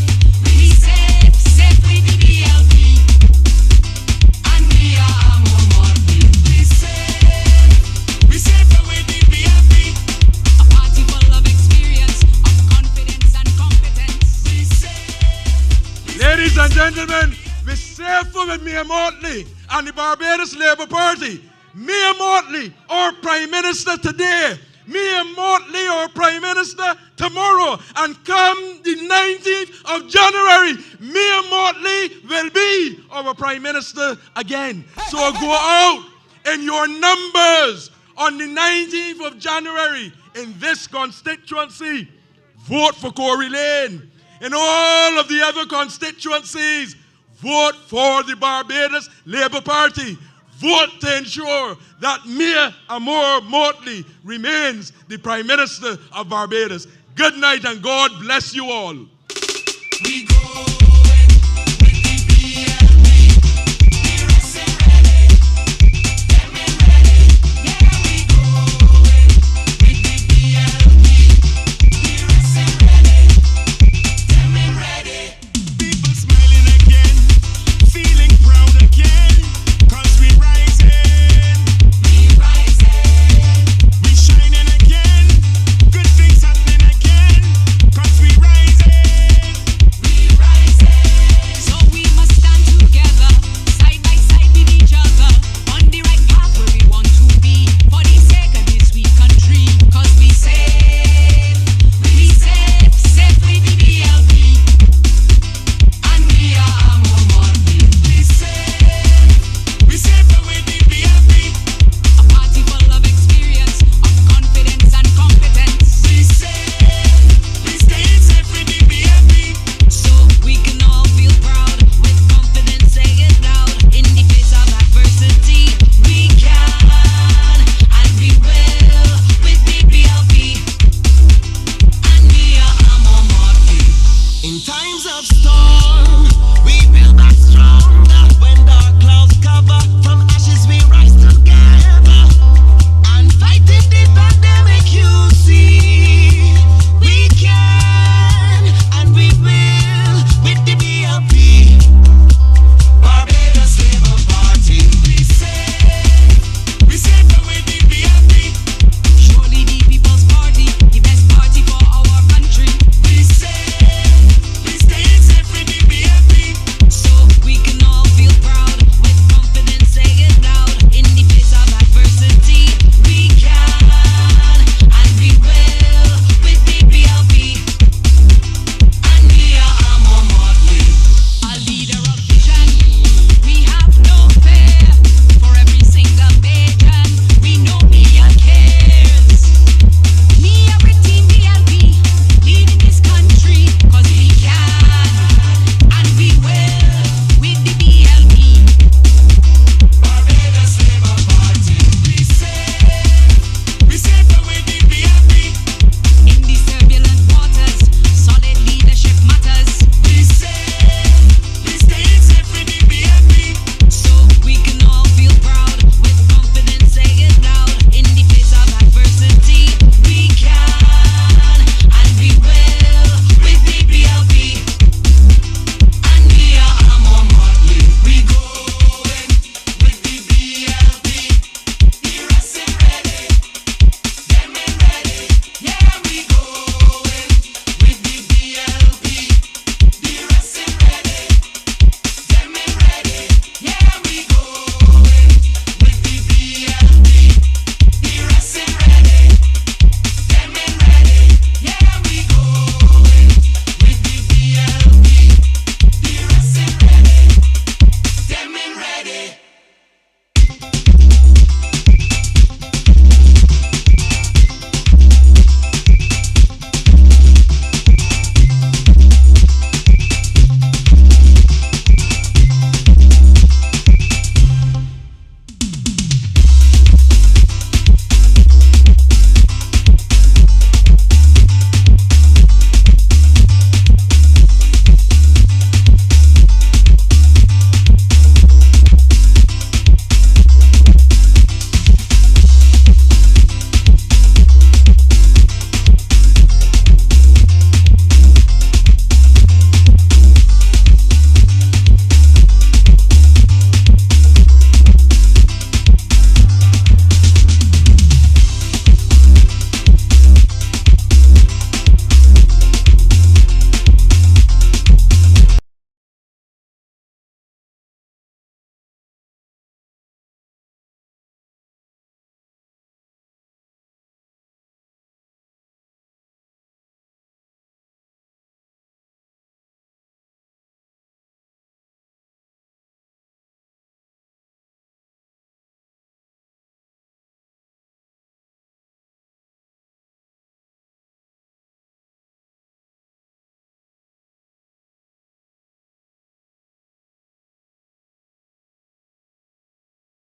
with the BLP, and we are more.
We safe with the BLP.
A party full of experience, of confidence and competence.
We safe.
Ladies and gentlemen, we're safe with Mia Motley and the Barbados Labour Party. Mia Motley, our Prime Minister today. Mia Motley, our Prime Minister tomorrow. And come the 19th of January, Mia Motley will be our Prime Minister again. So go out in your numbers on the 19th of January in this constituency. Vote for Corey Lane. In all of the other constituencies, vote for the Barbados Labour Party. Vote to ensure that Mia Amor Motley remains the Prime Minister of Barbados. Good night and God bless you all.
We going with the BLP. Be rest and ready. Them and ready. Yeah, we going with the BLP. Be rest and ready. Them and ready. People smiling again, feeling proud again, 'cause we rising. We rising. We shining again. Good things happening again, 'cause we rising. We rising.
So we must stand together, side by side with each other, on the right path where we want to be, for the sake of this sweet country. 'Cause we safe with the BLP, and we are more.
We safe with the BLP.
A party full of experience, of confidence and competence.
We staying safe with the BLP.
So we can all feel proud, with confidence say it loud. In the face of adversity, we can and we will, with the BLP, and we are more.
In times of storm, we build back stronger. When dark clouds cover from